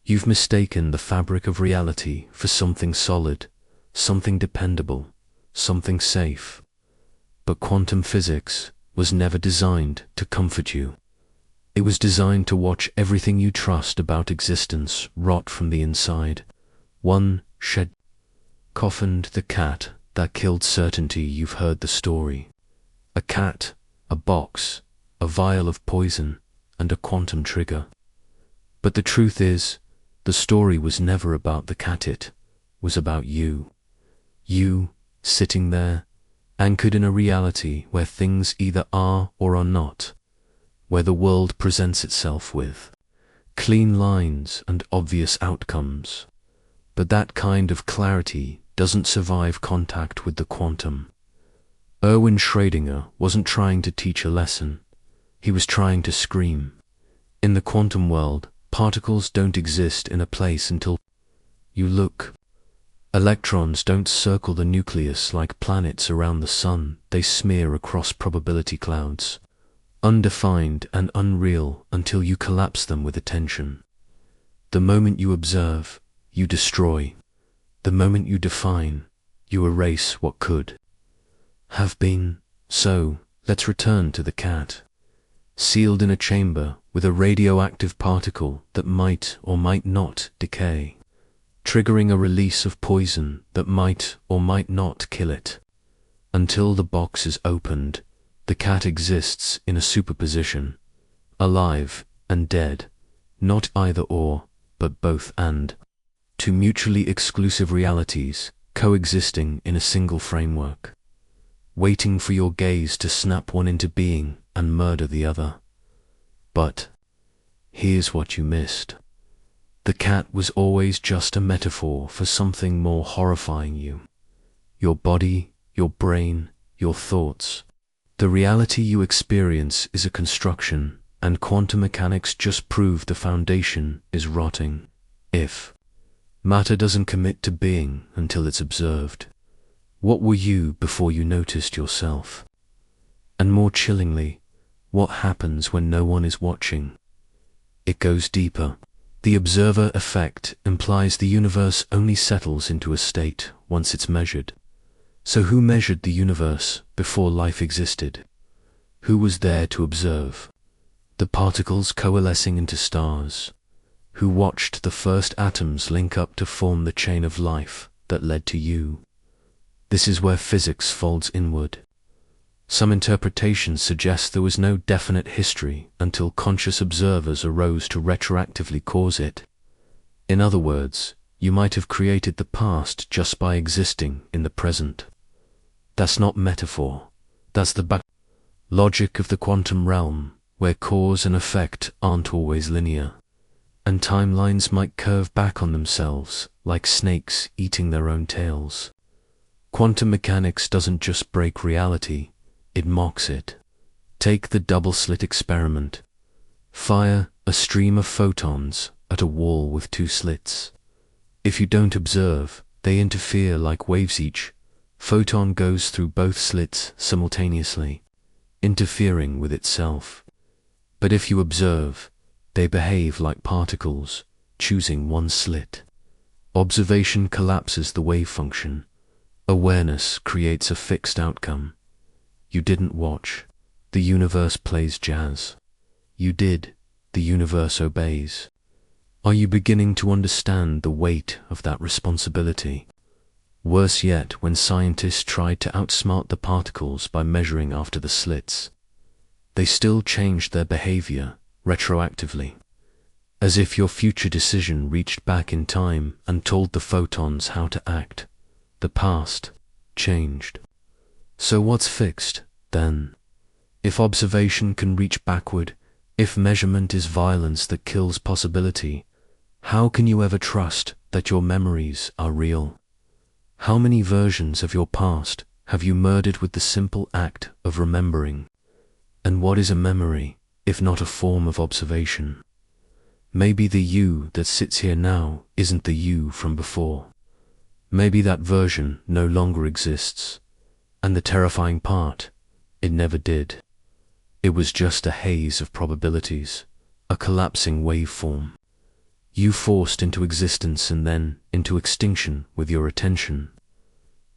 You've mistaken the fabric of reality for something solid, something dependable, something safe. But quantum physics was never designed to comfort you. It was designed to watch everything you trust about existence rot from the inside. One shed coffined the cat that killed certainty. You've heard the story. A cat, a box, a vial of poison, and a quantum trigger. But the truth is, the story was never about the cat, it was about you. You, sitting there, anchored in a reality where things either are or are not, where the world presents itself with clean lines and obvious outcomes. But that kind of clarity doesn't survive contact with the quantum. Erwin Schrödinger wasn't trying to teach a lesson. He was trying to scream. In the quantum world, particles don't exist in a place until you look. Electrons don't circle the nucleus like planets around the sun. They smear across probability clouds, undefined and unreal until you collapse them with attention. The moment you observe, you destroy. The moment you define, you erase what could have been. So, let's return to the cat. Sealed in a chamber with a radioactive particle that might or might not decay, triggering a release of poison that might or might not kill it. Until the box is opened, the cat exists in a superposition, alive and dead, not either or, but both and. Two mutually exclusive realities coexisting in a single framework, waiting for your gaze to snap one into being and murder the other. But here's what you missed. The cat was always just a metaphor for something more horrifying you. Your body, your brain, your thoughts. The reality you experience is a construction, and quantum mechanics just prove the foundation is rotting. If matter doesn't commit to being until it's observed, what were you before you noticed yourself? And more chillingly, what happens when no one is watching? It goes deeper. The observer effect implies the universe only settles into a state once it's measured. So who measured the universe before life existed? Who was there to observe the particles coalescing into stars? Who watched the first atoms link up to form the chain of life that led to you? This is where physics folds inward. Some interpretations suggest there was no definite history until conscious observers arose to retroactively cause it. In other words, you might have created the past just by existing in the present. That's not metaphor. That's the logic of the quantum realm, where cause and effect aren't always linear, and timelines might curve back on themselves like snakes eating their own tails. Quantum mechanics doesn't just break reality, it mocks it. Take the double-slit experiment. Fire a stream of photons at a wall with two slits. If you don't observe, they interfere like waves. Each photon goes through both slits simultaneously, interfering with itself. But if you observe, they behave like particles, choosing one slit. Observation collapses the wave function. Awareness creates a fixed outcome. You didn't watch. The universe plays jazz. You did. The universe obeys. Are you beginning to understand the weight of that responsibility? Worse yet, when scientists tried to outsmart the particles by measuring after the slits, they still changed their behavior retroactively, as if your future decision reached back in time and told the photons how to act. The past changed. So what's fixed, then? If observation can reach backward, if measurement is violence that kills possibility, how can you ever trust that your memories are real? How many versions of your past have you murdered with the simple act of remembering? And what is a memory, if not a form of observation? Maybe the you that sits here now isn't the you from before. Maybe that version no longer exists. And the terrifying part, it never did. It was just a haze of probabilities, a collapsing waveform. You forced into existence and then into extinction with your attention.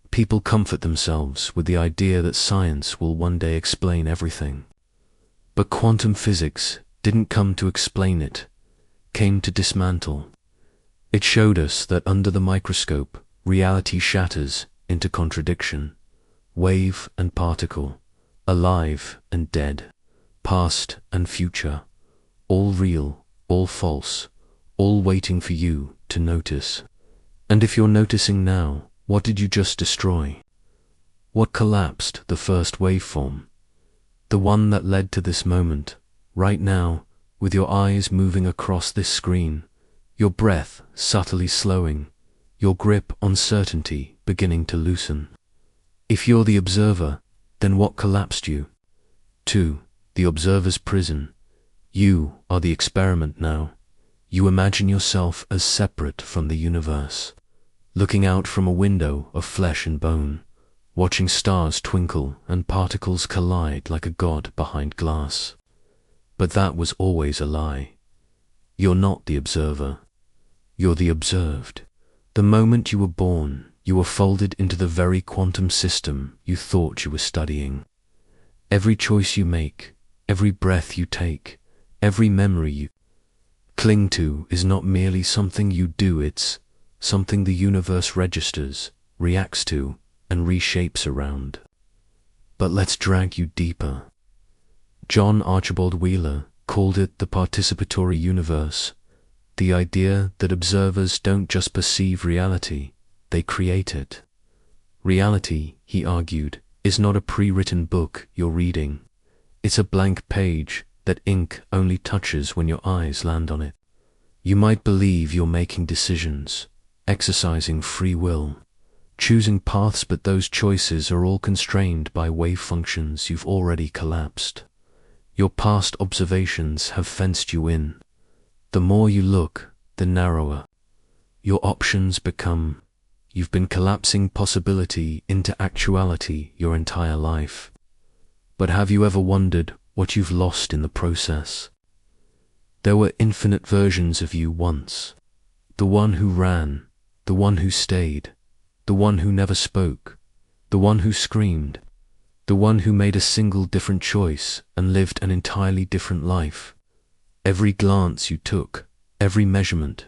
People comfort themselves with the idea that science will one day explain everything. But quantum physics didn't come to explain it, came to dismantle. It showed us that under the microscope, reality shatters into contradiction. Wave and particle, alive and dead, past and future, all real, all false, all waiting for you to notice. And if you're noticing now, what did you just destroy? What collapsed the first waveform? The one that led to this moment, right now, with your eyes moving across this screen, your breath subtly slowing, your grip on certainty beginning to loosen. If you're the observer, then what collapsed you? 2. The observer's prison. You are the experiment now. You imagine yourself as separate from the universe, looking out from a window of flesh and bone, watching stars twinkle and particles collide like a god behind glass. But that was always a lie. You're not the observer. You're the observed. The moment you were born, you were folded into the very quantum system you thought you were studying. Every choice you make, every breath you take, every memory you cling to is not merely something you do, it's something the universe registers, reacts to, and reshapes around. But let's drag you deeper. John Archibald Wheeler called it the participatory universe, the idea that observers don't just perceive reality, they create it. Reality, he argued, is not a pre-written book you're reading. It's a blank page that ink only touches when your eyes land on it. You might believe you're making decisions, exercising free will, choosing paths, but those choices are all constrained by wave functions you've already collapsed. Your past observations have fenced you in. The more you look, the narrower your options become. You've been collapsing possibility into actuality your entire life. But have you ever wondered what you've lost in the process? There were infinite versions of you once. The one who ran, the one who stayed, the one who never spoke, the one who screamed, the one who made a single different choice and lived an entirely different life. Every glance you took, every measurement,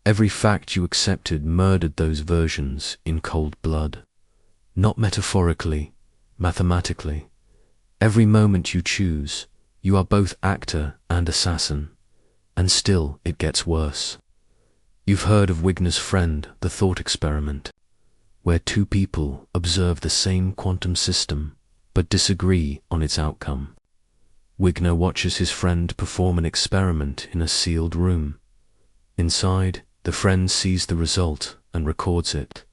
every fact you accepted murdered those versions in cold blood. Not metaphorically, mathematically. Every moment you choose, you are both actor and assassin. And still it gets worse. You've heard of Wigner's friend, the thought experiment, where two people observe the same quantum system but disagree on its outcome. Wigner watches his friend perform an experiment in a sealed room. Inside, the friend sees the result and records it.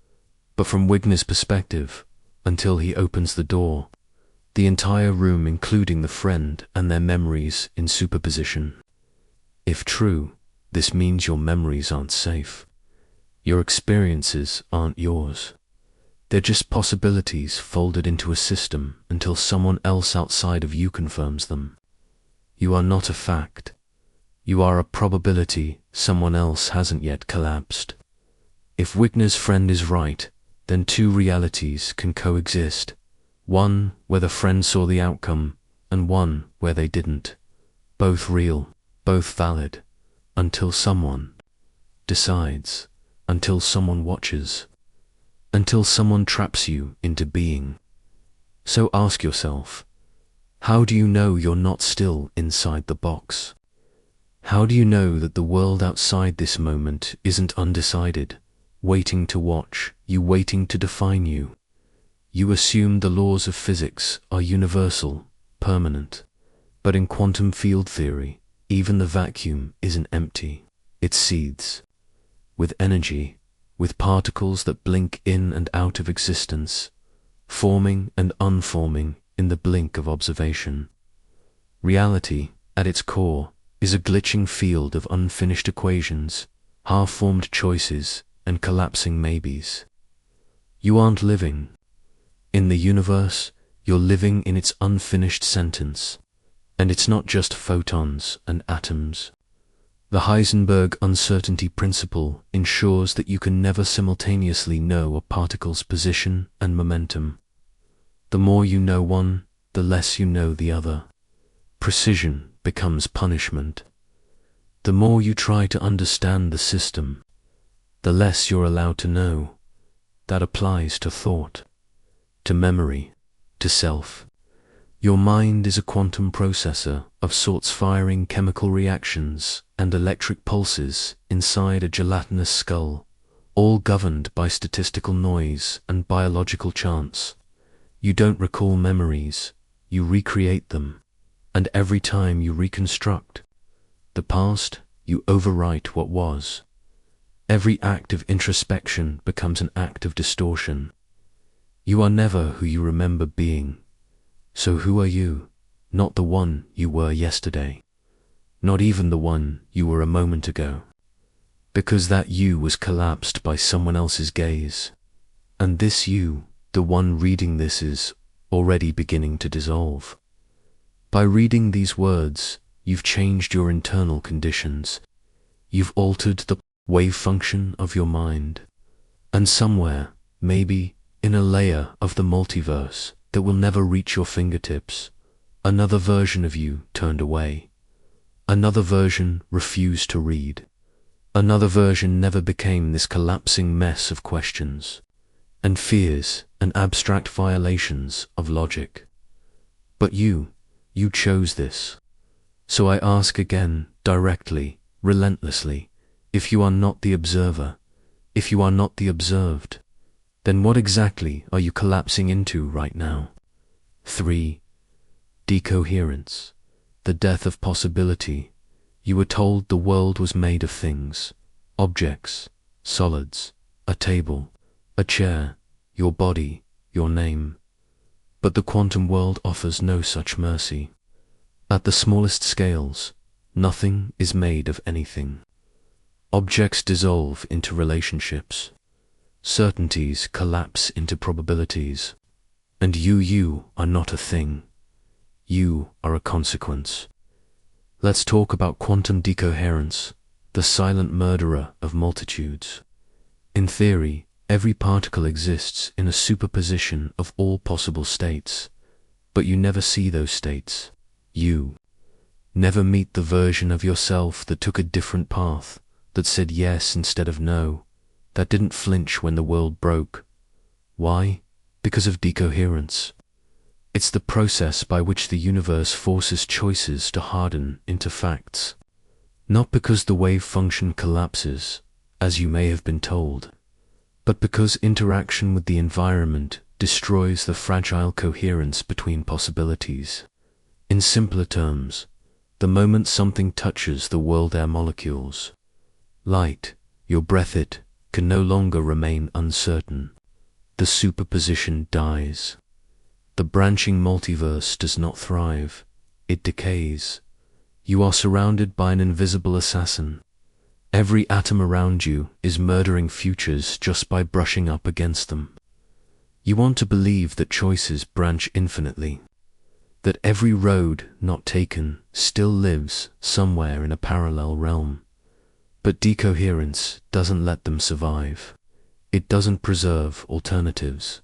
But from Wigner's perspective, until he opens the door, the entire room, including the friend and their memories, in superposition. If true, this means your memories aren't safe. Your experiences aren't yours. They're just possibilities folded into a system until someone else outside of you confirms them. You are not a fact. You are a probability someone else hasn't yet collapsed. If Wigner's friend is right, then two realities can coexist. One where the friend saw the outcome, and one where they didn't. Both real, both valid, until someone decides, until someone watches, until someone traps you into being. So ask yourself, how do you know you're not still inside the box? How do you know that the world outside this moment isn't undecided, waiting to watch, you waiting to define you? You assume the laws of physics are universal, permanent. But in quantum field theory, even the vacuum isn't empty. It seethes. With energy, with particles that blink in and out of existence, forming and unforming in the blink of observation. Reality, at its core, is a glitching field of unfinished equations, half-formed choices, and collapsing maybes. You aren't living. In the universe, you're living in its unfinished sentence. And it's not just photons and atoms. The Heisenberg uncertainty principle ensures that you can never simultaneously know a particle's position and momentum. The more you know one, the less you know the other. Precision becomes punishment. The more you try to understand the system, the less you're allowed to know. That applies to thought, to memory, to self. Your mind is a quantum processor of sorts firing chemical reactions and electric pulses inside a gelatinous skull, all governed by statistical noise and biological chance. You don't recall memories, you recreate them, and every time you reconstruct the past, you overwrite what was. Every act of introspection becomes an act of distortion. You are never who you remember being. So who are you? Not the one you were yesterday. Not even the one you were a moment ago. Because that you was collapsed by someone else's gaze. And this you, the one reading this, is already beginning to dissolve. By reading these words, you've changed your internal conditions. You've altered the wave function of your mind. And somewhere, maybe in a layer of the multiverse that will never reach your fingertips, another version of you turned away. Another version refused to read. Another version never became this collapsing mess of questions and fears and abstract violations of logic. But you chose this. So I ask again, directly, relentlessly, if you are not the observer, if you are not the observed, then what exactly are you collapsing into right now? 3. Decoherence, the death of possibility. You were told the world was made of things, objects, solids, a table, a chair, your body, your name. But the quantum world offers no such mercy. At the smallest scales, nothing is made of anything. Objects dissolve into relationships. Certainties collapse into probabilities. And you are not a thing. You are a consequence. Let's talk about quantum decoherence, the silent murderer of multitudes. In theory, every particle exists in a superposition of all possible states, but you never see those states. You never meet the version of yourself that took a different path, that said yes instead of no, that didn't flinch when the world broke. Why? Because of decoherence. It's the process by which the universe forces choices to harden into facts. Not because the wave function collapses, as you may have been told, but because interaction with the environment destroys the fragile coherence between possibilities. In simpler terms, the moment something touches the world air molecules, light, your breath, it can no longer remain uncertain. The superposition dies. The branching multiverse does not thrive. It decays. You are surrounded by an invisible assassin. Every atom around you is murdering futures just by brushing up against them. You want to believe that choices branch infinitely, that every road not taken still lives somewhere in a parallel realm. But decoherence doesn't let them survive. It doesn't preserve alternatives.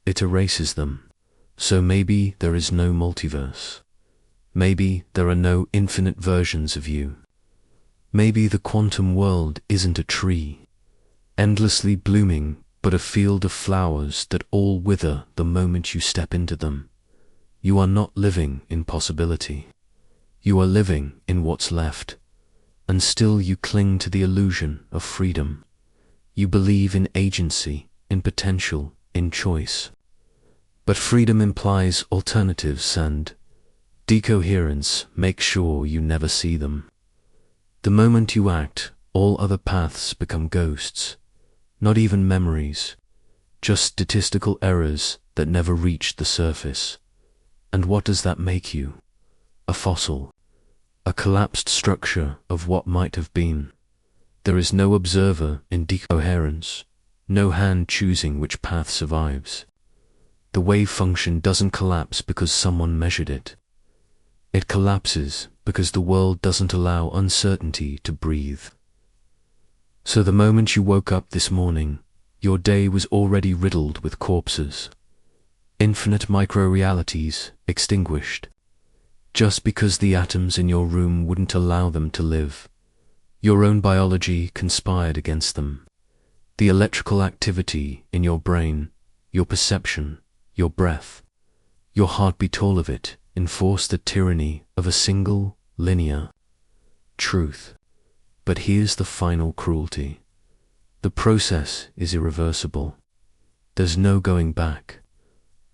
It erases them. So maybe there is no multiverse. Maybe there are no infinite versions of you. Maybe the quantum world isn't a tree, endlessly blooming, but a field of flowers that all wither the moment you step into them. You are not living in possibility. You are living in what's left. And still you cling to the illusion of freedom. You believe in agency, in potential, in choice. But freedom implies alternatives, and decoherence makes sure you never see them. The moment you act, all other paths become ghosts, not even memories, just statistical errors that never reach the surface. And what does that make you? A fossil, a collapsed structure of what might have been. There is no observer in decoherence, no hand choosing which path survives. The wave function doesn't collapse because someone measured it. It collapses because the world doesn't allow uncertainty to breathe. So the moment you woke up this morning, your day was already riddled with corpses. Infinite micro-realities extinguished, just because the atoms in your room wouldn't allow them to live. Your own biology conspired against them. The electrical activity in your brain, your perception, your breath, your heartbeat, all of it enforced the tyranny of a single, linear truth. But here's the final cruelty. The process is irreversible. There's no going back.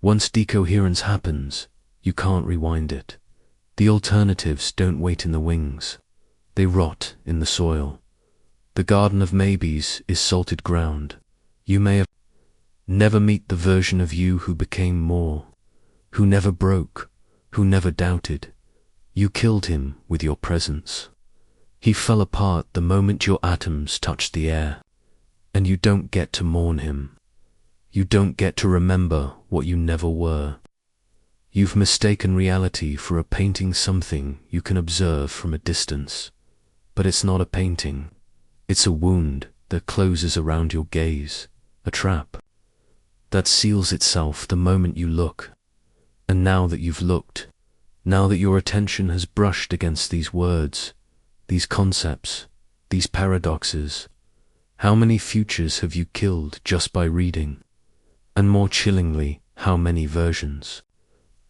Once decoherence happens, you can't rewind it. The alternatives don't wait in the wings. They rot in the soil. The garden of maybes is salted ground. You may have never meet the version of you who became more, who never broke, who never doubted. You killed him with your presence. He fell apart the moment your atoms touched the air. And you don't get to mourn him. You don't get to remember what you never were. You've mistaken reality for a painting, something you can observe from a distance. But it's not a painting. It's a wound that closes around your gaze, a trap that seals itself the moment you look. And now that you've looked, now that your attention has brushed against these words, these concepts, these paradoxes, how many futures have you killed just by reading? And more chillingly, how many versions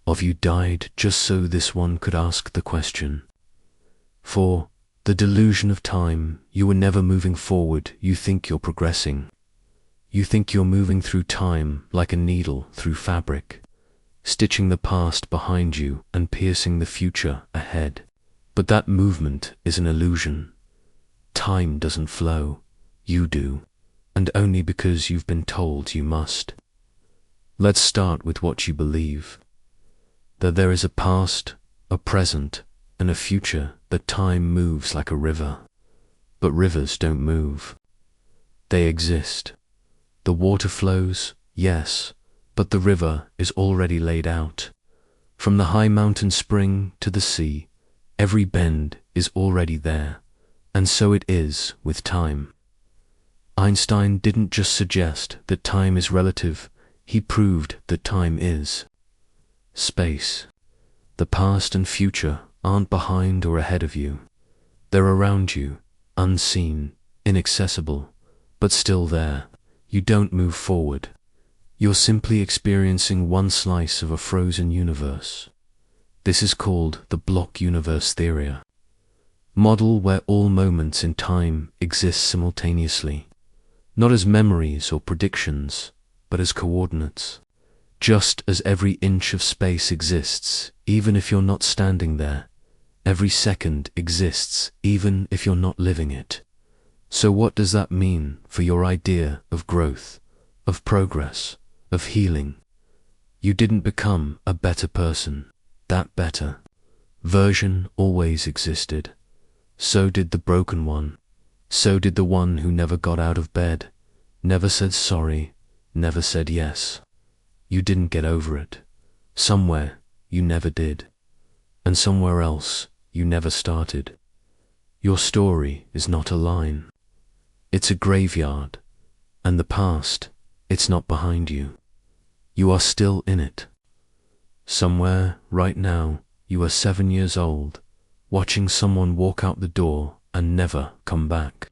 of you died just so this one could ask the question? For the delusion of time, you were never moving forward. You think you're progressing. You think you're moving through time like a needle through fabric, stitching the past behind you and piercing the future ahead. But that movement is an illusion. Time doesn't flow. You do, and only because you've been told you must. Let's start with what you believe. That there is a past, a present, and a future, that time moves like a river. But rivers don't move. They exist. The water flows, yes, but the river is already laid out. From the high mountain spring to the sea, every bend is already there, and so it is with time. Einstein didn't just suggest that time is relative, he proved that time is space. The past and future aren't behind or ahead of you. They're around you, unseen, inaccessible, but still there. You don't move forward. You're simply experiencing one slice of a frozen universe. This is called the block universe theory, model where all moments in time exist simultaneously, not as memories or predictions, but as coordinates. Just as every inch of space exists, even if you're not standing there, every second exists, even if you're not living it. So what does that mean for your idea of growth, of progress, of healing? You didn't become a better person. That better version always existed. So did the broken one. So did the one who never got out of bed, never said sorry, never said yes. You didn't get over it. Somewhere you never did. And somewhere else you never started. Your story is not a line. It's a graveyard. And the past, it's not behind you. You are still in it. Somewhere, right now, you are 7 years old, watching someone walk out the door and never come back.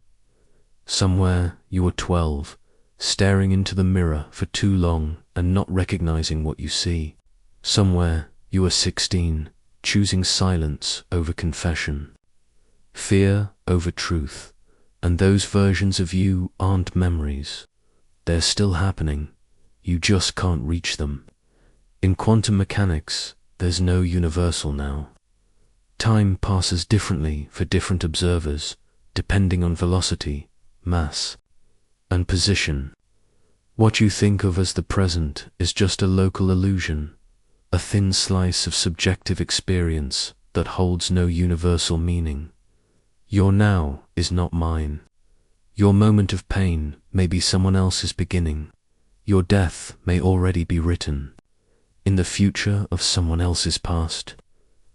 Somewhere, you are 12, staring into the mirror for too long and not recognizing what you see. Somewhere, you are 16, choosing silence over confession, fear over truth, and those versions of you aren't memories. They're still happening. You just can't reach them. In quantum mechanics, there's no universal now. Time passes differently for different observers, depending on velocity, mass, and position. What you think of as the present is just a local illusion, a thin slice of subjective experience that holds no universal meaning. Your now is not mine. Your moment of pain may be someone else's beginning. Your death may already be written in the future of someone else's past.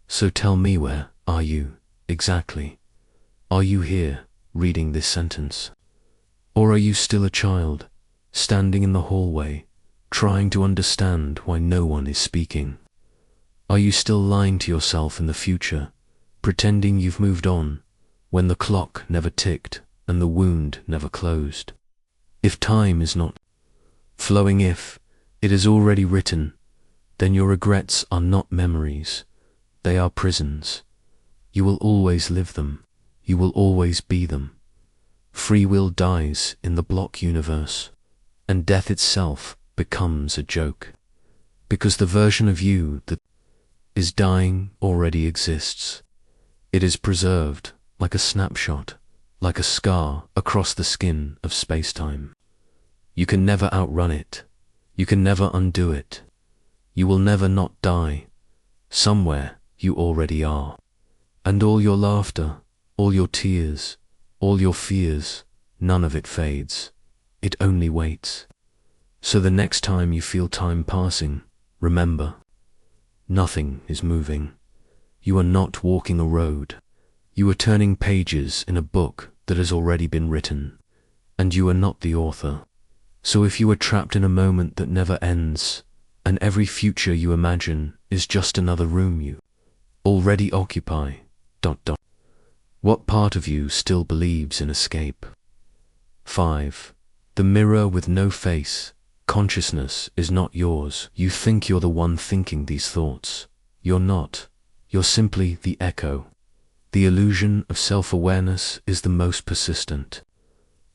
So tell me where Are you, exactly? Are you here, reading this sentence? Or are you still a child, standing in the hallway, trying to understand why no one is speaking? Are you still lying to yourself in the future, pretending you've moved on, when the clock never ticked and the wound never closed? If time is not flowing, if it is already written, then your regrets are not memories, they are prisons. You will always live them, you will always be them. Free will dies in the block universe, and death itself becomes a joke, because the version of you that is dying already exists. It is preserved like a snapshot, like a scar across the skin of space-time. You can never outrun it. You can never undo it. You will never not die. Somewhere you already are. And all your laughter, all your tears, all your fears, none of it fades. It only waits. So the next time you feel time passing, remember, nothing is moving. You are not walking a road. You are turning pages in a book that has already been written, and you are not the author. So if you are trapped in a moment that never ends, and every future you imagine is just another room you already occupy, ... What part of you still believes in escape? 5. The mirror with no face. Consciousness is not yours. You think you're the one thinking these thoughts. You're not. You're simply the echo. The illusion of self-awareness is the most persistent.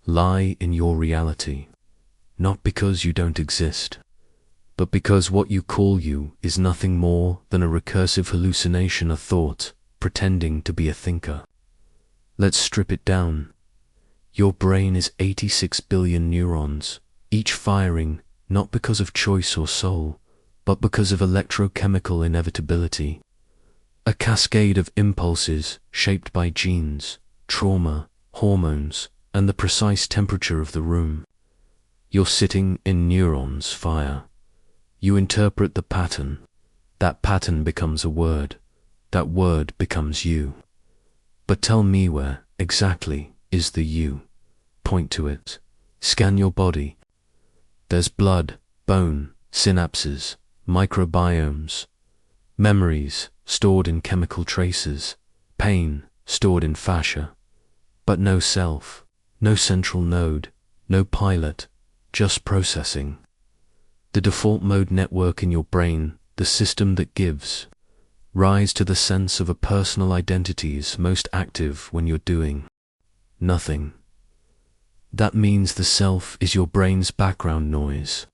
Lie in your reality. Not because you don't exist, but because what you call you is nothing more than a recursive hallucination of thought, pretending to be a thinker. Let's strip it down. Your brain is 86 billion neurons, each firing not because of choice or soul, but because of electrochemical inevitability. A cascade of impulses shaped by genes, trauma, hormones, and the precise temperature of the room. You're sitting in neurons' fire. You interpret the pattern. That pattern becomes a word. That word becomes you. But tell me where, exactly, is the you? Point to it. Scan your body. There's blood, bone, synapses, microbiomes, memories stored in chemical traces, pain stored in fascia. But no self, no central node, no pilot, just processing. The default mode network in your brain, the system that gives rise to the sense of a personal identity, is most active when you're doing nothing. That means the self is your brain's background noise,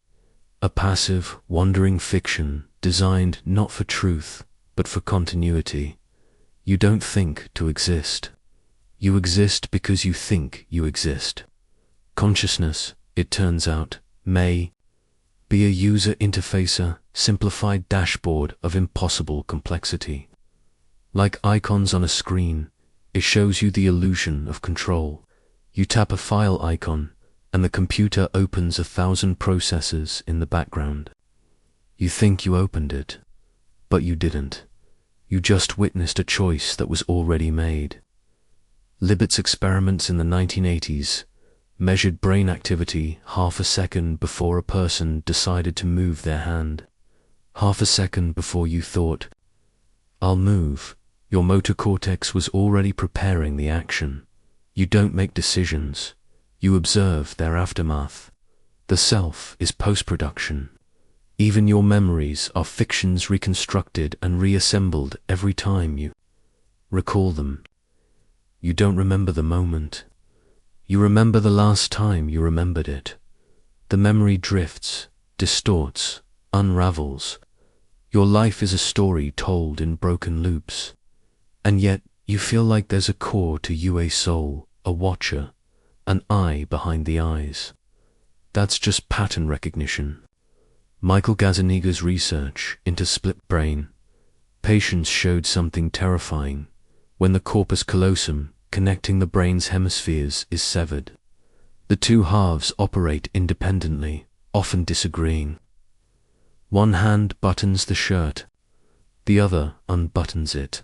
a passive, wandering fiction designed not for truth, but for continuity. You don't think to exist. You exist because you think you exist. Consciousness, it turns out, may be a user interfacer, simplified dashboard of impossible complexity. Like icons on a screen, it shows you the illusion of control. You tap a file icon, and the computer opens 1,000 processes in the background. You think you opened it, but you didn't. You just witnessed a choice that was already made. Hilbert's experiments in the 1980s measured brain activity half a second before a person decided to move their hand. Half a second before you thought, I'll move, your motor cortex was already preparing the action. You don't make decisions, you observe their aftermath. The self is post-production. Even your memories are fictions reconstructed and reassembled every time you recall them. You don't remember the moment. You remember the last time you remembered it. The memory drifts, distorts, unravels. Your life is a story told in broken loops. And yet you feel like there's a core to you, a soul, a watcher, an eye behind the eyes. That's just pattern recognition. Michael Gazzaniga's research into split brain patients showed something terrifying when the corpus callosum connecting the brain's hemispheres is severed. The two halves operate independently, often disagreeing. One hand buttons the shirt, the other unbuttons it.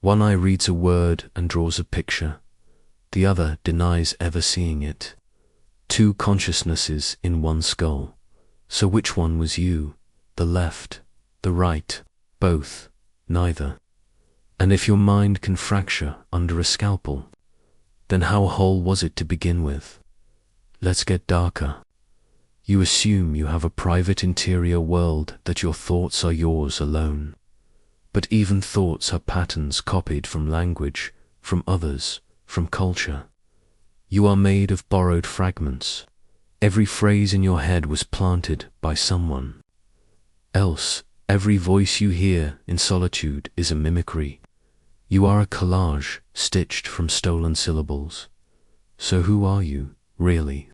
One eye reads a word and draws a picture. The other denies ever seeing it. Two consciousnesses in one skull. So which one was you? The left, the right, both, neither. And if your mind can fracture under a scalpel, then how whole was it to begin with? Let's get darker. You assume you have a private interior world, that your thoughts are yours alone. But even thoughts are patterns copied from language, from others, from culture. You are made of borrowed fragments. Every phrase in your head was planted by someone else. Every voice you hear in solitude is a mimicry. You are a collage stitched from stolen syllables. So who are you, really?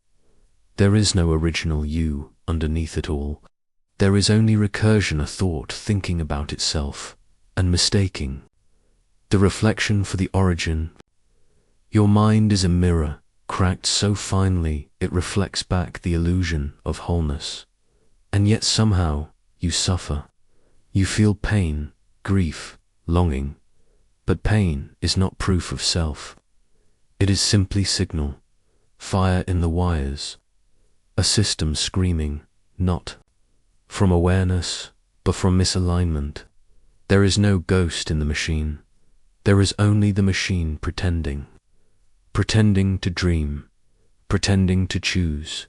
There is no original you underneath it all. There is only recursion, a thought thinking about itself and mistaking the reflection for the origin. Your mind is a mirror, cracked so finely it reflects back the illusion of wholeness. And yet somehow you suffer. You feel pain, grief, longing. But pain is not proof of self. It is simply signal, fire in the wires, a system screaming, not from awareness, but from misalignment. There is no ghost in the machine. There is only the machine pretending to dream, pretending to choose,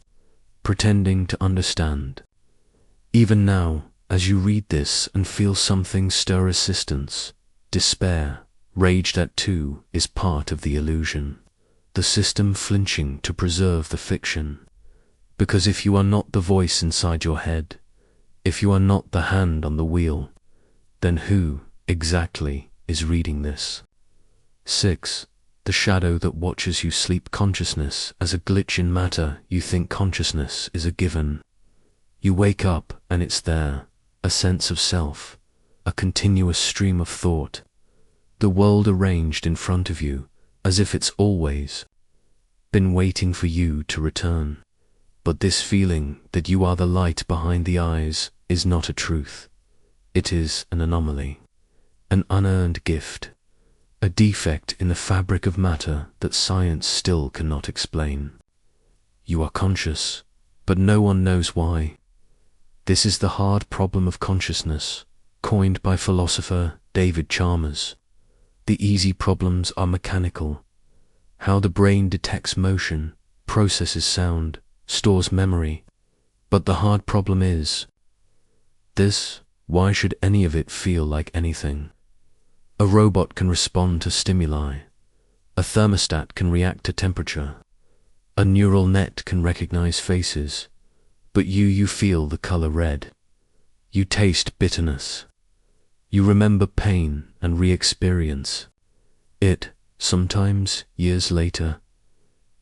pretending to understand. Even now, as you read this and feel something stir, resistance, despair, rage, that too is part of the illusion, the system flinching to preserve the fiction. Because if you are not the voice inside your head, if you are not the hand on the wheel, then who, exactly, is reading this? 6. The shadow that watches you sleep. Consciousness as a glitch in matter. You think consciousness is a given. You wake up and it's there, a sense of self, a continuous stream of thought, the world arranged in front of you, as if it's always been waiting for you to return. But this feeling that you are the light behind the eyes is not a truth. It is an anomaly, an unearned gift, a defect in the fabric of matter that science still cannot explain. You are conscious, but no one knows why. This is the hard problem of consciousness, coined by philosopher David Chalmers. The easy problems are mechanical. How the brain detects motion, processes sound, stores memory. But the hard problem is this: why should any of it feel like anything? A robot can respond to stimuli. A thermostat can react to temperature. A neural net can recognize faces. But you feel the color red. You taste bitterness. You remember pain and re-experience it, sometimes years later.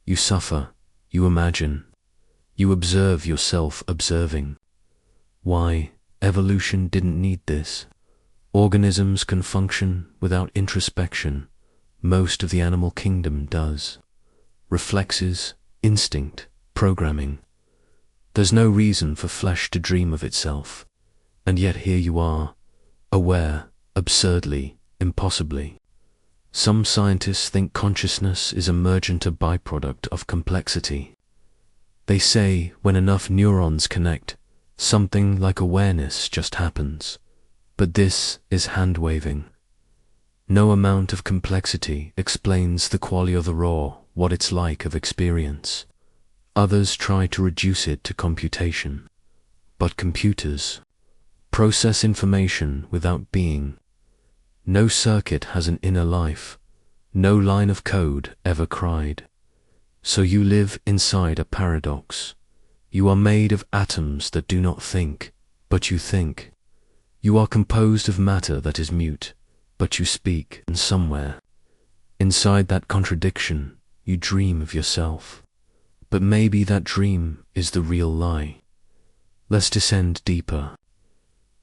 You suffer, you imagine, you observe yourself observing. Why? Evolution didn't need this. Organisms can function without introspection. Most of the animal kingdom does. Reflexes, instinct, programming. There's no reason for flesh to dream of itself. And yet here you are, aware, absurdly, impossibly. Some scientists think consciousness is emergent, a byproduct of complexity. They say when enough neurons connect, something like awareness just happens. But this is hand-waving. No amount of complexity explains the quality of the raw, what it's like of experience. Others try to reduce it to computation. But computers process information without being. No circuit has an inner life. No line of code ever cried. So you live inside a paradox. You are made of atoms that do not think, but you think. You are composed of matter that is mute, but you speak, and somewhere inside that contradiction, you dream of yourself. But maybe that dream is the real lie. Let's descend deeper.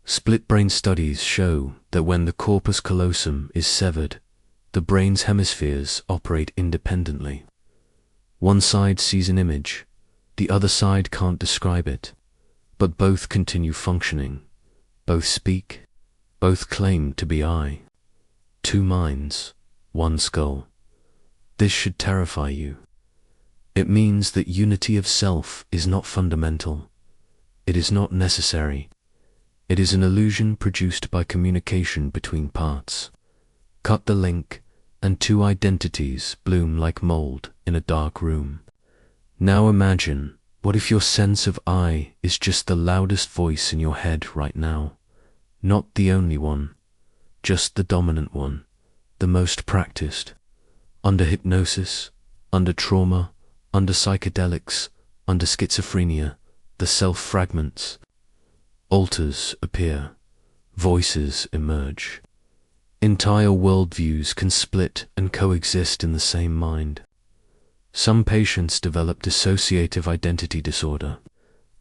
Split-brain studies show that when the corpus callosum is severed, the brain's hemispheres operate independently. One side sees an image, the other side can't describe it, but both continue functioning. Both speak, both claim to be I. two minds, one skull. This should terrify you. It means that unity of self is not fundamental. It is not necessary. It is an illusion produced by communication between parts. Cut the link, and two identities bloom like mold in a dark room. Now imagine, what if your sense of I is just the loudest voice in your head right now? Not the only one, just the dominant one, the most practiced. Under hypnosis, under trauma, under psychedelics, under schizophrenia, the self fragments. Altars appear, voices emerge. Entire worldviews can split and coexist in the same mind. Some patients develop dissociative identity disorder,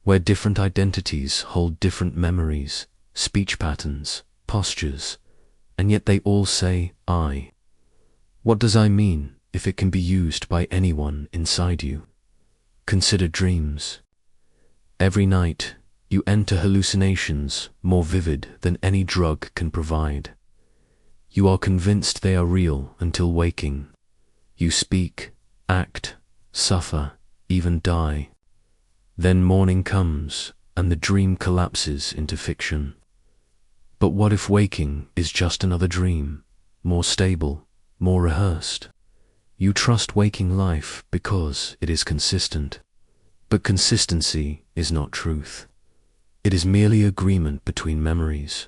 where different identities hold different memories, speech patterns, postures, and yet they all say I. What does I mean if it can be used by anyone inside you? Consider dreams. Every night, you enter hallucinations more vivid than any drug can provide. You are convinced they are real until waking. You speak, act, suffer, even die. Then morning comes, and the dream collapses into fiction. But what if waking is just another dream, more stable, more rehearsed? You trust waking life because it is consistent. But consistency is not truth. It is merely agreement between memories.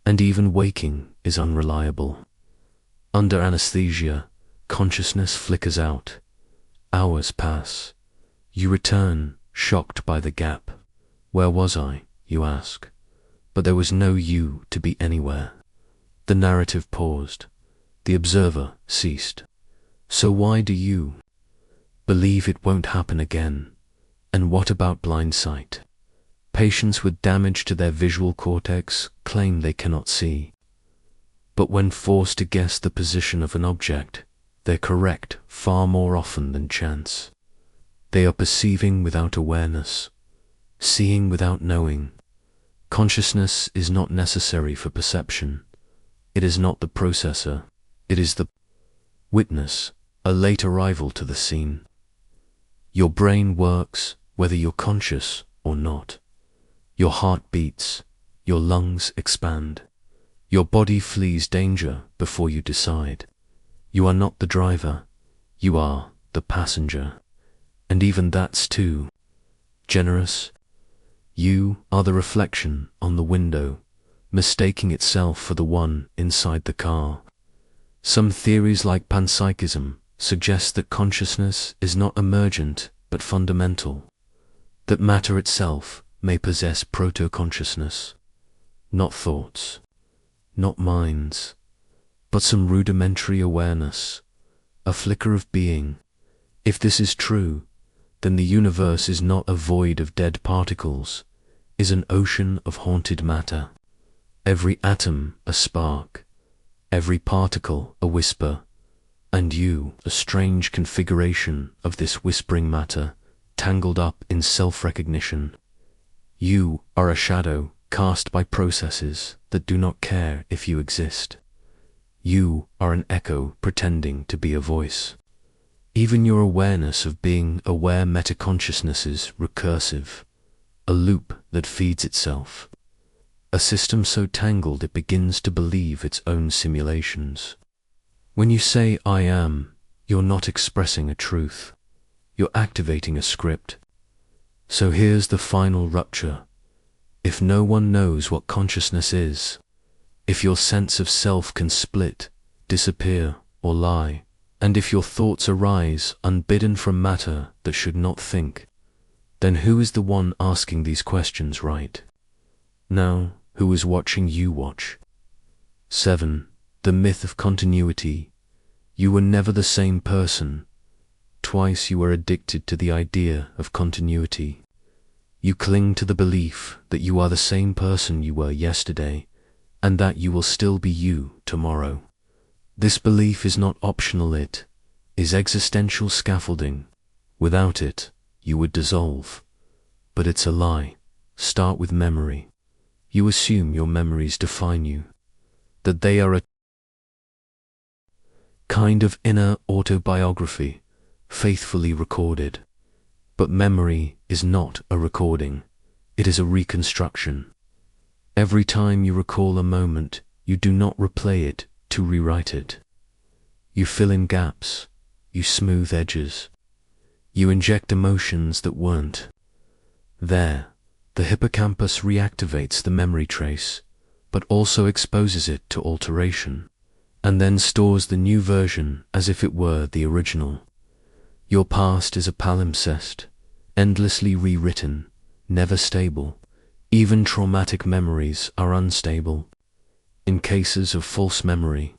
And even waking is unreliable. Under anesthesia, consciousness flickers out. Hours pass. You return, shocked by the gap. Where was I, you ask? But there was no you to be anywhere. The narrative paused. The observer ceased. So why do you believe it won't happen again? And what about blind sight? Patients with damage to their visual cortex claim they cannot see. But when forced to guess the position of an object, they're correct far more often than chance. They are perceiving without awareness, seeing without knowing. Consciousness is not necessary for perception. It is not the processor. It is the witness, a late arrival to the scene. Your brain works whether you're conscious or not. Your heart beats, your lungs expand. Your body flees danger before you decide. You are not the driver, you are the passenger. And even that's too generous. You are the reflection on the window, mistaking itself for the one inside the car. Some theories like panpsychism suggest that consciousness is not emergent but fundamental, that matter itself may possess proto-consciousness, not thoughts, not minds, but some rudimentary awareness, a flicker of being. If this is true, then the universe is not a void of dead particles, is an ocean of haunted matter. Every atom a spark, every particle a whisper, and you a strange configuration of this whispering matter, tangled up in self-recognition. You are a shadow cast by processes that do not care if you exist. You are an echo pretending to be a voice. Even your awareness of being aware metaconsciousness is recursive, a loop that feeds itself. A system so tangled it begins to believe its own simulations. When you say I am, you're not expressing a truth. You're activating a script. So here's the final rupture. If no one knows what consciousness is, if your sense of self can split, disappear, or lie, and if your thoughts arise unbidden from matter that should not think, then who is the one asking these questions right now? Who is watching you watch? 7. The myth of continuity. You were never the same person. Twice you were addicted to the idea of continuity. You cling to the belief that you are the same person you were yesterday, and that you will still be you tomorrow. This belief is not optional, it is existential scaffolding. Without it, you would dissolve. But it's a lie. Start with memory. You assume your memories define you, that they are a kind of inner autobiography, faithfully recorded. But memory is not a recording, it is a reconstruction. Every time you recall a moment, you do not replay it to rewrite it. You fill in gaps, you smooth edges, you inject emotions that weren't there. The hippocampus reactivates the memory trace, but also exposes it to alteration, and then stores the new version as if it were the original. Your past is a palimpsest, endlessly rewritten, never stable. Even traumatic memories are unstable. In cases of false memory,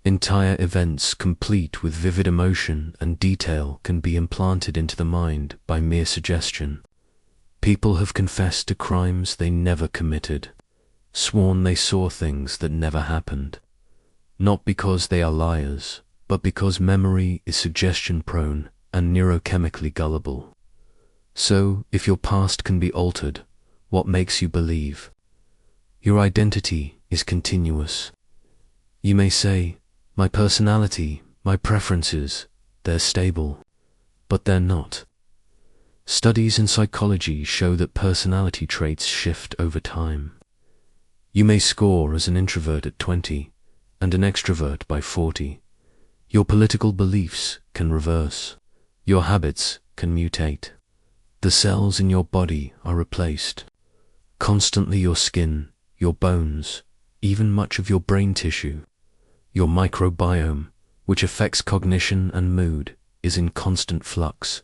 entire events complete with vivid emotion and detail can be implanted into the mind by mere suggestion. People have confessed to crimes they never committed, sworn they saw things that never happened. Not because they are liars, but because memory is suggestion-prone and neurochemically gullible. So, if your past can be altered, what makes you believe? Your identity is continuous. You may say, my personality, my preferences, they're stable, but they're not. Studies in psychology show that personality traits shift over time. You may score as an introvert at 20 and an extrovert by 40. Your political beliefs can reverse. Your habits can mutate. The cells in your body are replaced. Constantly your skin, your bones, even much of your brain tissue, your microbiome, which affects cognition and mood, is in constant flux.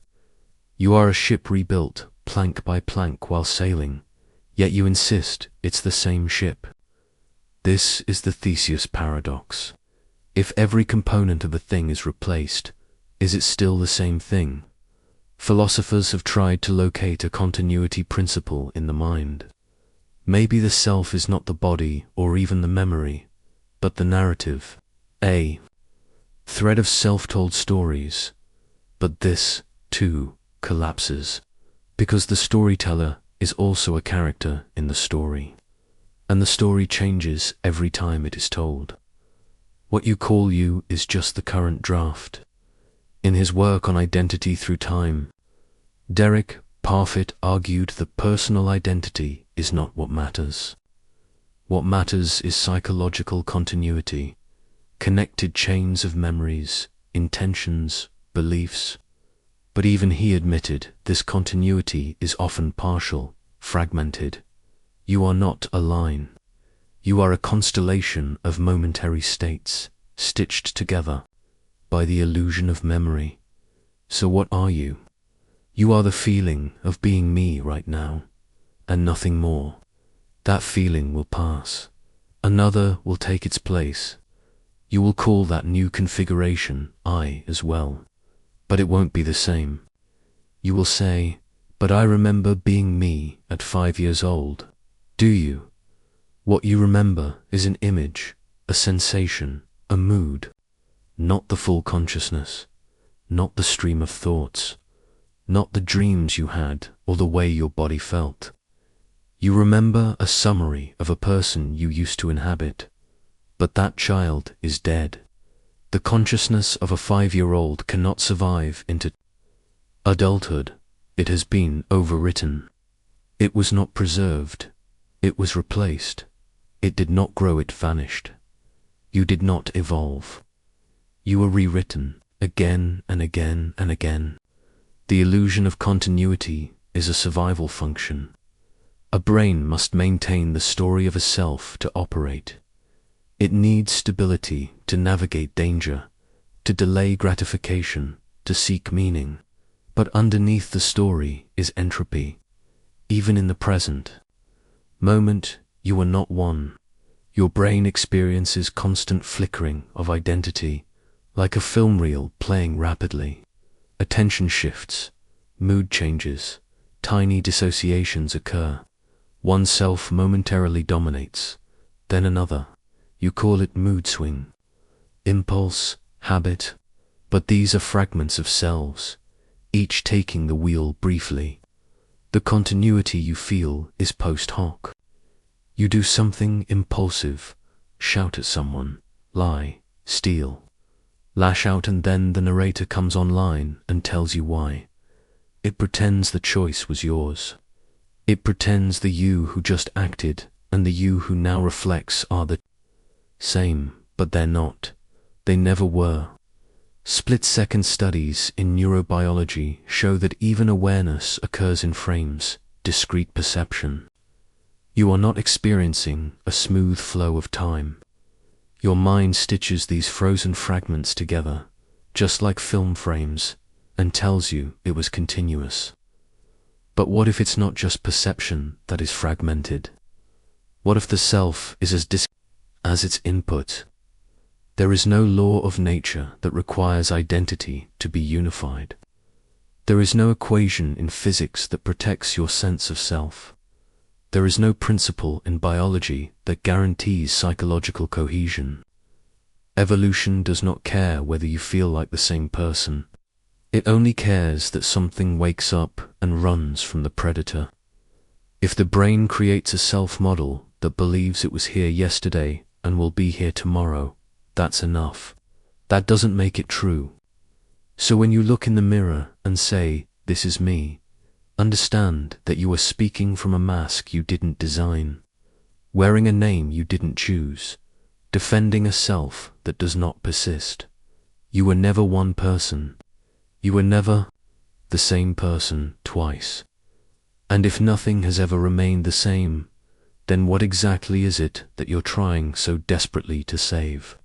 You are a ship rebuilt, plank by plank while sailing, yet you insist it's the same ship. This is the Theseus paradox. If every component of a thing is replaced, is it still the same thing? Philosophers have tried to locate a continuity principle in the mind. Maybe the self is not the body or even the memory, but the narrative, a thread of self-told stories. But this, too, collapses, because the storyteller is also a character in the story, and the story changes every time it is told. What you call you is just the current draft. In his work on identity through time, Derek Parfit argued that personal identity is not what matters. What matters is psychological continuity, connected chains of memories, intentions, beliefs. But even he admitted this continuity is often partial, fragmented. You are not a line. You are a constellation of momentary states, stitched together by the illusion of memory. So what are you? You are the feeling of being me right now, and nothing more. That feeling will pass. Another will take its place. You will call that new configuration I as well. But it won't be the same. You will say, but I remember being me at 5 years old. Do you? What you remember is an image, a sensation, a mood, not the full consciousness, not the stream of thoughts, not the dreams you had or the way your body felt. You remember a summary of a person you used to inhabit, but that child is dead. The consciousness of a 5-year-old cannot survive into adulthood. It has been overwritten. It was not preserved. It was replaced. It did not grow, it vanished. You did not evolve. You were rewritten again and again and again. The illusion of continuity is a survival function. A brain must maintain the story of a self to operate. It needs stability to navigate danger, to delay gratification, to seek meaning. But underneath the story is entropy, even in the present moment. You are not one. Your brain experiences constant flickering of identity, like a film reel playing rapidly. Attention shifts, mood changes, tiny dissociations occur. One self momentarily dominates, then another. You call it mood swing, impulse, habit, but these are fragments of selves, each taking the wheel briefly. The continuity you feel is post hoc. You do something impulsive, shout at someone, lie, steal. lash out, and then the narrator comes online and tells you why. It pretends the choice was yours. It pretends the you who just acted and the you who now reflects are the same, but they're not. They never were. Split-second studies in neurobiology show that even awareness occurs in frames, discrete perception. You are not experiencing a smooth flow of time. Your mind stitches these frozen fragments together, just like film frames, and tells you it was continuous. But what if it's not just perception that is fragmented? What if the self is as discrete as its input? There is no law of nature that requires identity to be unified. There is no equation in physics that protects your sense of self. There is no principle in biology that guarantees psychological cohesion. Evolution does not care whether you feel like the same person. It only cares that something wakes up and runs from the predator. If the brain creates a self-model that believes it was here yesterday and will be here tomorrow, that's enough. That doesn't make it true. So when you look in the mirror and say, "This is me," understand that you are speaking from a mask you didn't design, wearing a name you didn't choose, defending a self that does not persist. You were never one person. You were never the same person twice. And if nothing has ever remained the same, then what exactly is it that you're trying so desperately to save?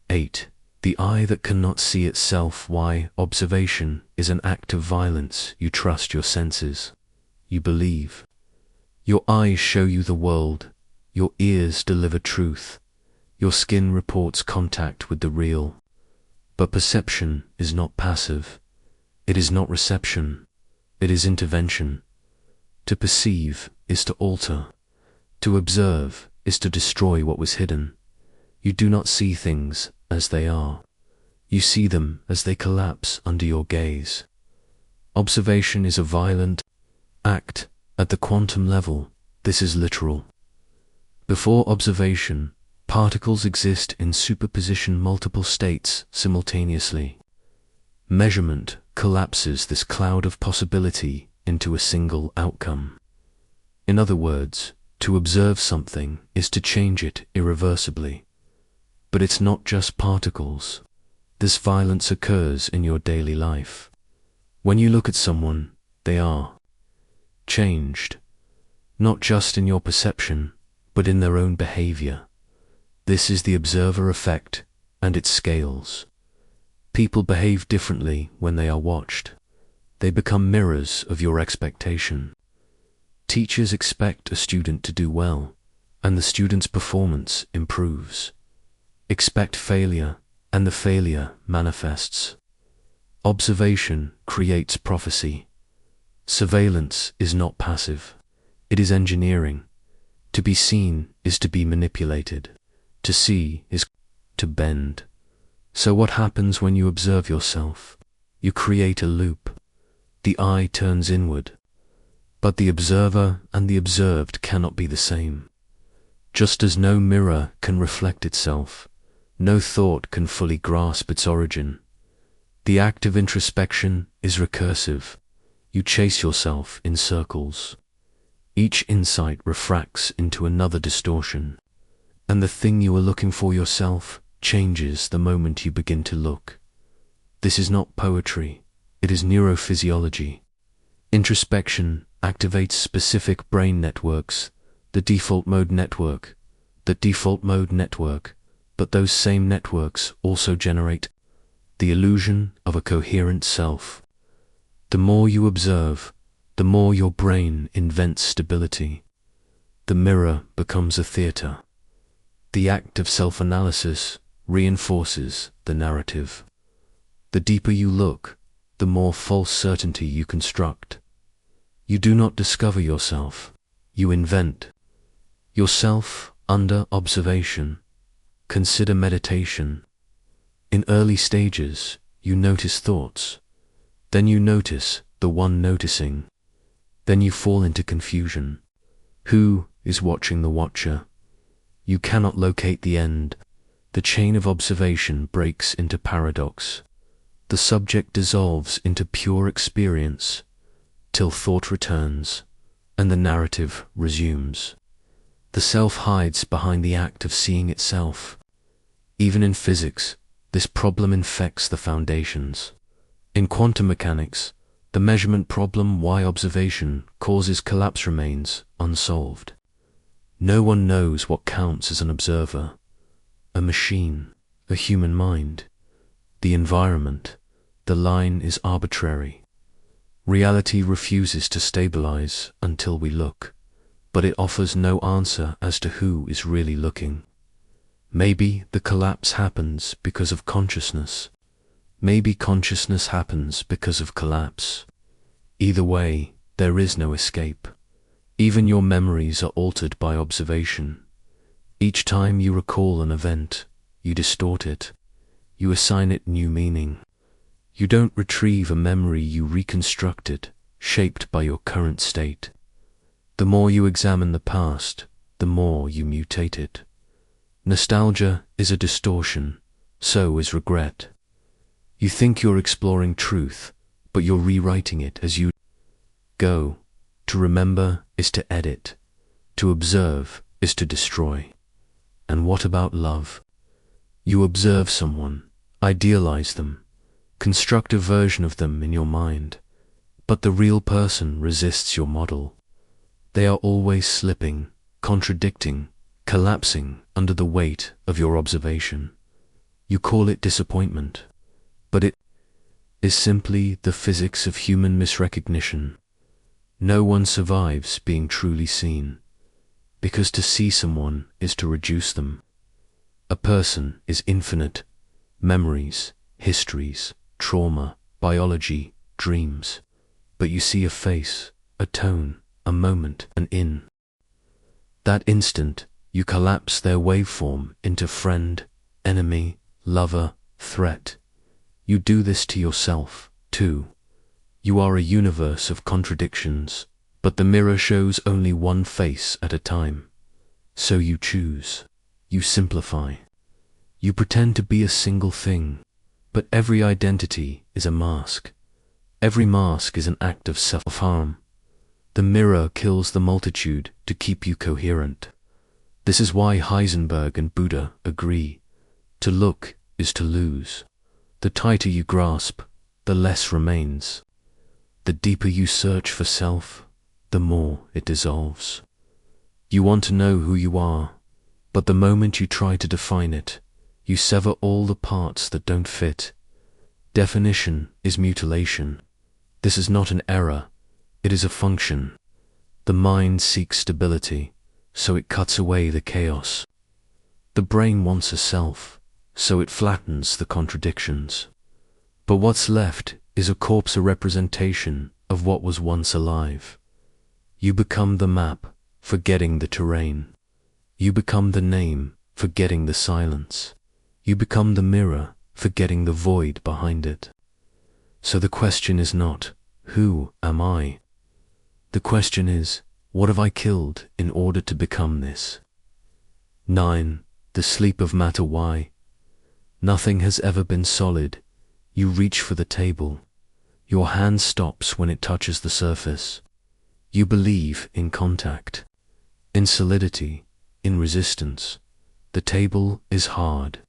8. The eye that cannot see itself. Why? Observation is an act of violence. You trust your senses. You believe. Your eyes show you the world. Your ears deliver truth. Your skin reports contact with the real. But perception is not passive. It is not reception. It is intervention. To perceive is to alter. To observe is to destroy what was hidden. You do not see things as they are. You see them as they collapse under your gaze. Observation is a violent act. At the quantum level, this is literal. Before observation, particles exist in superposition, multiple states simultaneously. Measurement collapses this cloud of possibility into a single outcome. In other words, to observe something is to change it irreversibly. But it's not just particles. This violence occurs in your daily life. When you look at someone, they are changed, not just in your perception, but in their own behavior. This is the observer effect, and it scales. People behave differently when they are watched. They become mirrors of your expectation. Teachers expect a student to do well, and the student's performance improves. Expect failure, and the failure manifests. Observation creates prophecy. Surveillance is not passive. It is engineering. To be seen is to be manipulated. To see is to bend. So what happens when you observe yourself? You create a loop. The eye turns inward. But the observer and the observed cannot be the same. Just as no mirror can reflect itself, no thought can fully grasp its origin. The act of introspection is recursive. You chase yourself in circles. Each insight refracts into another distortion, and the thing you are looking for yourself changes the moment you begin to look. This is not poetry, it is neurophysiology. Introspection activates specific brain networks, the default mode network, but those same networks also generate the illusion of a coherent self. The more you observe, the more your brain invents stability. The mirror becomes a theater. The act of self-analysis reinforces the narrative. The deeper you look, the more false certainty you construct. You do not discover yourself, you invent. Yourself under observation. Consider meditation. In early stages, you notice thoughts. Then you notice the one noticing. Then you fall into confusion. Who is watching the watcher? You cannot locate the end. The chain of observation breaks into paradox. The subject dissolves into pure experience, till thought returns, and the narrative resumes. The self hides behind the act of seeing itself. Even in physics, this problem infects the foundations. In quantum mechanics, the measurement problem why observation causes collapse remains unsolved. No one knows what counts as an observer. A machine, a human mind, the environment, the line is arbitrary. Reality refuses to stabilize until we look, but it offers no answer as to who is really looking. Maybe the collapse happens because of consciousness. Maybe consciousness happens because of collapse. Either way, there is no escape. Even your memories are altered by observation. Each time you recall an event, you distort it. You assign it new meaning. You don't retrieve a memory, you reconstruct it, shaped by your current state. The more you examine the past, the more you mutate it. Nostalgia is a distortion, so is regret. You think you're exploring truth, but you're rewriting it as you go. To remember is to edit. To observe is to destroy. And what about love? You observe someone, idealize them, construct a version of them in your mind, but the real person resists your model. They are always slipping, contradicting, collapsing under the weight of your observation. You call it disappointment, but it is simply the physics of human misrecognition. No one survives being truly seen, because to see someone is to reduce them. A person is infinite. Memories, histories, trauma, biology, dreams. But you see a face, a tone, a moment, and in that instant, you collapse their waveform into friend, enemy, lover, threat. You do this to yourself, too. You are a universe of contradictions, but the mirror shows only one face at a time. So you choose. You simplify. You pretend to be a single thing, but every identity is a mask. Every mask is an act of self-harm. The mirror kills the multitude to keep you coherent. This is why Heisenberg and Buddha agree. To look is to lose. The tighter you grasp, the less remains. The deeper you search for self, the more it dissolves. You want to know who you are, but the moment you try to define it, you sever all the parts that don't fit. Definition is mutilation. This is not an error, it is a function. The mind seeks stability, so it cuts away the chaos. The brain wants a self, so it flattens the contradictions. But what's left is a corpse, a representation of what was once alive. You become the map, forgetting the terrain. You become the name, forgetting the silence. You become the mirror, forgetting the void behind it. So the question is not, who am I? The question is, what have I killed in order to become this? 9. The sleep of matter. Why? Nothing has ever been solid. You reach for the table. Your hand stops when it touches the surface. You believe in contact, in solidity, in resistance. The table is hard.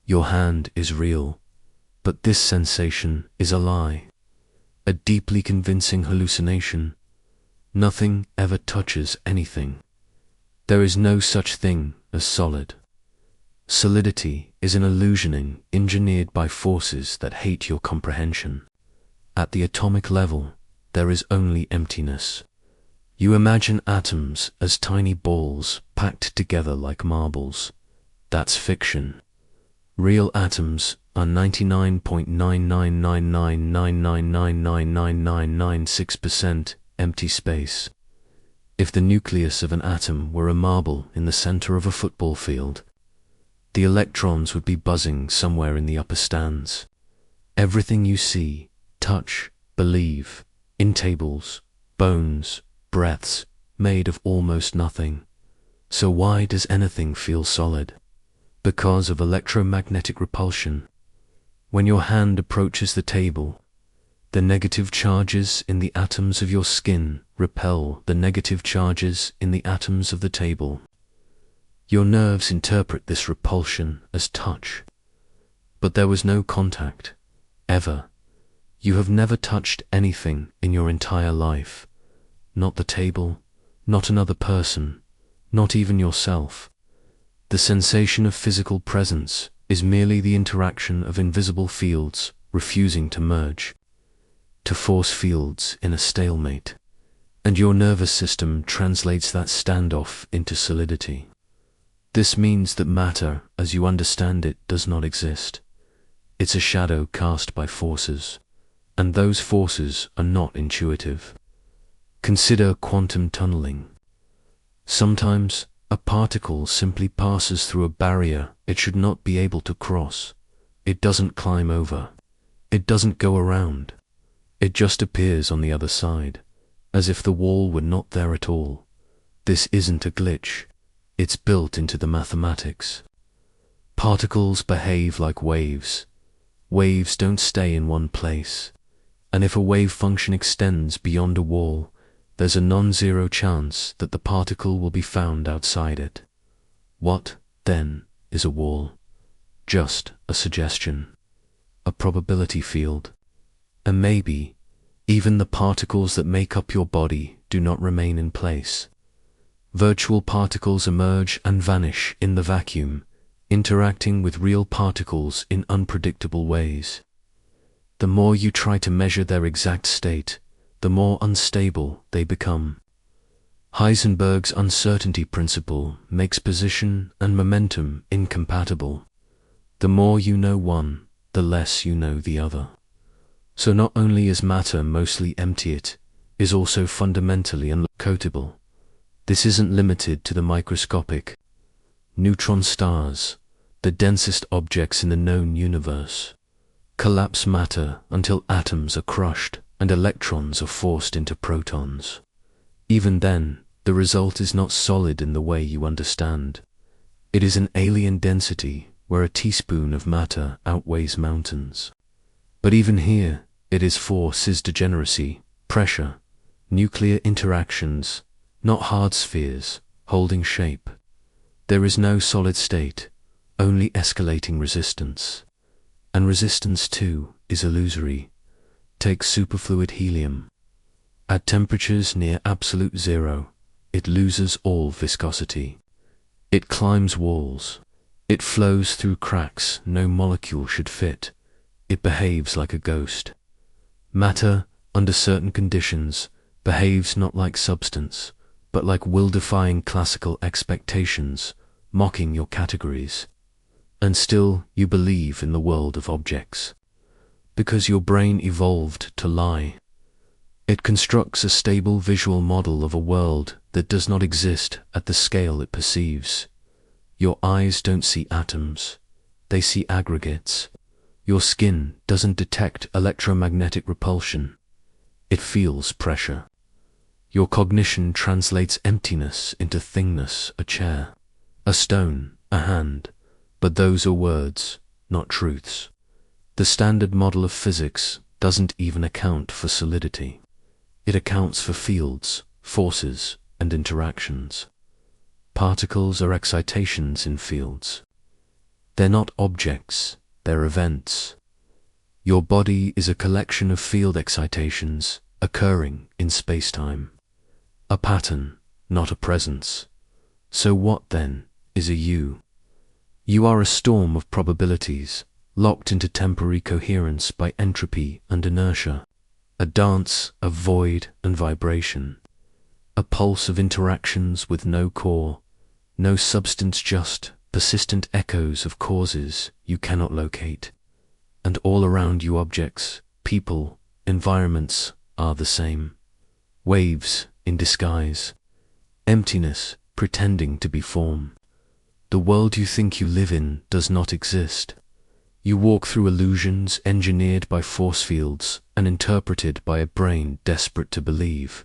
Your hand is real. But this sensation is a lie, a deeply convincing hallucination. Nothing ever touches anything. There is no such thing as solid. Solidity is an illusioning engineered by forces that hate your comprehension. At the atomic level, there is only emptiness. You imagine atoms as tiny balls packed together like marbles. That's fiction. Real atoms are 99.99999999996% empty space. If the nucleus of an atom were a marble in the center of a football field, the electrons would be buzzing somewhere in the upper stands. Everything you see, touch, believe, in tables, bones, breaths, made of almost nothing. So why does anything feel solid? because of electromagnetic repulsion. When your hand approaches the table, the negative charges in the atoms of your skin repel the negative charges in the atoms of the table. Your nerves interpret this repulsion as touch. But there was no contact, ever. You have never touched anything in your entire life. Not the table, not another person, not even yourself. The sensation of physical presence is merely the interaction of invisible fields refusing to merge, to force fields in a stalemate. And your nervous system translates that standoff into solidity. This means that matter, as you understand it, does not exist. It's a shadow cast by forces, and those forces are not intuitive. Consider quantum tunneling. Sometimes a particle simply passes through a barrier it should not be able to cross. It doesn't climb over. It doesn't go around. It just appears on the other side, as if the wall were not there at all. This isn't a glitch. It's built into the mathematics. Particles behave like waves. Waves don't stay in one place. And if a wave function extends beyond a wall, there's a non-zero chance that the particle will be found outside it. What, then, is a wall? Just a suggestion, a probability field. And maybe even the particles that make up your body do not remain in place. Virtual particles emerge and vanish in the vacuum, interacting with real particles in unpredictable ways. The more you try to measure their exact state, the more unstable they become. Heisenberg's uncertainty principle makes position and momentum incompatible. The more you know one, the less you know the other. So not only is matter mostly empty, it is also fundamentally uncoatable. This isn't limited to the microscopic. Neutron stars, the densest objects in the known universe, collapse matter until atoms are crushed and electrons are forced into protons. Even then, the result is not solid in the way you understand. It is an alien density where a teaspoon of matter outweighs mountains. But even here, it is force degeneracy, pressure, nuclear interactions, not hard spheres, holding shape. There is no solid state, only escalating resistance. And resistance, too, is illusory. Take superfluid helium. At temperatures near absolute zero, it loses all viscosity. It climbs walls. It flows through cracks no molecule should fit. It behaves like a ghost. Matter, under certain conditions, behaves not like substance, but like will-defying classical expectations, mocking your categories. And still you believe in the world of objects. Because your brain evolved to lie. It constructs a stable visual model of a world that does not exist at the scale it perceives. Your eyes don't see atoms, they see aggregates. Your skin doesn't detect electromagnetic repulsion, it feels pressure. Your cognition translates emptiness into thingness, a chair, a stone, a hand, but those are words, not truths. The standard model of physics doesn't even account for solidity. It accounts for fields, forces, and interactions. Particles are excitations in fields. They're not objects, they're events. Your body is a collection of field excitations occurring in space-time. A pattern, not a presence. So what, then, is a you? You are a storm of probabilities, locked into temporary coherence by entropy and inertia. A dance of void and vibration. A pulse of interactions with no core, no substance, just persistent echoes of causes you cannot locate. And all around you objects, people, environments are the same. Waves in disguise. Emptiness pretending to be form. The world you think you live in does not exist. You walk through illusions engineered by force fields and interpreted by a brain desperate to believe.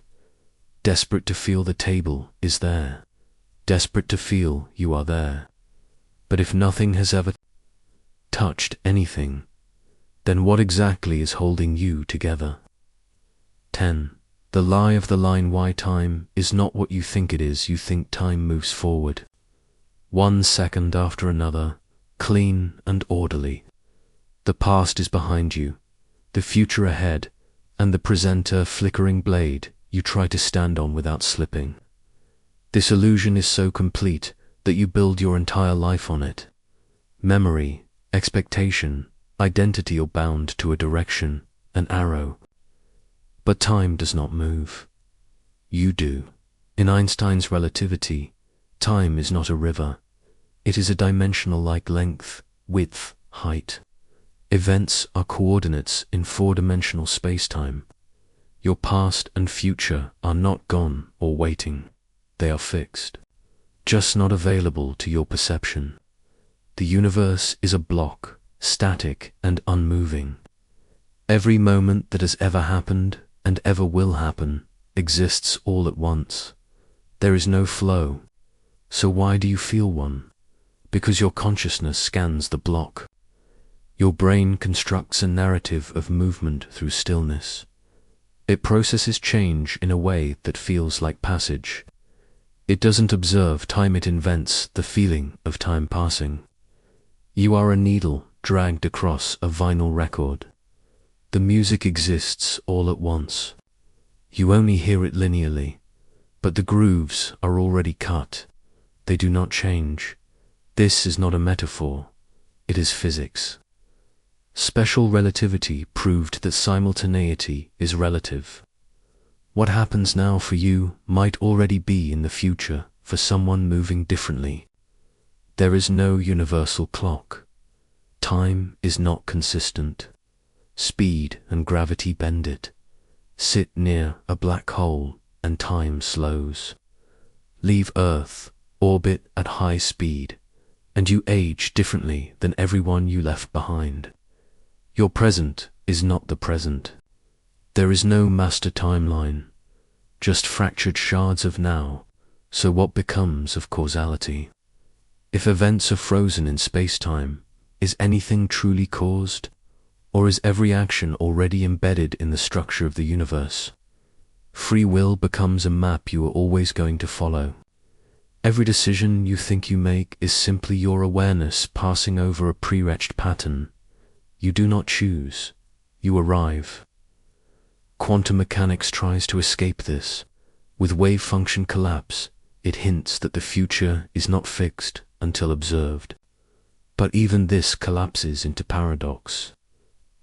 Desperate to feel the table is there. Desperate to feel you are there. But if nothing has ever touched anything, then what exactly is holding you together? 10. The lie of the line why time is not what you think it is. You think time moves forward, 1 second after another, clean and orderly. The past is behind you, the future ahead, and the present a flickering blade you try to stand on without slipping. This illusion is so complete that you build your entire life on it. Memory, expectation, identity are bound to a direction, an arrow. But time does not move. You do. In Einstein's relativity, time is not a river. It is a dimensional like length, width, height. Events are coordinates in four-dimensional space-time. Your past and future are not gone or waiting. They are fixed, just not available to your perception. The universe is a block, static and unmoving. Every moment that has ever happened and ever will happen exists all at once. There is no flow. So why do you feel one? Because your consciousness scans the block. Your brain constructs a narrative of movement through stillness. It processes change in a way that feels like passage. It doesn't observe time, it invents the feeling of time passing. You are a needle dragged across a vinyl record. The music exists all at once. You only hear it linearly, but the grooves are already cut. They do not change. This is not a metaphor. It is physics. Special relativity proved that simultaneity is relative. What happens now for you might already be in the future for someone moving differently. There is no universal clock. Time is not consistent. Speed and gravity bend it. Sit near a black hole and time slows. Leave Earth, orbit at high speed, and you age differently than everyone you left behind. Your present is not the present. There is no master timeline, just fractured shards of now, so what becomes of causality? If events are frozen in space-time, is anything truly caused? Or is every action already embedded in the structure of the universe? Free will becomes a map you are always going to follow. Every decision you think you make is simply your awareness passing over a pre-etched pattern. You do not choose, you arrive. Quantum mechanics tries to escape this. With wave function collapse, it hints that the future is not fixed until observed. But even this collapses into paradox.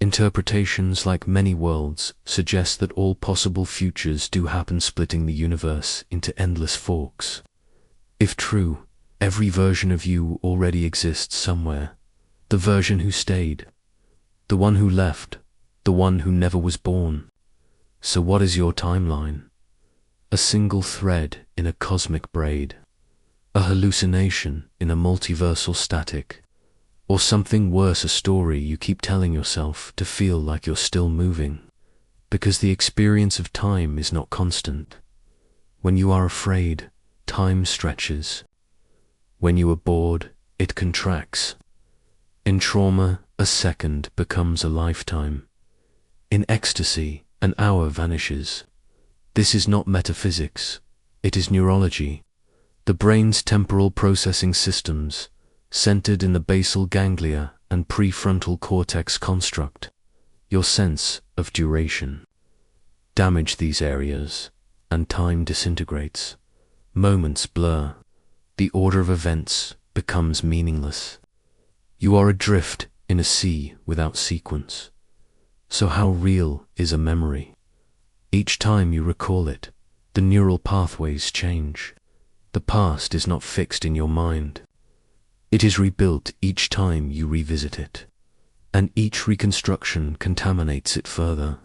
Interpretations like many worlds suggest that all possible futures do happen, splitting the universe into endless forks. If true, every version of you already exists somewhere. The version who stayed, the one who left, the one who never was born. So what is your timeline? A single thread in a cosmic braid, a hallucination in a multiversal static, or something worse, a story you keep telling yourself to feel like you're still moving, because the experience of time is not constant. When you are afraid, time stretches. When you are bored, it contracts. In trauma, a second becomes a lifetime. In ecstasy, an hour vanishes. This is not metaphysics, it is neurology. The brain's temporal processing systems, centered in the basal ganglia and prefrontal cortex construct, your sense of duration. Damage these areas, and time disintegrates. Moments blur. The order of events becomes meaningless. You are adrift in a sea without sequence. So how real is a memory? Each time you recall it, the neural pathways change. The past is not fixed in your mind. It is rebuilt each time you revisit it, and each reconstruction contaminates it further.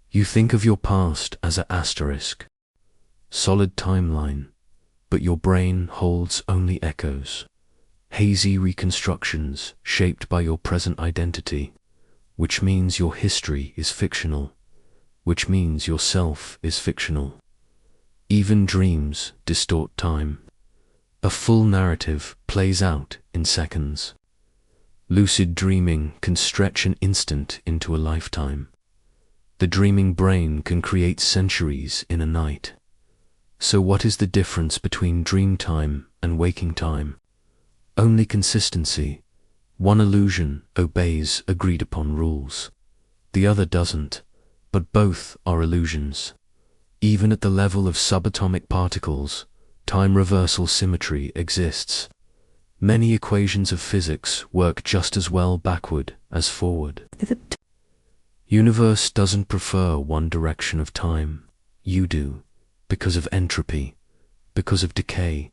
You think of your past as an asterisk, solid timeline, but your brain holds only echoes, hazy reconstructions shaped by your present identity, which means your history is fictional, which means yourself is fictional. Even dreams distort time. A full narrative plays out in seconds. Lucid dreaming can stretch an instant into a lifetime. The dreaming brain can create centuries in a night. So what is the difference between dream time and waking time? Only consistency. One illusion obeys agreed upon rules. The other doesn't, but both are illusions. Even at the level of subatomic particles, time reversal symmetry exists. Many equations of physics work just as well backward as forward. Universe doesn't prefer one direction of time. You do, because of entropy, because of decay,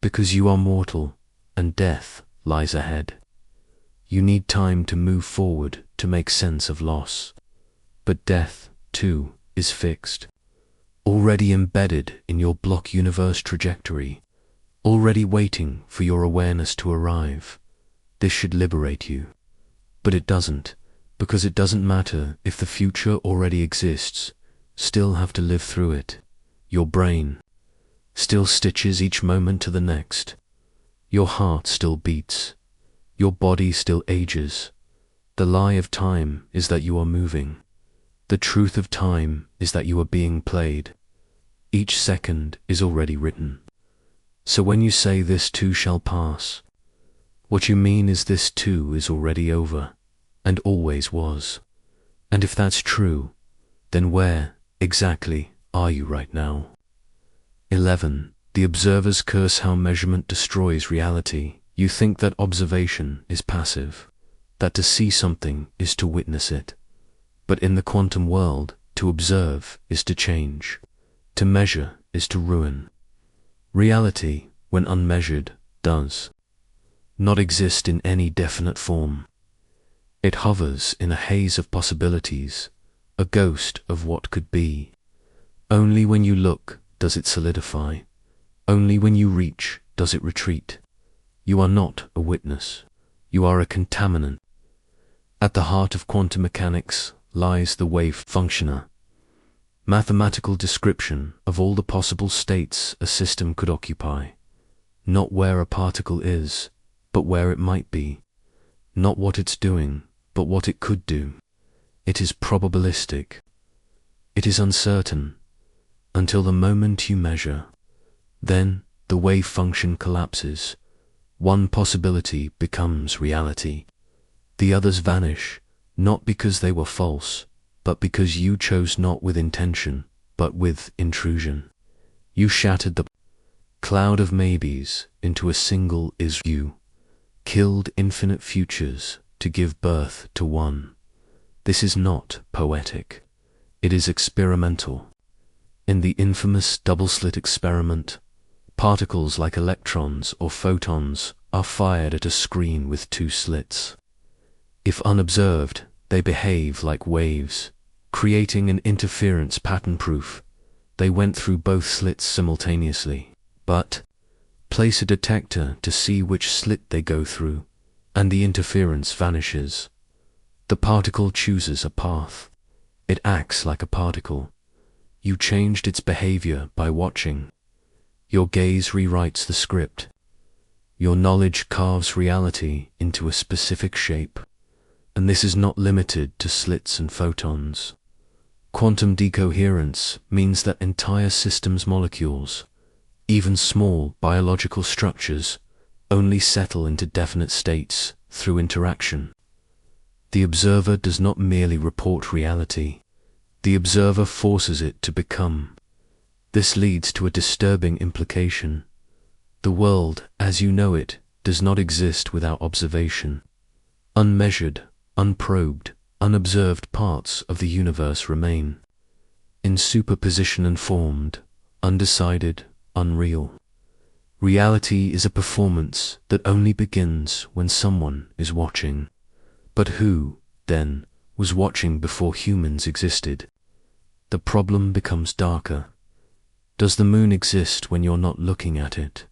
because you are mortal, and death lies ahead. You need time to move forward to make sense of loss. But death, too, is fixed. Already embedded in your block universe trajectory, already waiting for your awareness to arrive. This should liberate you. But it doesn't, because it doesn't matter if the future already exists, still have to live through it. Your brain still stitches each moment to the next. Your heart still beats. Your body still ages. The lie of time is that you are moving. The truth of time is that you are being played. Each second is already written. So when you say this too shall pass, what you mean is this too is already over, and always was. And if that's true, then where, exactly, are you right now? 11. The observer's curse. How measurement destroys reality. You think that observation is passive, that to see something is to witness it. But in the quantum world, to observe is to change. To measure is to ruin. Reality, when unmeasured, does not exist in any definite form. It hovers in a haze of possibilities, a ghost of what could be. Only when you look does it solidify. Only when you reach does it retreat. You are not a witness. You are a contaminant. At the heart of quantum mechanics lies the wave functioner. Mathematical description of all the possible states a system could occupy. Not where a particle is, but where it might be. Not what it's doing, but what it could do. It is probabilistic. It is uncertain, until the moment you measure. Then the wave function collapses. One possibility becomes reality. The others vanish, not because they were false, but because you chose not with intention, but with intrusion. You shattered the cloud of maybes into a single is you, killed infinite futures to give birth to one. This is not poetic. It is experimental. In the infamous double-slit experiment, particles like electrons or photons are fired at a screen with two slits. If unobserved, they behave like waves, creating an interference pattern-proof. They went through both slits simultaneously, but place a detector to see which slit they go through, and the interference vanishes. The particle chooses a path. It acts like a particle. You changed its behavior by watching. Your gaze rewrites the script. Your knowledge carves reality into a specific shape. And this is not limited to slits and photons. Quantum decoherence means that entire systems' molecules, even small biological structures, only settle into definite states through interaction. The observer does not merely report reality. The observer forces it to become. This leads to a disturbing implication. The world, as you know it, does not exist without observation. Unmeasured, unprobed, unobserved parts of the universe remain, in superposition and formed, undecided, unreal. Reality is a performance that only begins when someone is watching. But who, then, was watching before humans existed? The problem becomes darker. Does the moon exist when you're not looking at it?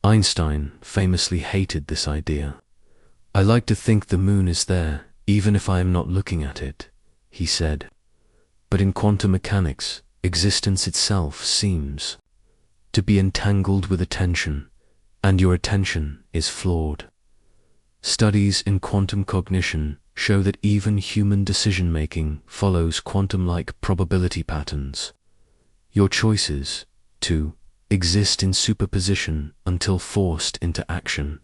Einstein famously hated this idea. I like to think the moon is there, even if I am not looking at it, he said. But in quantum mechanics, existence itself seems to be entangled with attention, and your attention is flawed. Studies in quantum cognition show that even human decision-making follows quantum-like probability patterns. Your choices to exist in superposition until forced into action.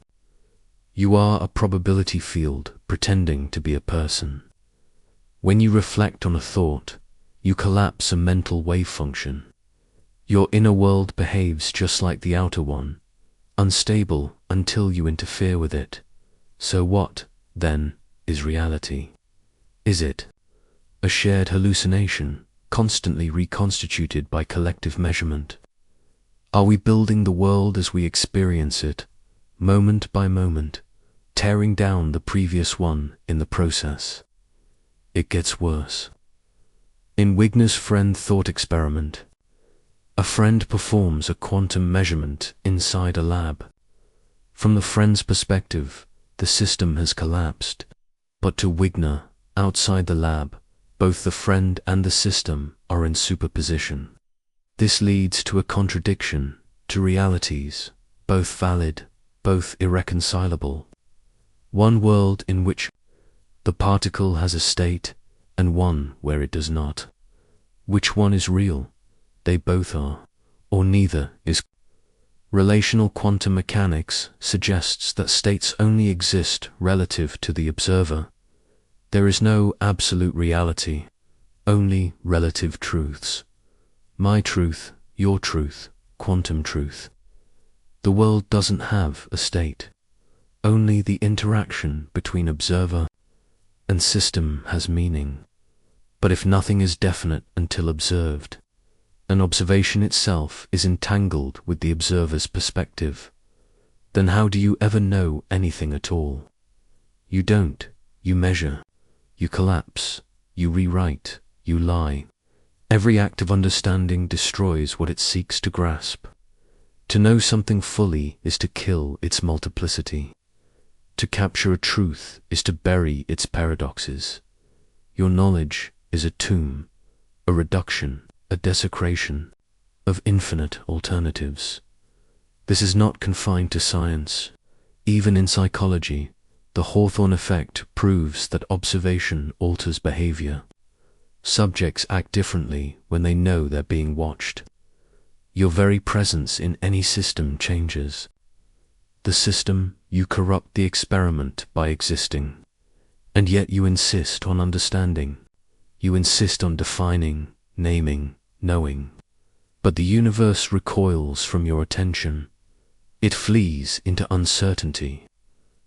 You are a probability field pretending to be a person. When you reflect on a thought, you collapse a mental wave function. Your inner world behaves just like the outer one, unstable until you interfere with it. So what, then, is reality? Is it a shared hallucination, constantly reconstituted by collective measurement? Are we building the world as we experience it, moment by moment, tearing down the previous one in the process? It gets worse. In Wigner's friend thought experiment, a friend performs a quantum measurement inside a lab. From the friend's perspective, the system has collapsed. But to Wigner, outside the lab, both the friend and the system are in superposition. This leads to a contradiction, to realities, both valid, both irreconcilable. One world in which the particle has a state, and one where it does not. Which one is real? They both are, or neither is. Relational quantum mechanics suggests that states only exist relative to the observer. There is no absolute reality, only relative truths. My truth, your truth, quantum truth. The world doesn't have a state. Only the interaction between observer and system has meaning. But if nothing is definite until observed, and observation itself is entangled with the observer's perspective, then how do you ever know anything at all? You don't. You measure. You collapse. You rewrite. You lie. Every act of understanding destroys what it seeks to grasp. To know something fully is to kill its multiplicity. To capture a truth is to bury its paradoxes. Your knowledge is a tomb, a reduction, a desecration of infinite alternatives. This is not confined to science. Even in psychology, the Hawthorne effect proves that observation alters behavior. Subjects act differently when they know they're being watched. Your very presence in any system changes. The system, you corrupt the experiment by existing. And yet you insist on understanding. You insist on defining, naming, knowing. But the universe recoils from your attention. It flees into uncertainty.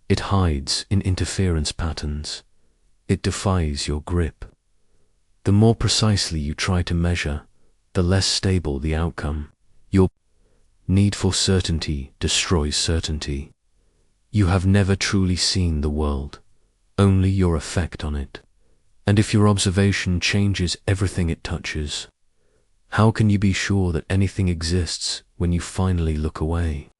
It hides in interference patterns. It defies your grip. The more precisely you try to measure, the less stable the outcome. Your need for certainty destroys certainty. You have never truly seen the world, only your effect on it. And if your observation changes everything it touches, how can you be sure that anything exists when you finally look away?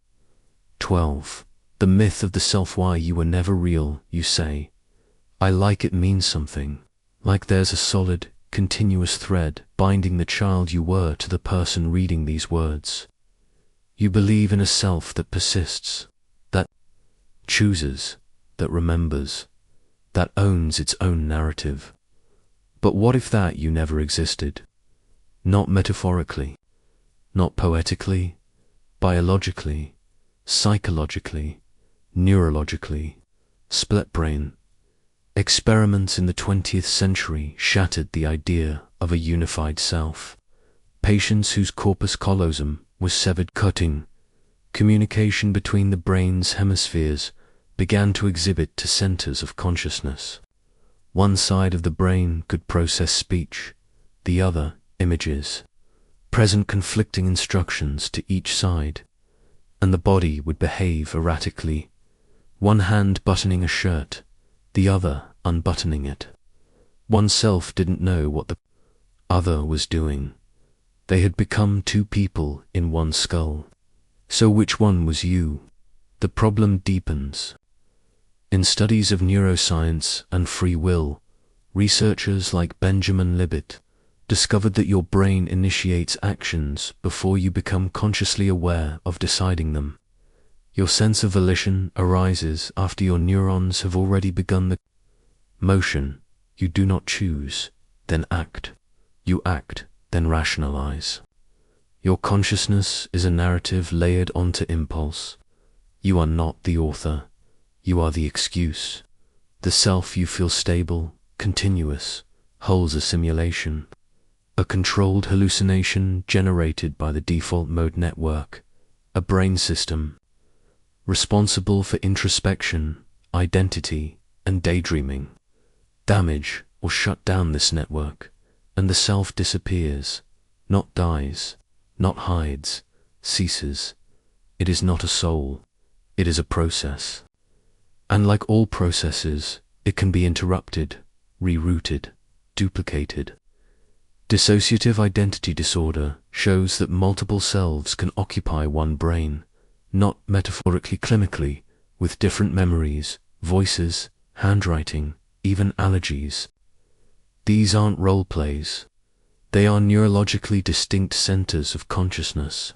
12. The myth of the self. Why you were never real, you say. I like it means something, like there's a solid, continuous thread binding the child you were to the person reading these words. You believe in a self that persists, that chooses, that remembers, that owns its own narrative. But what if that you never existed? Not metaphorically, not poetically, biologically, psychologically, neurologically, split brain. Experiments in the 20th century shattered the idea of a unified self. Patients whose corpus callosum was severed, cutting communication between the brain's hemispheres began to exhibit to centers of consciousness. One side of the brain could process speech, the other images, present conflicting instructions to each side, and the body would behave erratically, one hand buttoning a shirt, the other unbuttoning it. One self didn't know what the other was doing. They had become two people in one skull. So which one was you? The problem deepens. In studies of neuroscience and free will, researchers like Benjamin Libet discovered that your brain initiates actions before you become consciously aware of deciding them. Your sense of volition arises after your neurons have already begun the motion. You do not choose, then act. You act, then rationalize. Your consciousness is a narrative layered onto impulse. You are not the author. You are the excuse. The self you feel stable, continuous, holds a simulation, a controlled hallucination generated by the default mode network, a brain system responsible for introspection, identity, and daydreaming. Damage or shut down this network, and the self disappears, not dies, not hides, ceases. It is not a soul, it is a process. And like all processes, it can be interrupted, rerouted, duplicated. Dissociative identity disorder shows that multiple selves can occupy one brain, not metaphorically clinically, with different memories, voices, handwriting, even allergies. These aren't role plays. They are neurologically distinct centers of consciousness.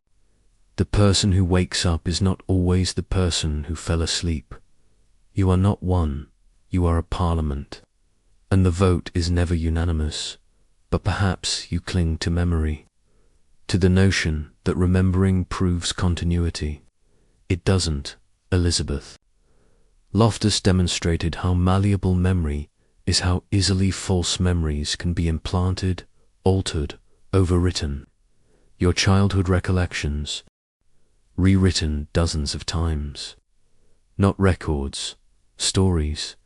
The person who wakes up is not always the person who fell asleep. You are not one, you are a parliament. And the vote is never unanimous, but perhaps you cling to memory, to the notion that remembering proves continuity. It doesn't, Elizabeth. Loftus demonstrated how malleable memory is, how easily false memories can be implanted, altered, overwritten. Your childhood recollections, rewritten dozens of times. Not records, stories,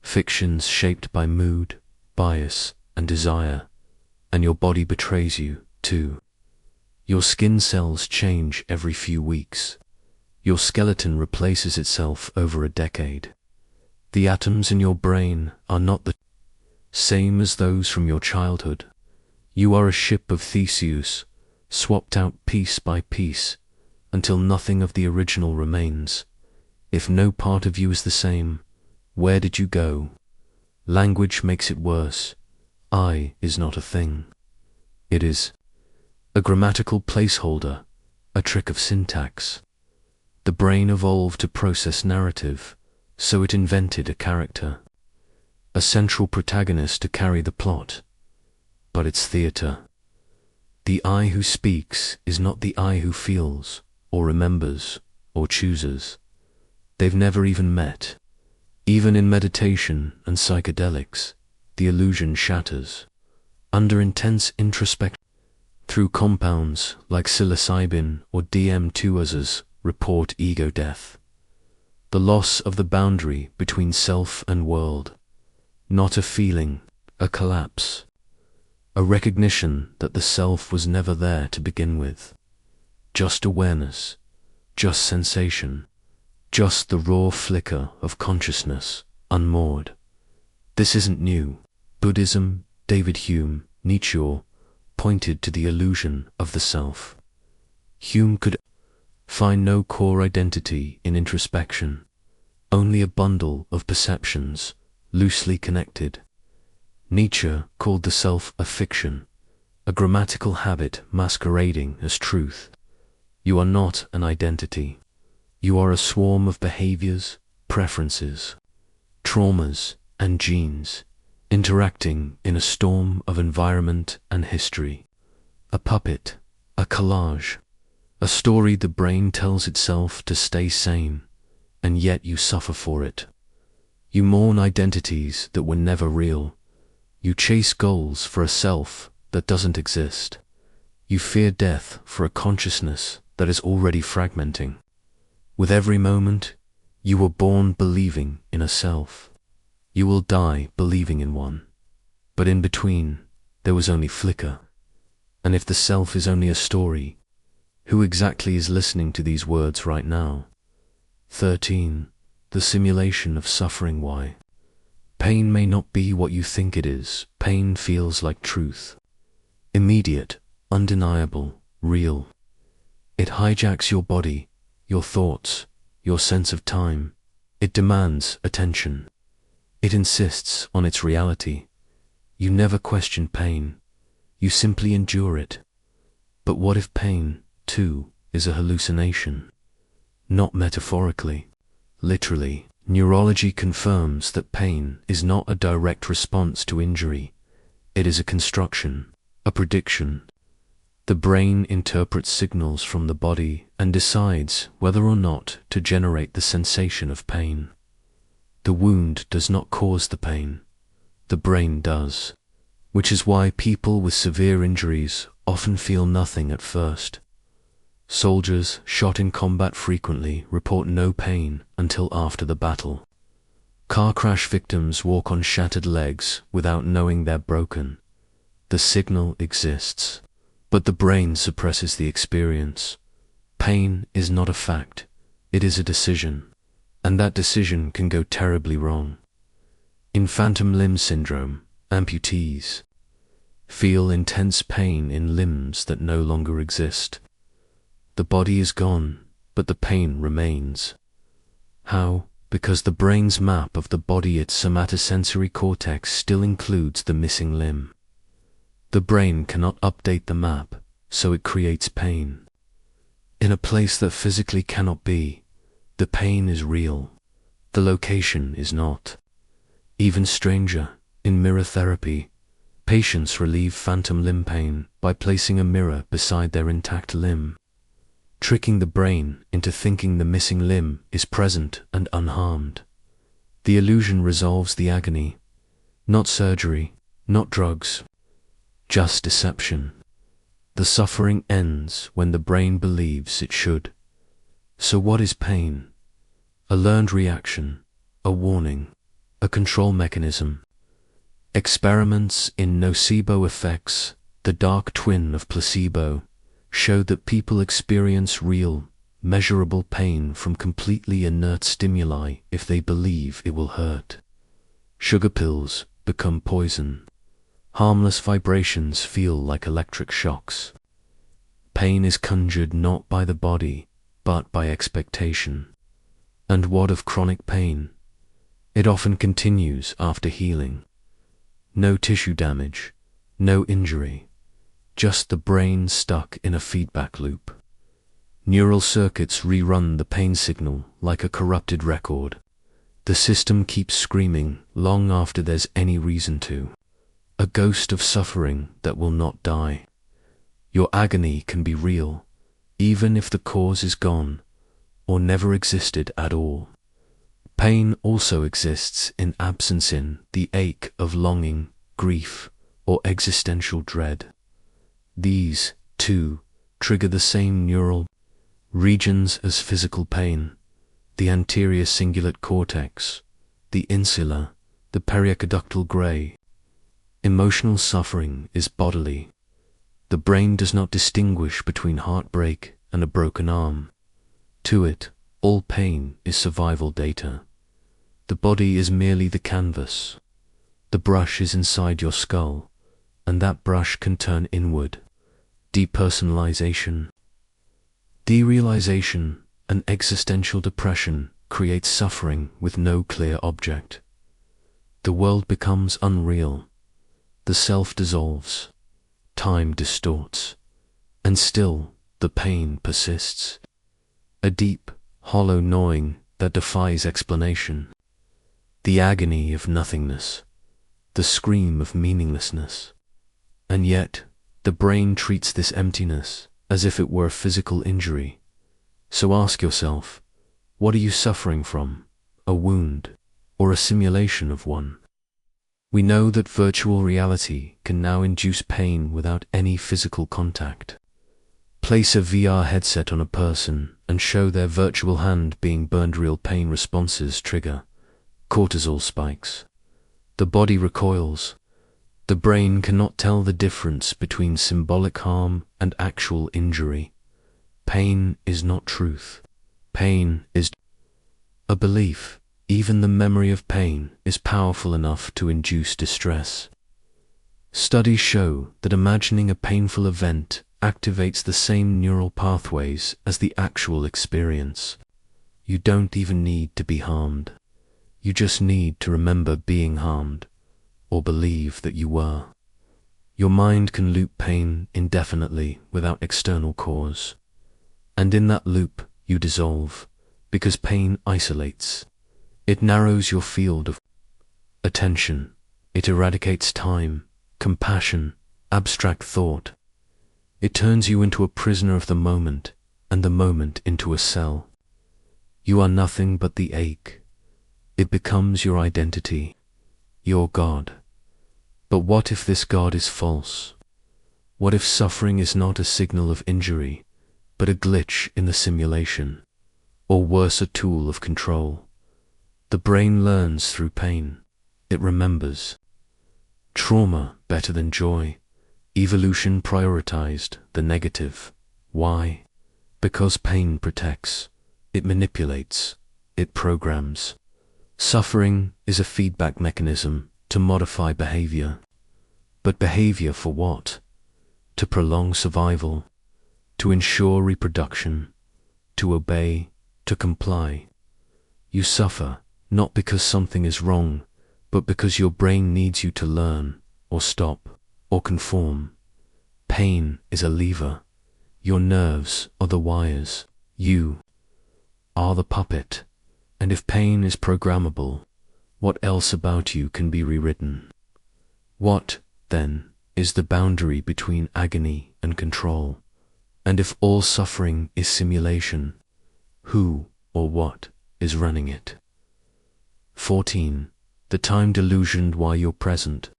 fictions shaped by mood, bias, and desire, and your body betrays you, too. Your skin cells change every few weeks. Your skeleton replaces itself over a decade. The atoms in your brain are not the same as those from your childhood. You are a ship of Theseus, swapped out piece by piece, until nothing of the original remains. If no part of you is the same, where did you go? Language makes it worse. I is not a thing. It is a grammatical placeholder, a trick of syntax. The brain evolved to process narrative, so it invented a character, a central protagonist to carry the plot. But it's theater. The I who speaks is not the I who feels, or remembers, or chooses. They've never even met. Even in meditation and psychedelics, the illusion shatters. Under intense introspection, through compounds like psilocybin or DM2 report ego death. The loss of the boundary between self and world. Not a feeling, a collapse. A recognition that the self was never there to begin with. Just awareness, just sensation, just the raw flicker of consciousness, unmoored. This isn't new. Buddhism, David Hume, Nietzsche pointed to the illusion of the self. Hume could find no core identity in introspection, only a bundle of perceptions, loosely connected. Nietzsche called the self a fiction, a grammatical habit masquerading as truth. You are not an identity. You are a swarm of behaviors, preferences, traumas, and genes, interacting in a storm of environment and history. A puppet, a collage, a story the brain tells itself to stay sane, and yet you suffer for it. You mourn identities that were never real. You chase goals for a self that doesn't exist. You fear death for a consciousness that is already fragmenting. With every moment, you were born believing in a self. You will die believing in one. But in between, there was only flicker. And if the self is only a story, who exactly is listening to these words right now? 13. The simulation of suffering. Why? Pain may not be what you think it is. Pain feels like truth. Immediate, undeniable, real. It hijacks your body, your thoughts, your sense of time. It demands attention. It insists on its reality. You never question pain. You simply endure it. But what if pain, too, is a hallucination? not metaphorically. Literally, neurology confirms that pain is not a direct response to injury. It is a construction, a prediction. The brain interprets signals from the body and decides whether or not to generate the sensation of pain. The wound does not cause the pain. The brain does, which is why people with severe injuries often feel nothing at first. Soldiers shot in combat frequently report no pain until after the battle. Car crash victims walk on shattered legs without knowing they're broken. The signal exists, but the brain suppresses the experience. Pain is not a fact, it is a decision, and that decision can go terribly wrong. In phantom limb syndrome, amputees feel intense pain in limbs that no longer exist. The body is gone, but the pain remains. How? Because the brain's map of the body, its somatosensory cortex, still includes the missing limb. The brain cannot update the map, so it creates pain. In a place that physically cannot be, the pain is real. The location is not. Even stranger, in mirror therapy, patients relieve phantom limb pain by placing a mirror beside their intact limb, tricking the brain into thinking the missing limb is present and unharmed. The illusion resolves the agony. Not surgery, not drugs, just deception. The suffering ends when the brain believes it should. So what is pain? A learned reaction, a warning, a control mechanism. Experiments in nocebo effects, the dark twin of placebo, showed that people experience real, measurable pain from completely inert stimuli if they believe it will hurt. Sugar pills become poison. Harmless vibrations feel like electric shocks. Pain is conjured not by the body, but by expectation. And what of chronic pain? It often continues after healing. No tissue damage, no injury, just the brain stuck in a feedback loop. Neural circuits rerun the pain signal like a corrupted record. The system keeps screaming long after there's any reason to. A ghost of suffering that will not die. Your agony can be real, even if the cause is gone, or never existed at all. Pain also exists in absence, in the ache of longing, grief, or existential dread. These, too, trigger the same neural regions as physical pain: the anterior cingulate cortex, the insula, the periaqueductal gray. Emotional suffering is bodily. The brain does not distinguish between heartbreak and a broken arm. To it, all pain is survival data. The body is merely the canvas. The brush is inside your skull, and that brush can turn inward. Depersonalization, derealization, and existential depression create suffering with no clear object. The world becomes unreal. The self dissolves. Time distorts. And still, the pain persists. A deep, hollow gnawing that defies explanation. The agony of nothingness. The scream of meaninglessness. And yet, the brain treats this emptiness as if it were a physical injury. So ask yourself, what are you suffering from? A wound, or a simulation of one? We know that virtual reality can now induce pain without any physical contact. Place a VR headset on a person and show their virtual hand being burned. Real pain responses trigger cortisol spikes. The body recoils. The brain cannot tell the difference between symbolic harm and actual injury. Pain is not truth. Pain is a belief. Even the memory of pain is powerful enough to induce distress. Studies show that imagining a painful event activates the same neural pathways as the actual experience. You don't even need to be harmed. You just need to remember being harmed, or believe that you were. Your mind can loop pain indefinitely without external cause. And in that loop, you dissolve. Because pain isolates. It narrows your field of attention. It eradicates time, compassion, abstract thought. It turns you into a prisoner of the moment, and the moment into a cell. You are nothing but the ache. It becomes your identity, your God. But what if this God is false? What if suffering is not a signal of injury, but a glitch in the simulation, or worse, a tool of control? The brain learns through pain. It remembers. Trauma better than joy. Evolution prioritized the negative. Why? Because pain protects. It manipulates. It programs. Suffering is a feedback mechanism to modify behavior. But behavior for what? To prolong survival, to ensure reproduction, to obey, to comply. You suffer not because something is wrong, but because your brain needs you to learn, or stop, or conform. Pain is a lever. Your nerves are the wires. You are the puppet. And if pain is programmable, what else about you can be rewritten? What, then, is the boundary between agony and control? And if all suffering is simulation, who or what is running it? 14. The time delusioned while you're present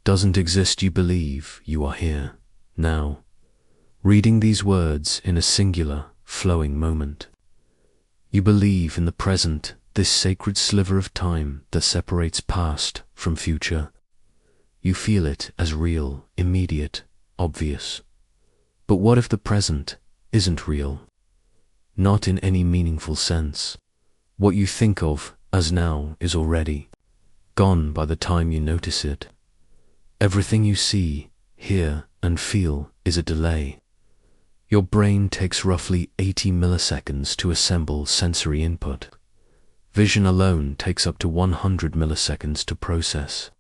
doesn't exist. You believe you are here, now, reading these words in a singular, flowing moment. You believe in the present, this sacred sliver of time that separates past from future. You feel it as real, immediate, obvious. But what if the present isn't real? Not in any meaningful sense. What you think of as now is already gone by the time you notice it. Everything you see, hear, and feel is a delay. Your brain takes roughly 80 milliseconds to assemble sensory input. Vision alone takes up to 100 milliseconds to process.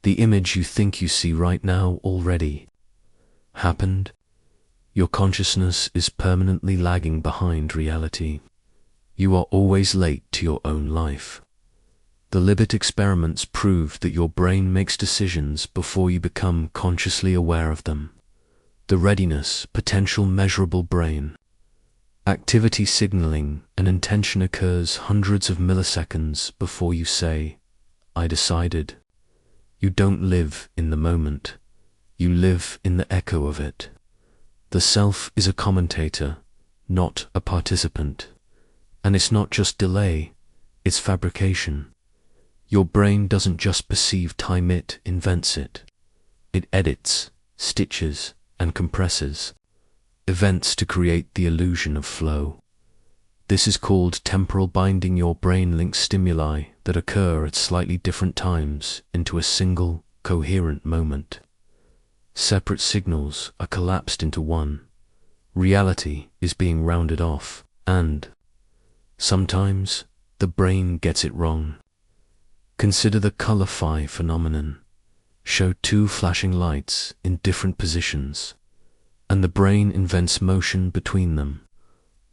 The image you think you see right now already happened. Your consciousness is permanently lagging behind reality. You are always late to your own life. The Hilbert experiments proved that your brain makes decisions before you become consciously aware of them. The readiness, potential measurable brain. Activity signaling and intention occurs hundreds of milliseconds before you say, I decided. You don't live in the moment. You live in the echo of it. The self is a commentator, not a participant. And it's not just delay, it's fabrication. Your brain doesn't just perceive time, it invents it. It edits, stitches, and compresses events to create the illusion of flow. This is called temporal binding. Your brain links stimuli that occur at slightly different times into a single, coherent moment. Separate signals are collapsed into one. Reality is being rounded off, and sometimes the brain gets it wrong. Consider the color phi phenomenon. Show two flashing lights in different positions, and the brain invents motion between them.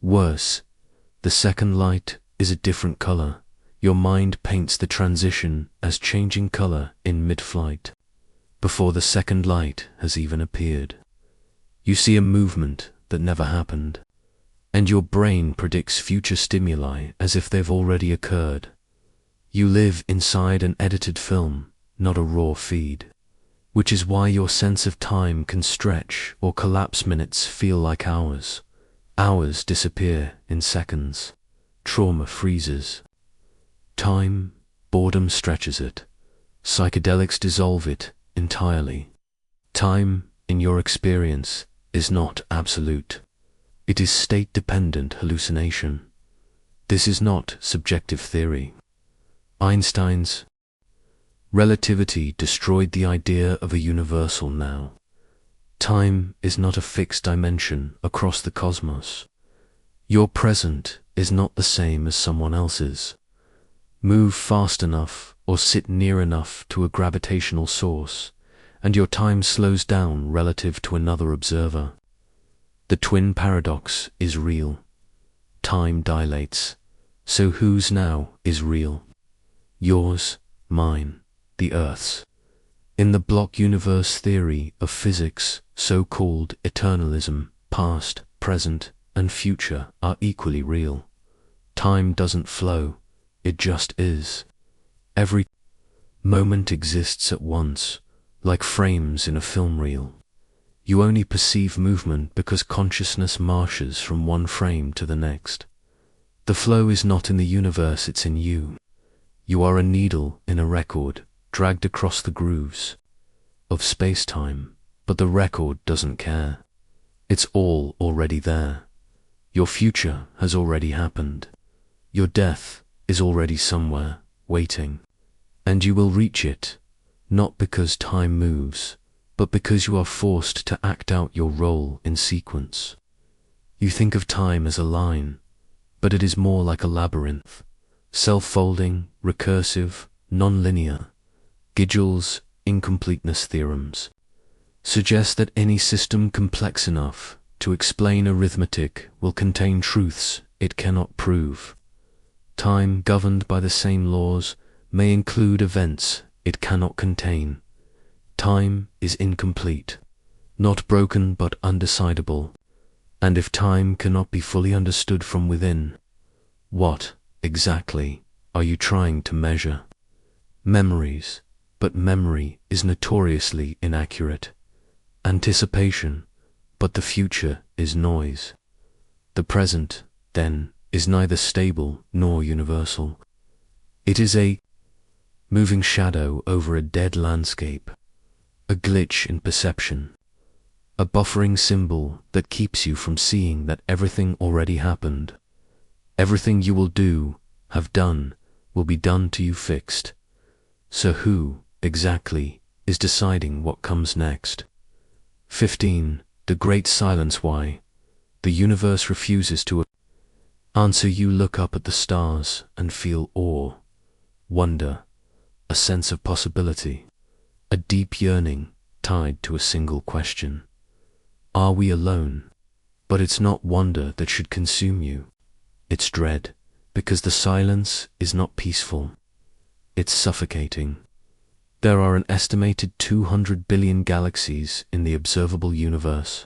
Worse, the second light is a different color. Your mind paints the transition as changing color in mid-flight, before the second light has even appeared. You see a movement that never happened, and your brain predicts future stimuli as if they've already occurred. You live inside an edited film, not a raw feed, which is why your sense of time can stretch or collapse. Minutes feel like hours. Hours disappear in seconds. Trauma freezes time, boredom stretches it. Psychedelics dissolve it entirely. Time, in your experience, is not absolute. It is state-dependent hallucination. This is not subjective theory. Einstein's relativity destroyed the idea of a universal now. Time is not a fixed dimension across the cosmos. Your present is not the same as someone else's. Move fast enough or sit near enough to a gravitational source, and your time slows down relative to another observer. The twin paradox is real. time dilates. So whose now is real? Yours, mine, the Earth's. In the block universe theory of physics, so-called eternalism, past, present, and future are equally real. Time doesn't flow, it just is. Every moment exists at once, like frames in a film reel. You only perceive movement because consciousness marches from one frame to the next. The flow is not in the universe, it's in you. You are a needle in a record, dragged across the grooves of space-time, but the record doesn't care. It's all already there. Your future has already happened. Your death is already somewhere, waiting. And you will reach it, not because time moves, but because you are forced to act out your role in sequence. You think of time as a line, but it is more like a labyrinth, self-folding, recursive, non-linear. Gödel's incompleteness theorems suggest that any system complex enough to explain arithmetic will contain truths it cannot prove. Time, governed by the same laws, may include events it cannot contain. Time is incomplete, not broken but undecidable. And if time cannot be fully understood from within, what, exactly, are you trying to measure? Memories, but memory is notoriously inaccurate. Anticipation, but the future is noise. The present, then, is neither stable nor universal. It is a moving shadow over a dead landscape, a glitch in perception, a buffering symbol that keeps you from seeing that everything already happened. Everything you will do, have done, will be done to you fixed. So who, exactly, is deciding what comes next? 15. The Great Silence. Why the universe refuses to answer. You look up at the stars and feel awe, wonder, a sense of possibility, a deep yearning tied to a single question. Are we alone? But it's not wonder that should consume you. It's dread, because the silence is not peaceful. It's suffocating. There are an estimated 200 billion galaxies in the observable universe.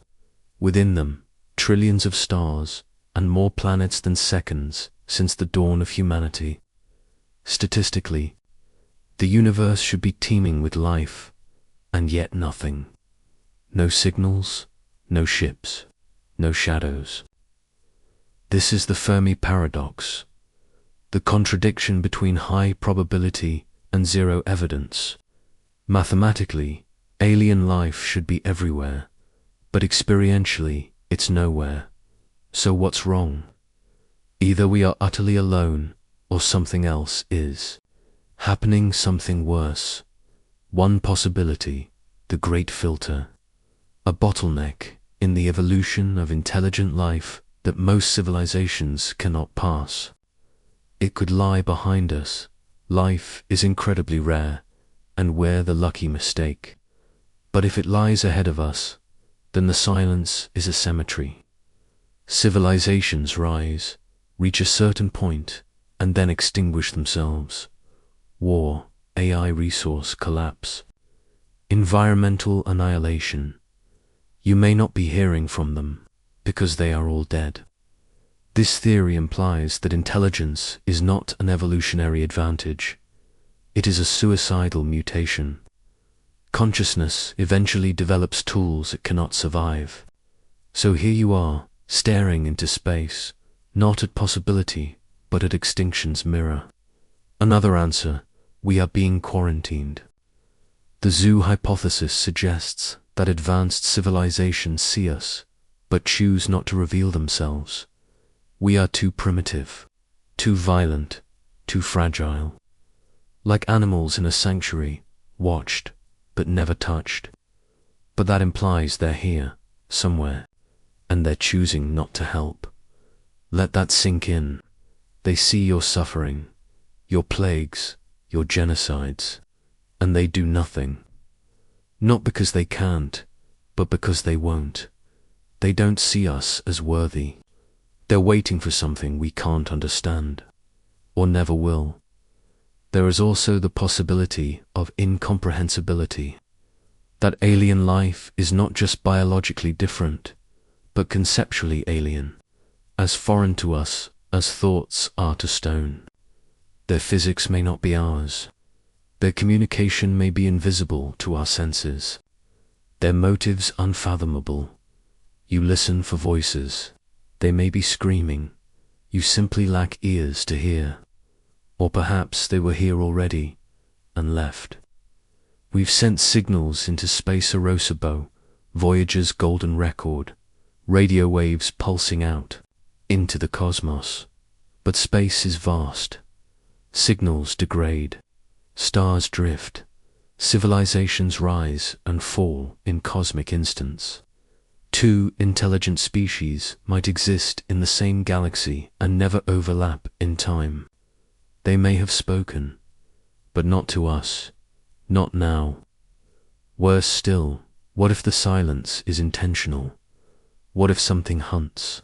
Within them, trillions of stars, and more planets than seconds since the dawn of humanity. Statistically, the universe should be teeming with life, and yet nothing. No signals, no ships, no shadows. This is the Fermi paradox, the contradiction between high probability and zero evidence. Mathematically, alien life should be everywhere, but experientially, it's nowhere. So what's wrong? Either we are utterly alone, or something else is happening, something worse. One possibility, the great filter, a bottleneck in the evolution of intelligent life that most civilizations cannot pass. It could lie behind us. Life is incredibly rare, and we're the lucky mistake. But if it lies ahead of us, then the silence is a cemetery. Civilizations rise, reach a certain point, and then extinguish themselves. War, AI resource collapse, environmental annihilation. You may not be hearing from them, because they are all dead. This theory implies that intelligence is not an evolutionary advantage. It is a suicidal mutation. Consciousness eventually develops tools it cannot survive. So here you are, staring into space, not at possibility, but at extinction's mirror. Another answer, we are being quarantined. The zoo hypothesis suggests that advanced civilizations see us, but choose not to reveal themselves. We are too primitive, too violent, too fragile. Like animals in a sanctuary, watched, but never touched. But that implies they're here, somewhere, and they're choosing not to help. Let that sink in. They see your suffering, your plagues, your genocides, and they do nothing. Not because they can't, but because they won't. They don't see us as worthy. They're waiting for something we can't understand, or never will. There is also the possibility of incomprehensibility, that alien life is not just biologically different, but conceptually alien, as foreign to us as thoughts are to stone. Their physics may not be ours. Their communication may be invisible to our senses. Their motives unfathomable. You listen for voices. They may be screaming. You simply lack ears to hear. Or perhaps they were here already and left. We've sent signals into space Arecibo, Voyager's golden record, radio waves pulsing out into the cosmos. But space is vast. Signals degrade. Stars drift. Civilizations rise and fall in cosmic instants. Two intelligent species might exist in the same galaxy and never overlap in time. They may have spoken, but not to us, not now. Worse still, what if the silence is intentional? What if something hunts?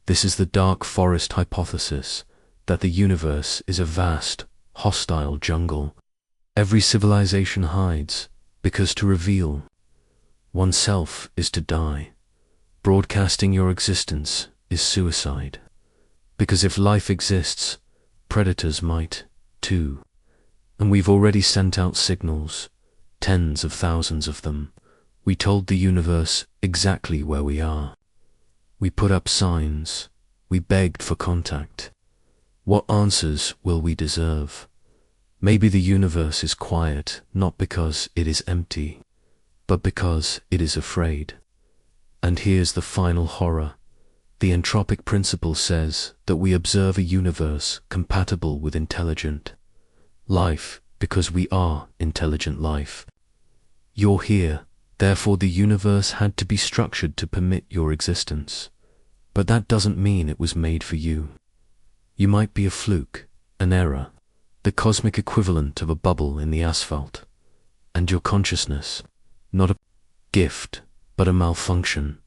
This is the dark forest hypothesis, that the universe is a vast, hostile jungle. Every civilization hides, because to reveal oneself is to die. Broadcasting your existence is suicide. Because if life exists, predators might, too. And we've already sent out signals, tens of thousands of them. We told the universe exactly where we are. We put up signs. We begged for contact. What answers will we deserve? Maybe the universe is quiet, not because it is empty, but because it is afraid. And here's the final horror. The entropic principle says that we observe a universe compatible with intelligent life because we are intelligent life. You're here, therefore the universe had to be structured to permit your existence. But that doesn't mean it was made for you. You might be a fluke, an error, the cosmic equivalent of a bubble in the asphalt. And your consciousness, not a gift, but a malfunction.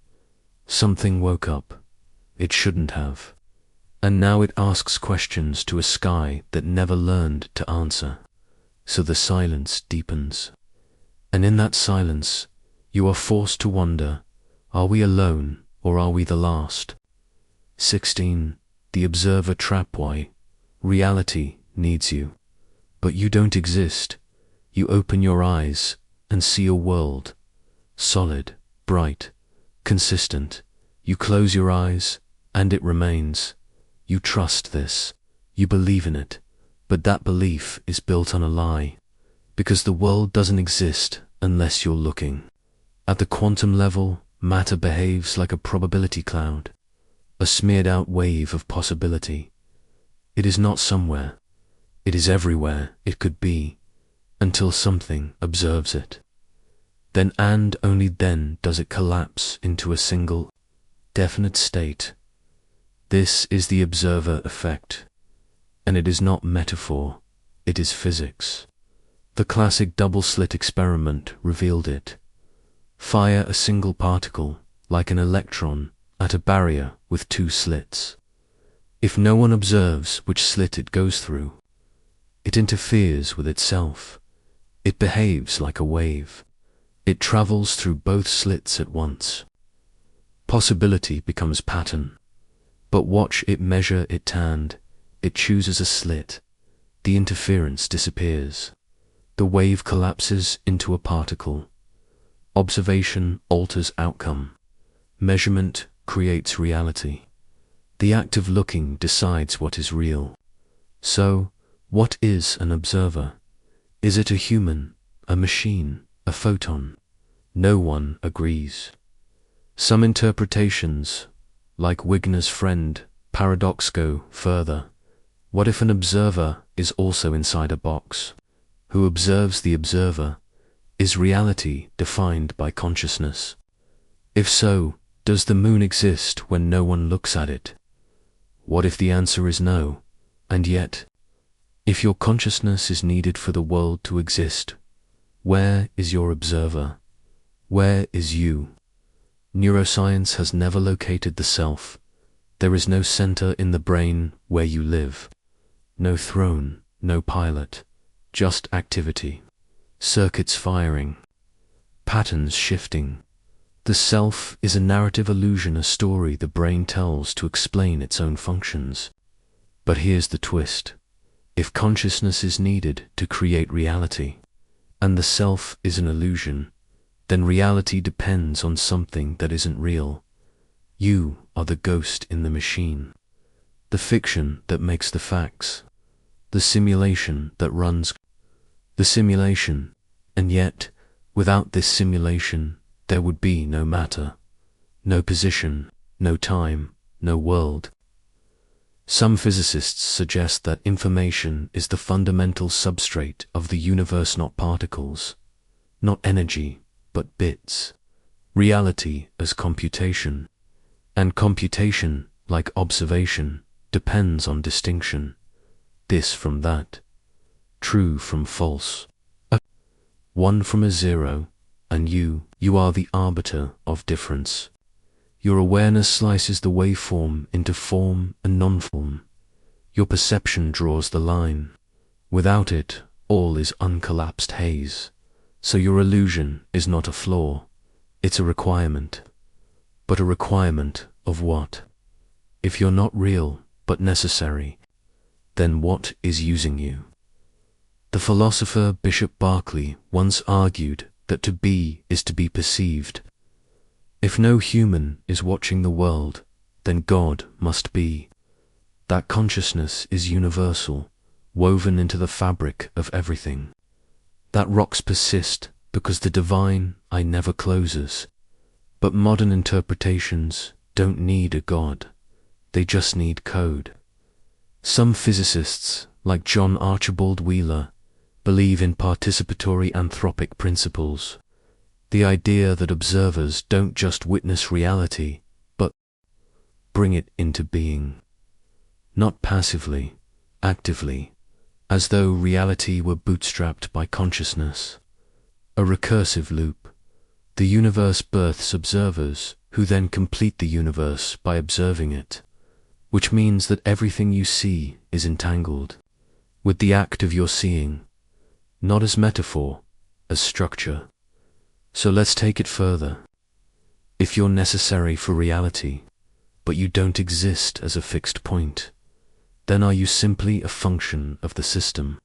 Something woke up. It shouldn't have. And now it asks questions to a sky that never learned to answer. So the silence deepens. And in that silence, you are forced to wonder, are we alone or are we the last? 16. The observer trap. Why? Reality needs you. But you don't exist. You open your eyes and see a world. Solid, bright, consistent. You close your eyes and it remains. You trust this. You believe in it. But that belief is built on a lie. Because the world doesn't exist unless you're looking. At the quantum level, matter behaves like a probability cloud. A smeared out wave of possibility. It is not somewhere. It is everywhere it could be, until something observes it. Then and only then does it collapse into a single, definite state. This is the observer effect, and it is not metaphor, it is physics. The classic double-slit experiment revealed it. Fire a single particle, like an electron, at a barrier with two slits. If no one observes which slit it goes through, it interferes with itself. It behaves like a wave. It travels through both slits at once. Possibility becomes pattern. But watch it measure it tand. It chooses a slit. The interference disappears. The wave collapses into a particle. Observation alters outcome. Measurement creates reality. The act of looking decides what is real. So, what is an observer? Is it a human, a machine, a photon? No one agrees. Some interpretations, like Wigner's friend Paradox, go further. What if an observer is also inside a box? Who observes the observer? Is reality defined by consciousness? If so, does the moon exist when no one looks at it? What if the answer is no? And yet, if your consciousness is needed for the world to exist, where is your observer? Where is you? Neuroscience has never located the self. There is no center in the brain where you live. No throne, no pilot, just activity. Circuits firing. Patterns shifting. The self is a narrative illusion, a story the brain tells to explain its own functions. But here's the twist. If consciousness is needed to create reality, and the self is an illusion, then reality depends on something that isn't real. You are the ghost in the machine, the fiction that makes the facts, the simulation that runs the simulation, and yet, without this simulation, there would be no matter, no position, no time, no world. Some physicists suggest that information is the fundamental substrate of the universe, not particles, not energy, but bits. Reality as computation, and computation, like observation, depends on distinction. This from that, true from false, a 1 from a 0, and you are the arbiter of difference. Your awareness slices the waveform into form and non-form. Your perception draws the line. Without it, all is uncollapsed haze. So your illusion is not a flaw, it's a requirement. But a requirement of what? If you're not real, but necessary, then what is using you? The philosopher Bishop Berkeley once argued that to be is to be perceived. If no human is watching the world, then God must be. That consciousness is universal, woven into the fabric of everything. That rocks persist because the divine eye never closes. But modern interpretations don't need a God. They just need code. Some physicists, like John Archibald Wheeler, believe in participatory anthropic principles. The idea that observers don't just witness reality, but bring it into being. Not passively, actively, as though reality were bootstrapped by consciousness. A recursive loop. The universe births observers, who then complete the universe by observing it, which means that everything you see is entangled with the act of your seeing, not as metaphor, as structure. So let's take it further. If you're necessary for reality, but you don't exist as a fixed point, then are you simply a function of the system,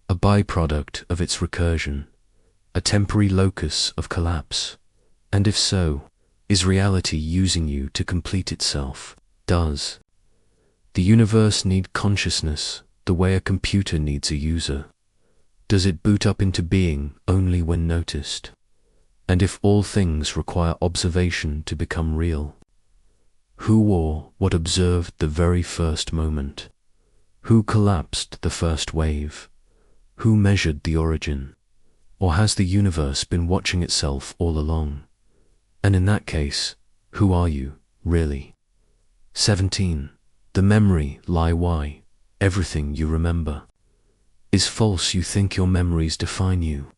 a byproduct of its recursion, a temporary locus of collapse? And if so, is reality using you to complete itself? Does the universe need consciousness the way a computer needs a user? Does it boot up into being only when noticed? And if all things require observation to become real, who or what observed the very first moment? Who collapsed the first wave? Who measured the origin? Or has the universe been watching itself all along? And in that case, who are you, really? 17. The memory lie why everything you remember is false. You think your memories define you.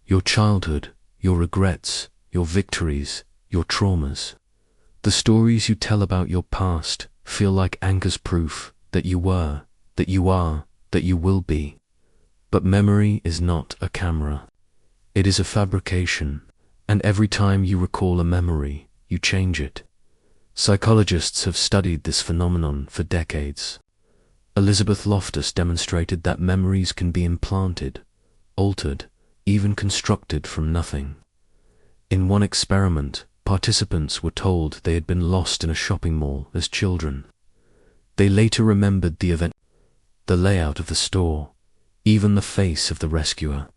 Your childhood, your regrets, your victories, your traumas. The stories you tell about your past feel like anchors, proof that you were, that you are, that you will be. But memory is not a camera. It is a fabrication, and every time you recall a memory, you change it. Psychologists have studied this phenomenon for decades. Elizabeth Loftus demonstrated that memories can be implanted, altered, even constructed from nothing. In one experiment, participants were told they had been lost in a shopping mall as children. They later remembered the event, the layout of the store, even the face of the rescuer.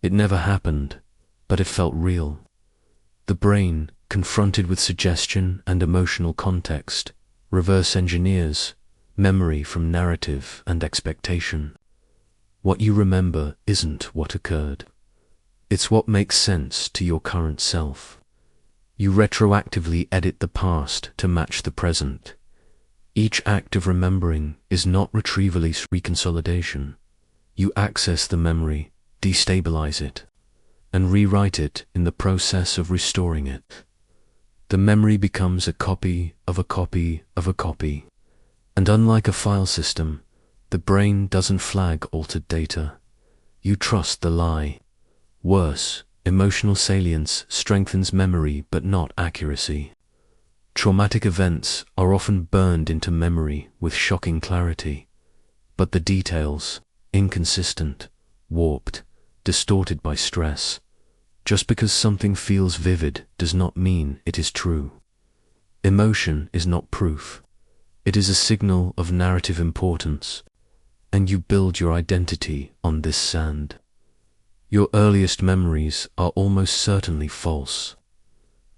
It never happened, but it felt real. The brain, confronted with suggestion and emotional context, reverse engineers memory from narrative and expectation. What you remember isn't what occurred. It's what makes sense to your current self. You retroactively edit the past to match the present. Each act of remembering is not retrieval-release reconsolidation. You access the memory, destabilize it, and rewrite it in the process of restoring it. The memory becomes a copy of a copy of a copy. And unlike a file system, the brain doesn't flag altered data. You trust the lie. Worse, emotional salience strengthens memory but not accuracy. Traumatic events are often burned into memory with shocking clarity, but the details, inconsistent, warped, distorted by stress. Just because something feels vivid does not mean it is true. Emotion is not proof. It is a signal of narrative importance, and you build your identity on this sand. Your earliest memories are almost certainly false.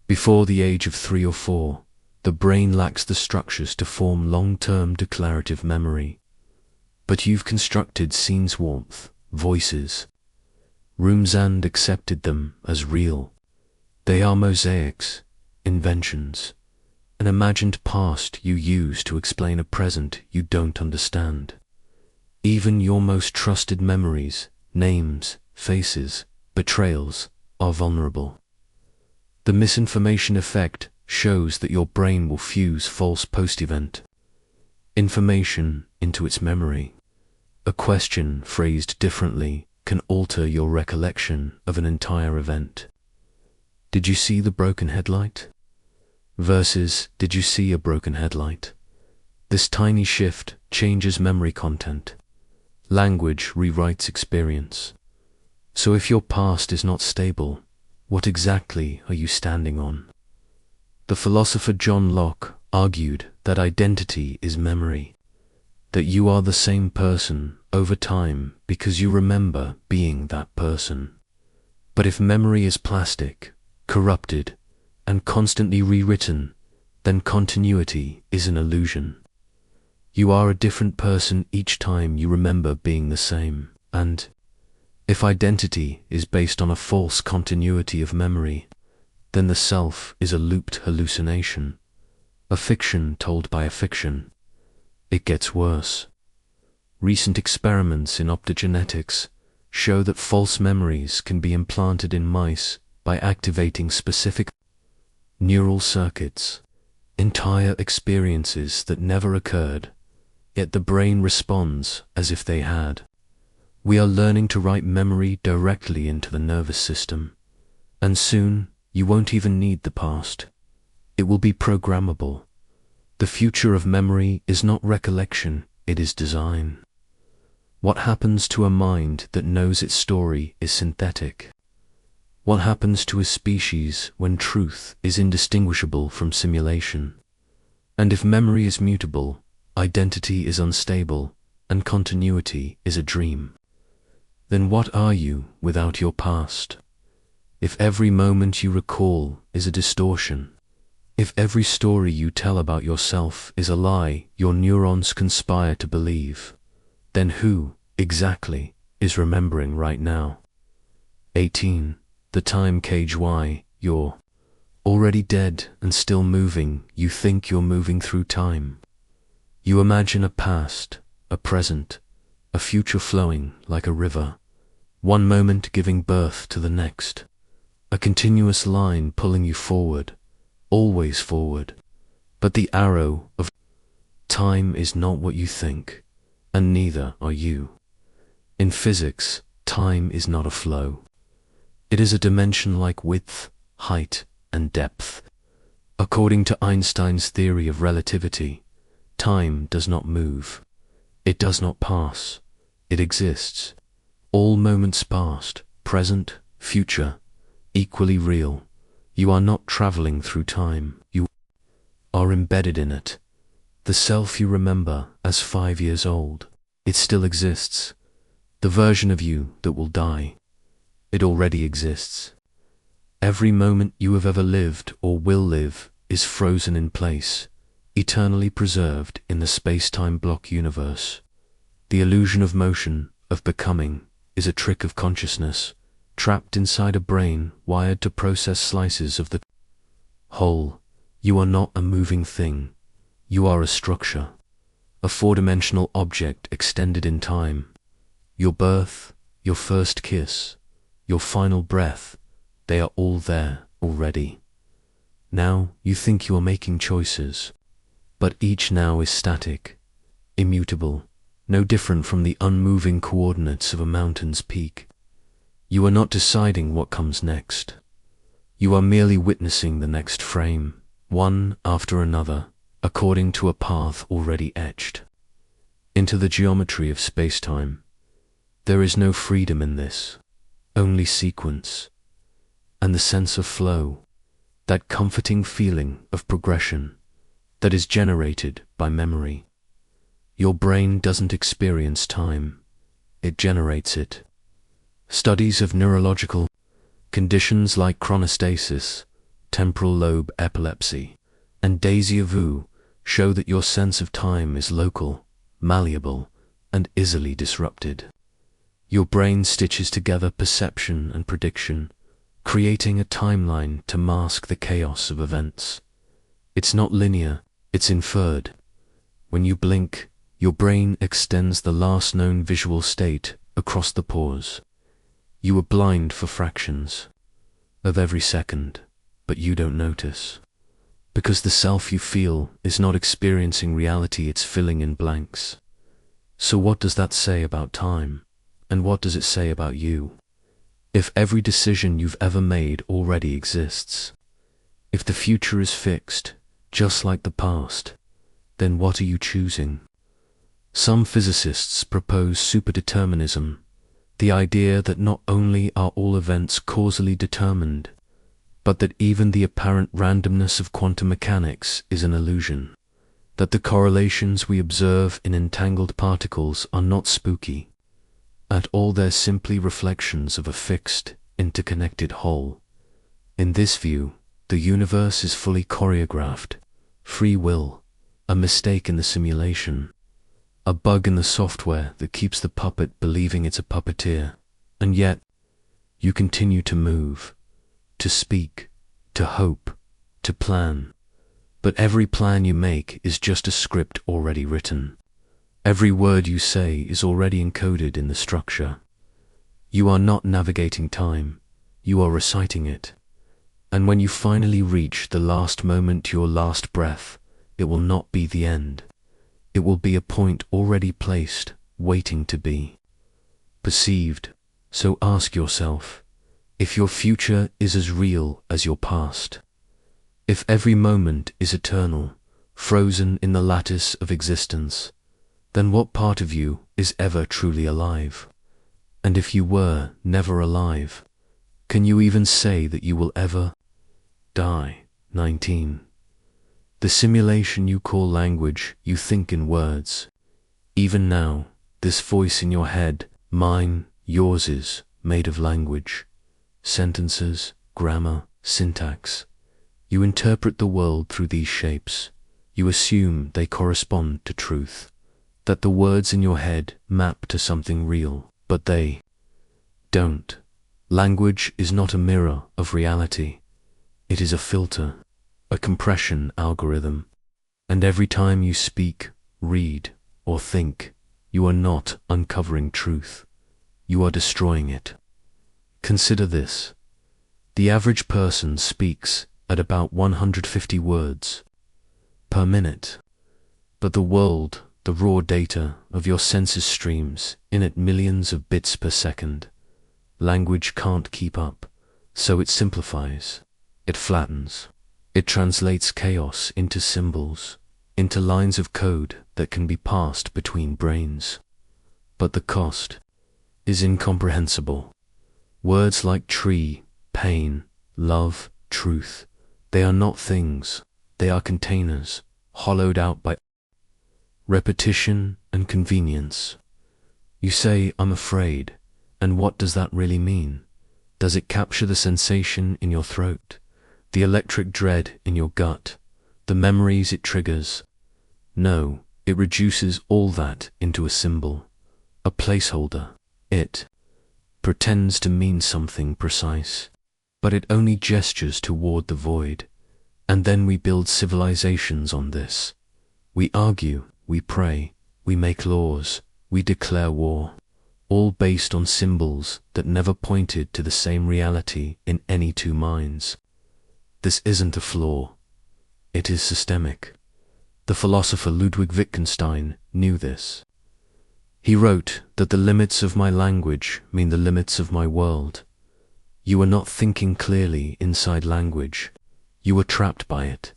Before the age of 3 or 4, the brain lacks the structures to form long-term declarative memory. But you've constructed scenes, warmth, voices, rooms, and accepted them as real. They are mosaics, inventions, an imagined past you use to explain a present you don't understand. Even your most trusted memories, names, faces, betrayals, are vulnerable. The misinformation effect shows that your brain will fuse false post-event information into its memory. A question phrased differently can alter your recollection of an entire event. Did you see the broken headlight? Versus, did you see a broken headlight? This tiny shift changes memory content. Language rewrites experience. So if your past is not stable, what exactly are you standing on? The philosopher John Locke argued that identity is memory, that you are the same person over time because you remember being that person. But if memory is plastic, corrupted, and constantly rewritten, then continuity is an illusion. You are a different person each time you remember being the same, and if identity is based on a false continuity of memory, then the self is a looped hallucination, a fiction told by a fiction. It gets worse. Recent experiments in optogenetics show that false memories can be implanted in mice by activating specific neural circuits, entire experiences that never occurred, yet the brain responds as if they had. We are learning to write memory directly into the nervous system, and soon you won't even need the past. It will be programmable. The future of memory is not recollection, it is design. What happens to a mind that knows its story is synthetic? What happens to a species when truth is indistinguishable from simulation? And if memory is mutable, identity is unstable, and continuity is a dream, then what are you without your past? If every moment you recall is a distortion, if every story you tell about yourself is a lie your neurons conspire to believe, then who, exactly, is remembering right now? 18. The time cage. Why? You're already dead and still moving. You think you're moving through time. You imagine a past, a present, a future flowing like a river, one moment giving birth to the next, a continuous line pulling you forward, always forward. But the arrow of time is not what you think, and neither are you. In physics, time is not a flow. It is a dimension like width, height, and depth. According to Einstein's theory of relativity, time does not move. It does not pass. It exists. All moments past, present, future, equally real. You are not traveling through time. You are embedded in it. The self you remember as 5 years old, it still exists. The version of you that will die, it already exists. Every moment you have ever lived or will live is frozen in place, eternally preserved in the space-time block universe. The illusion of motion, of becoming, is a trick of consciousness, trapped inside a brain wired to process slices of the whole. You are not a moving thing. You are a structure, a four-dimensional object extended in time. Your birth, your first kiss, your final breath, they are all there already. Now you think you are making choices, but each now is static, immutable, no different from the unmoving coordinates of a mountain's peak. You are not deciding what comes next. You are merely witnessing the next frame, one after another, according to a path already etched into the geometry of space-time. There is no freedom in this, only sequence, and the sense of flow, that comforting feeling of progression that is generated by memory. Your brain doesn't experience time, it generates it. Studies of neurological conditions like chronostasis, temporal lobe epilepsy, and déjà vu show that your sense of time is local, malleable, and easily disrupted. Your brain stitches together perception and prediction, creating a timeline to mask the chaos of events. It's not linear, it's inferred. When you blink, your brain extends the last known visual state across the pause. You are blind for fractions of every second, but you don't notice. Because the self you feel is not experiencing reality, it's filling in blanks. So what does that say about time? And what does it say about you? If every decision you've ever made already exists, if the future is fixed, just like the past, then what are you choosing? Some physicists propose superdeterminism, the idea that not only are all events causally determined, but that even the apparent randomness of quantum mechanics is an illusion, that the correlations we observe in entangled particles are not spooky. At all, they're simply reflections of a fixed, interconnected whole. In this view, the universe is fully choreographed, free will, a mistake in the simulation, a bug in the software that keeps the puppet believing it's a puppeteer. And yet, you continue to move, to speak, to hope, to plan. But every plan you make is just a script already written. Every word you say is already encoded in the structure. You are not navigating time, you are reciting it. And when you finally reach the last moment, your last breath, it will not be the end. It will be a point already placed, waiting to be perceived. So ask yourself, if your future is as real as your past, if every moment is eternal, frozen in the lattice of existence, then what part of you is ever truly alive? And if you were never alive, can you even say that you will ever die? 19. The simulation you call language, you think in words. Even now, this voice in your head, mine, yours, is made of language. Sentences, grammar, syntax. You interpret the world through these shapes. You assume they correspond to truth, that the words in your head map to something real, but they don't. Language is not a mirror of reality. It is a filter, a compression algorithm. And every time you speak, read, or think, you are not uncovering truth. You are destroying it. Consider this. The average person speaks at about 150 words per minute, but the world, the raw data of your senses streams in at millions of bits per second. Language can't keep up, so it simplifies, it flattens, it translates chaos into symbols, into lines of code that can be passed between brains. But the cost is incomprehensible. Words like tree, pain, love, truth, they are not things, they are containers, hollowed out by repetition and convenience. You say, I'm afraid, and what does that really mean? Does it capture the sensation in your throat, the electric dread in your gut, the memories it triggers? No, it reduces all that into a symbol, a placeholder. It pretends to mean something precise, but it only gestures toward the void. And then we build civilizations on this. We argue, we pray, we make laws, we declare war, all based on symbols that never pointed to the same reality in any two minds. This isn't a flaw. It is systemic. The philosopher Ludwig Wittgenstein knew this. He wrote that the limits of my language mean the limits of my world. You are not thinking clearly inside language. You are trapped by it.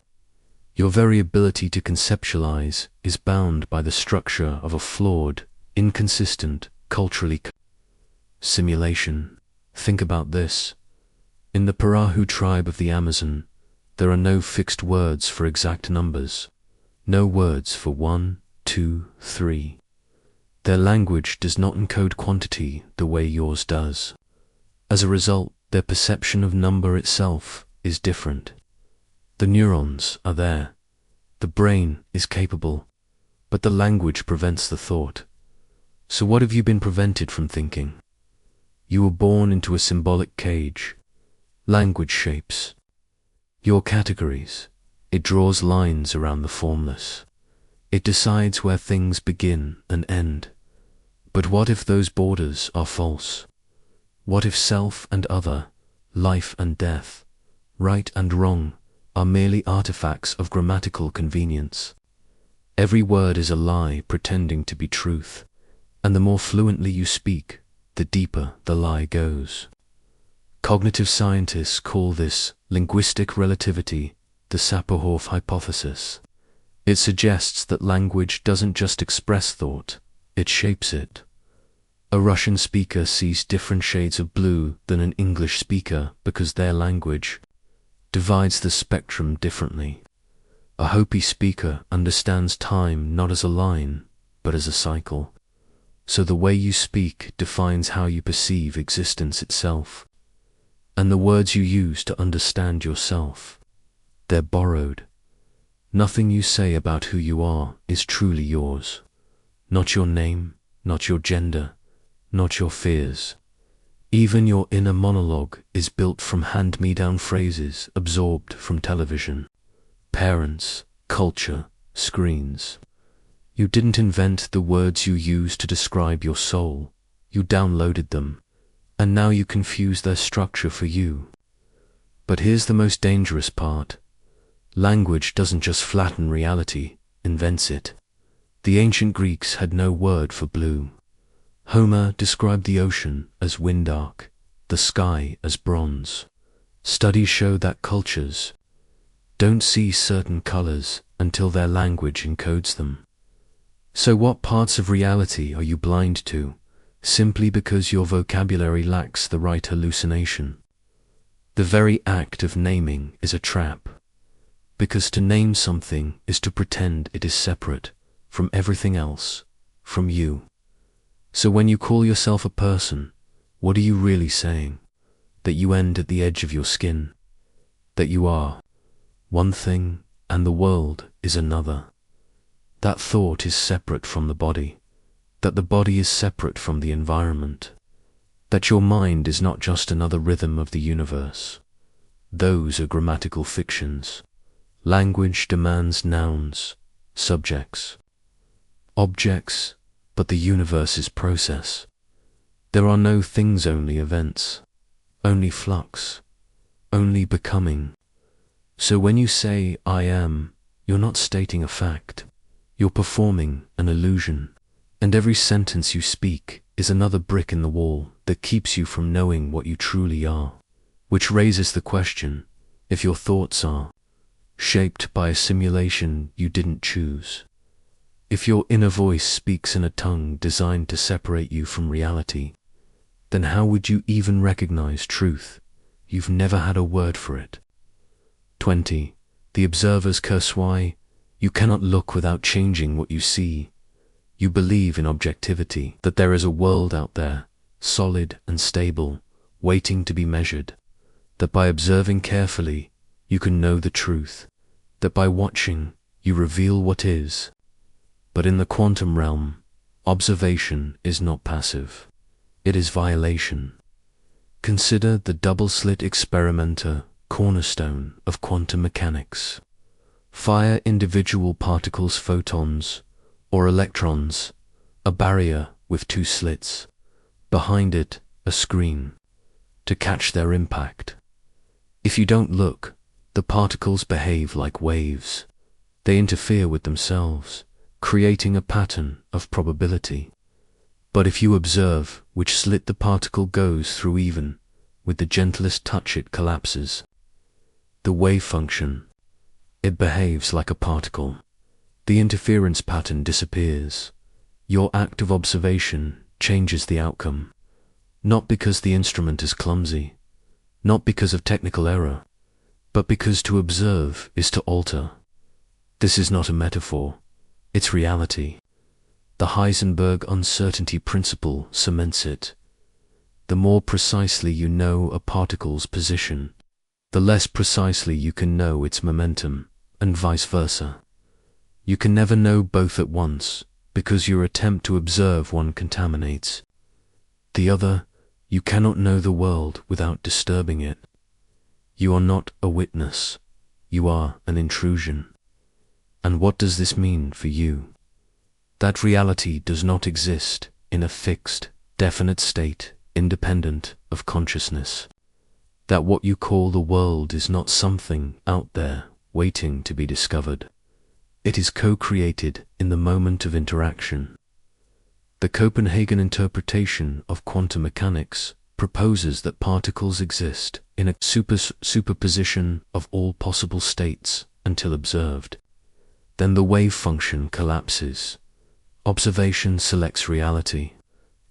Your very ability to conceptualize is bound by the structure of a flawed, inconsistent, culturally simulation. Think about this. In the Parahu tribe of the Amazon, there are no fixed words for exact numbers, no words for 1, 2, 3. Their language does not encode quantity the way yours does. As a result, their perception of number itself is different. The neurons are there. The brain is capable, but the language prevents the thought. So what have you been prevented from thinking? You were born into a symbolic cage. Language shapes your categories. It draws lines around the formless. It decides where things begin and end. But what if those borders are false? What if self and other, life and death, right and wrong, are merely artifacts of grammatical convenience? Every word is a lie pretending to be truth, and the more fluently you speak, the deeper the lie goes. Cognitive scientists call this linguistic relativity, the Sapir-Whorf hypothesis. It suggests that language doesn't just express thought, it shapes it. A Russian speaker sees different shades of blue than an English speaker because their language divides the spectrum differently. A Hopi speaker understands time not as a line, but as a cycle. So the way you speak defines how you perceive existence itself. And the words you use to understand yourself, they're borrowed. Nothing you say about who you are is truly yours. Not your name, not your gender, not your fears. Even your inner monologue is built from hand-me-down phrases absorbed from television, parents, culture, screens. You didn't invent the words you use to describe your soul. You downloaded them, and now you confuse their structure for you. But here's the most dangerous part. Language doesn't just flatten reality, invents it. The ancient Greeks had no word for blue. Homer described the ocean as windark, the sky as bronze. Studies show that cultures don't see certain colors until their language encodes them. So what parts of reality are you blind to, simply because your vocabulary lacks the right hallucination? The very act of naming is a trap, because to name something is to pretend it is separate from everything else, from you. So when you call yourself a person, what are you really saying? That you end at the edge of your skin? That you are one thing and the world is another? That thought is separate from the body, that the body is separate from the environment, that your mind is not just another rhythm of the universe. Those are grammatical fictions. Language demands nouns, subjects, objects, but the universe is process. There are no things-only events, only flux, only becoming. So when you say, I am, you're not stating a fact. You're performing an illusion. And every sentence you speak is another brick in the wall that keeps you from knowing what you truly are. Which raises the question, if your thoughts are shaped by a simulation you didn't choose, if your inner voice speaks in a tongue designed to separate you from reality, then how would you even recognize truth? You've never had a word for it. 20. The observer's curse. Why? You cannot look without changing what you see. You believe in objectivity, that there is a world out there, solid and stable, waiting to be measured, that by observing carefully, you can know the truth, that by watching, you reveal what is. But in the quantum realm, observation is not passive. It is violation. Consider the double-slit experimenter, cornerstone of quantum mechanics. Fire individual particles, photons, or electrons, a barrier with two slits, behind it a screen, to catch their impact. If you don't look, The particles behave like waves. They interfere with themselves, creating a pattern of probability. But if you observe which slit the particle goes through, even with the gentlest touch it collapses. The wave function. It behaves like a particle. The interference pattern disappears. Your act of observation changes the outcome. Not because the instrument is clumsy, not because of technical error, but because to observe is to alter. This is not a metaphor, it's reality. The Heisenberg uncertainty principle cements it. The more precisely you know a particle's position, the less precisely you can know its momentum, and vice versa. You can never know both at once, because your attempt to observe one contaminates the other. You cannot know the world without disturbing it. You are not a witness, you are an intrusion. And what does this mean for you? That reality does not exist in a fixed, definite state independent of consciousness. That what you call the world is not something out there waiting to be discovered. It is co-created in the moment of interaction. The Copenhagen interpretation of quantum mechanics proposes that particles exist in a superposition of all possible states until observed. Then the wave function collapses. Observation selects reality,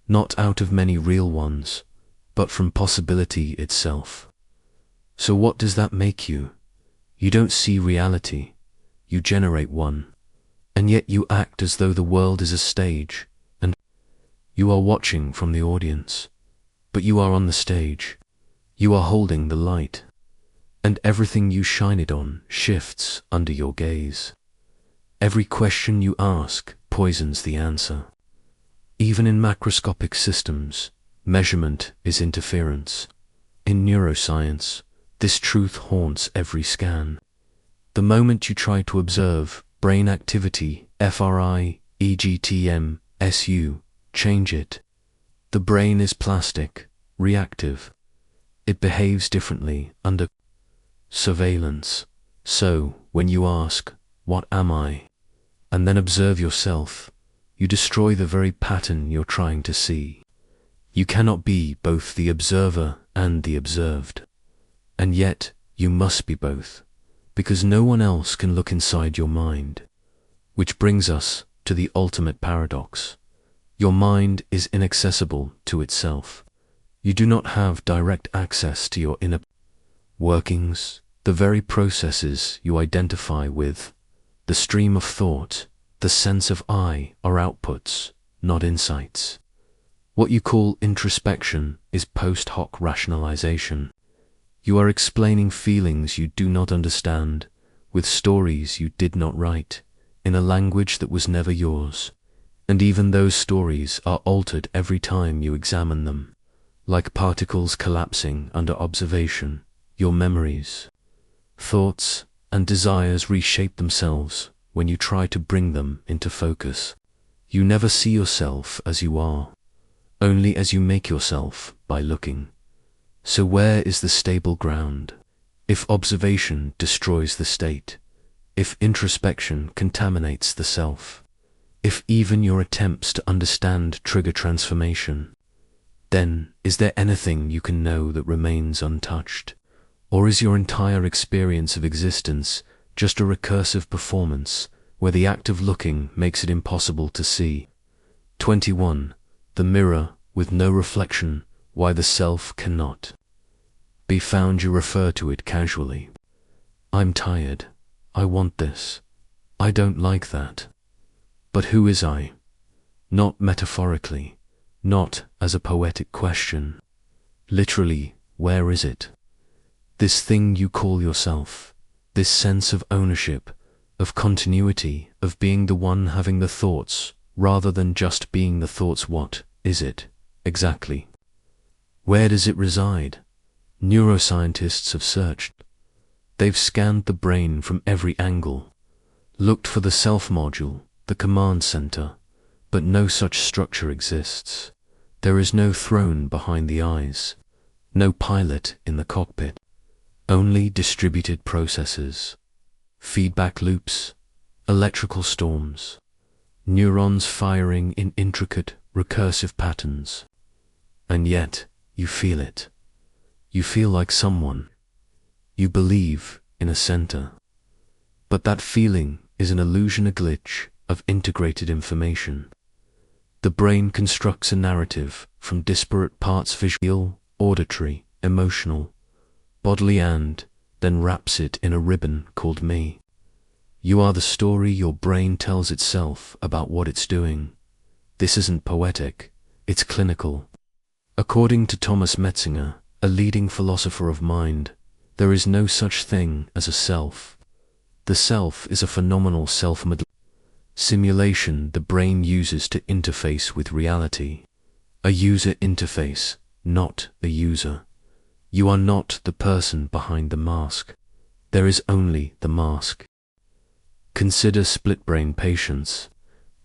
not out of many real ones, but from possibility itself. So what does that make you? You don't see reality, you generate one, and yet you act as though the world is a stage, and you are watching from the audience, but you are on the stage. You are holding the light, and everything you shine it on shifts under your gaze. Every question you ask poisons the answer. Even in macroscopic systems, measurement is interference. In neuroscience, this truth haunts every scan. The moment you try to observe brain activity, FRI, EGTM, SU, change it. The brain is plastic, reactive. It behaves differently under surveillance. So, when you ask, "What am I?" and then observe yourself, you destroy the very pattern you're trying to see. You cannot be both the observer and the observed. And yet, you must be both, because no one else can look inside your mind. Which brings us to the ultimate paradox. Your mind is inaccessible to itself. You do not have direct access to your inner workings, the very processes you identify with. The stream of thought, the sense of I are outputs, not insights. What you call introspection is post hoc rationalization. You are explaining feelings you do not understand, with stories you did not write, in a language that was never yours. And even those stories are altered every time you examine them. Like particles collapsing under observation, your memories, thoughts, and desires reshape themselves when you try to bring them into focus. You never see yourself as you are, only as you make yourself by looking. So where is the stable ground? If observation destroys the state, if introspection contaminates the self, if even your attempts to understand trigger transformation, then is there anything you can know that remains untouched? Or is your entire experience of existence just a recursive performance where the act of looking makes it impossible to see? 21. The mirror with no reflection, why the self cannot be found. You refer to it casually. I'm tired. I want this. I don't like that. But who is I? Not metaphorically, not as a poetic question. Literally, where is it? This thing you call yourself, this sense of ownership, of continuity, of being the one having the thoughts, rather than just being the thoughts. What is it, exactly? Where does it reside? Neuroscientists have searched. They've scanned the brain from every angle, looked for the self module, the command center, but no such structure exists. There is no throne behind the eyes, no pilot in the cockpit. Only distributed processes, feedback loops, electrical storms, neurons firing in intricate, recursive patterns. And yet, you feel it. You feel like someone. You believe in a center. But that feeling is an illusion, a glitch of integrated information. The brain constructs a narrative from disparate parts, visual, auditory, emotional, bodily, and then wraps it in a ribbon called me. You are the story your brain tells itself about what it's doing. This isn't poetic, it's clinical. According to Thomas Metzinger, a leading philosopher of mind, there is no such thing as a self. The self is a phenomenal self-model simulation the brain uses to interface with reality. A user interface, not a user. You are not the person behind the mask. There is only the mask. Consider split-brain patients.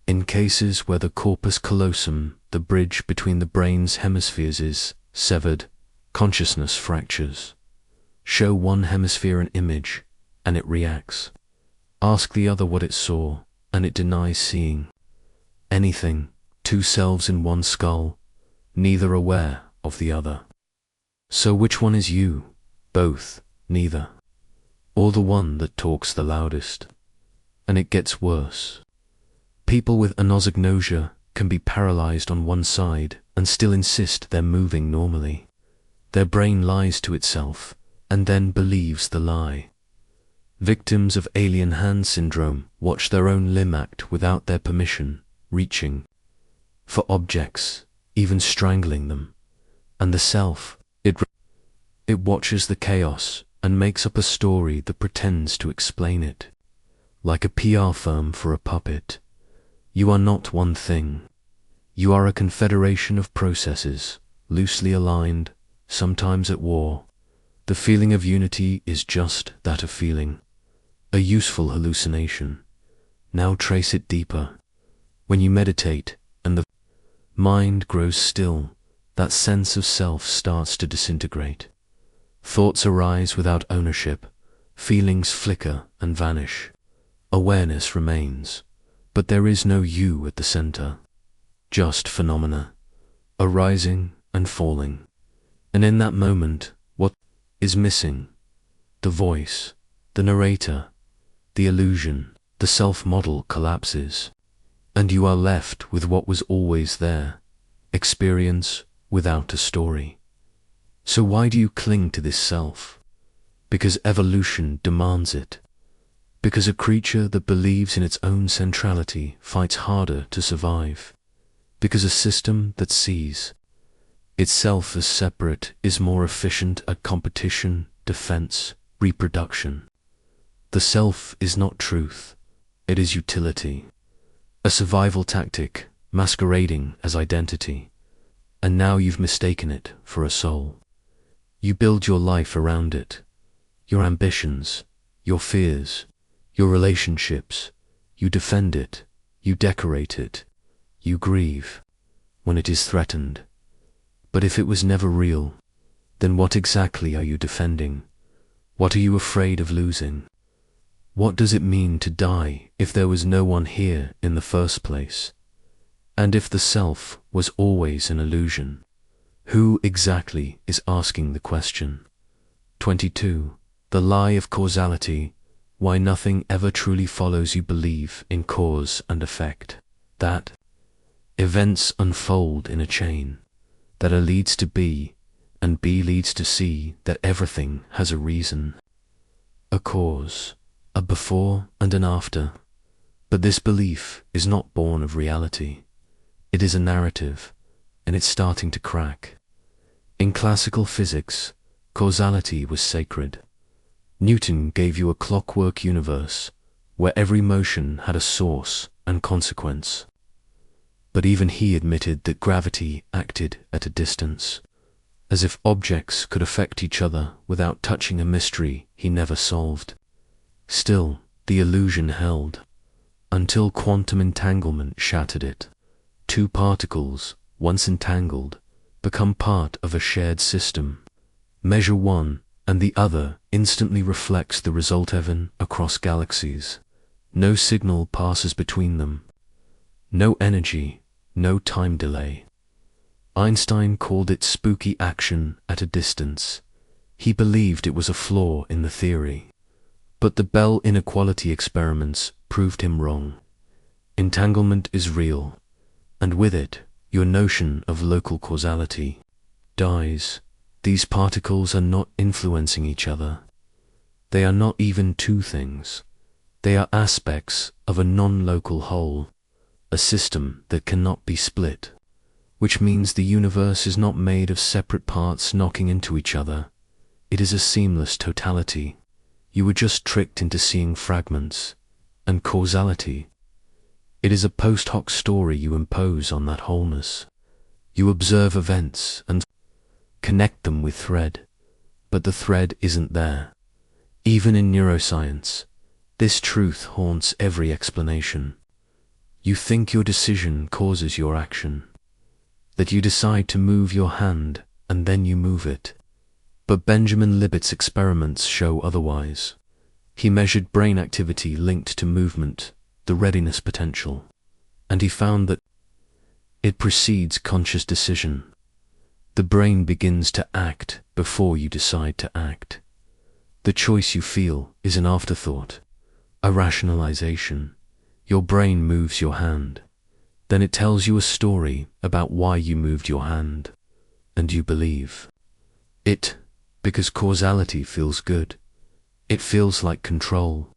In cases where the corpus callosum, the bridge between the brain's hemispheres, is severed, consciousness fractures. Show one hemisphere an image, and it reacts. Ask the other what it saw, and it denies seeing anything. Two selves in one skull, neither aware of the other. So which one is you? Both, neither. Or the one that talks the loudest? And it gets worse. People with anosognosia can be paralyzed on one side and still insist they're moving normally. Their brain lies to itself and then believes the lie. Victims of alien hand syndrome watch their own limb act without their permission, reaching for objects, even strangling them. And the self, it watches the chaos and makes up a story that pretends to explain it. Like a PR firm for a puppet. You are not one thing. You are a confederation of processes, loosely aligned, sometimes at war. The feeling of unity is just that, a feeling. A useful hallucination. Now trace it deeper. When you meditate and the mind grows still, that sense of self starts to disintegrate. Thoughts arise without ownership. Feelings flicker and vanish. Awareness remains, but there is no you at the center. Just phenomena, arising and falling. And in that moment, what is missing? The voice, the narrator, the illusion, the self-model collapses. And you are left with what was always there, experience without a story. So why do you cling to this self? Because evolution demands it. Because a creature that believes in its own centrality fights harder to survive. Because a system that sees itself as separate is more efficient at competition, defense, reproduction. The self is not truth, it is utility. A survival tactic masquerading as identity. And now you've mistaken it for a soul. You build your life around it. Your ambitions, your fears, your relationships. You defend it, you decorate it, you grieve when it is threatened. But if it was never real, then what exactly are you defending? What are you afraid of losing? What does it mean to die if there was no one here in the first place? And if the self was always an illusion? Who exactly is asking the question? 22. The lie of causality. Why nothing ever truly follows. You believe in cause and effect. That events unfold in a chain. That A leads to B, and B leads to C. That everything has a reason. A cause. A before and an after. But this belief is not born of reality. It is a narrative, and it's starting to crack. In classical physics, causality was sacred. Newton gave you a clockwork universe, where every motion had a source and consequence. But even he admitted that gravity acted at a distance, as if objects could affect each other without touching, a mystery he never solved. Still, the illusion held, until quantum entanglement shattered it. Two particles, once entangled, become part of a shared system. Measure one, and the other instantly reflects the result even across galaxies. No signal passes between them. No energy, no time delay. Einstein called it spooky action at a distance. He believed it was a flaw in the theory. But the Bell inequality experiments proved him wrong. Entanglement is real, and with it, your notion of local causality dies. These particles are not influencing each other. They are not even two things. They are aspects of a non-local whole, a system that cannot be split, which means the universe is not made of separate parts knocking into each other. It is a seamless totality. You were just tricked into seeing fragments. And causality, it is a post hoc story you impose on that wholeness. You observe events and connect them with thread, but the thread isn't there. Even in neuroscience, this truth haunts every explanation. You think your decision causes your action, that you decide to move your hand and then you move it. But Benjamin Libet's experiments show otherwise. He measured brain activity linked to movement, the readiness potential, and he found that it precedes conscious decision. The brain begins to act before you decide to act. The choice you feel is an afterthought, a rationalization. Your brain moves your hand. Then it tells you a story about why you moved your hand, and you believe it because causality feels good. It feels like control.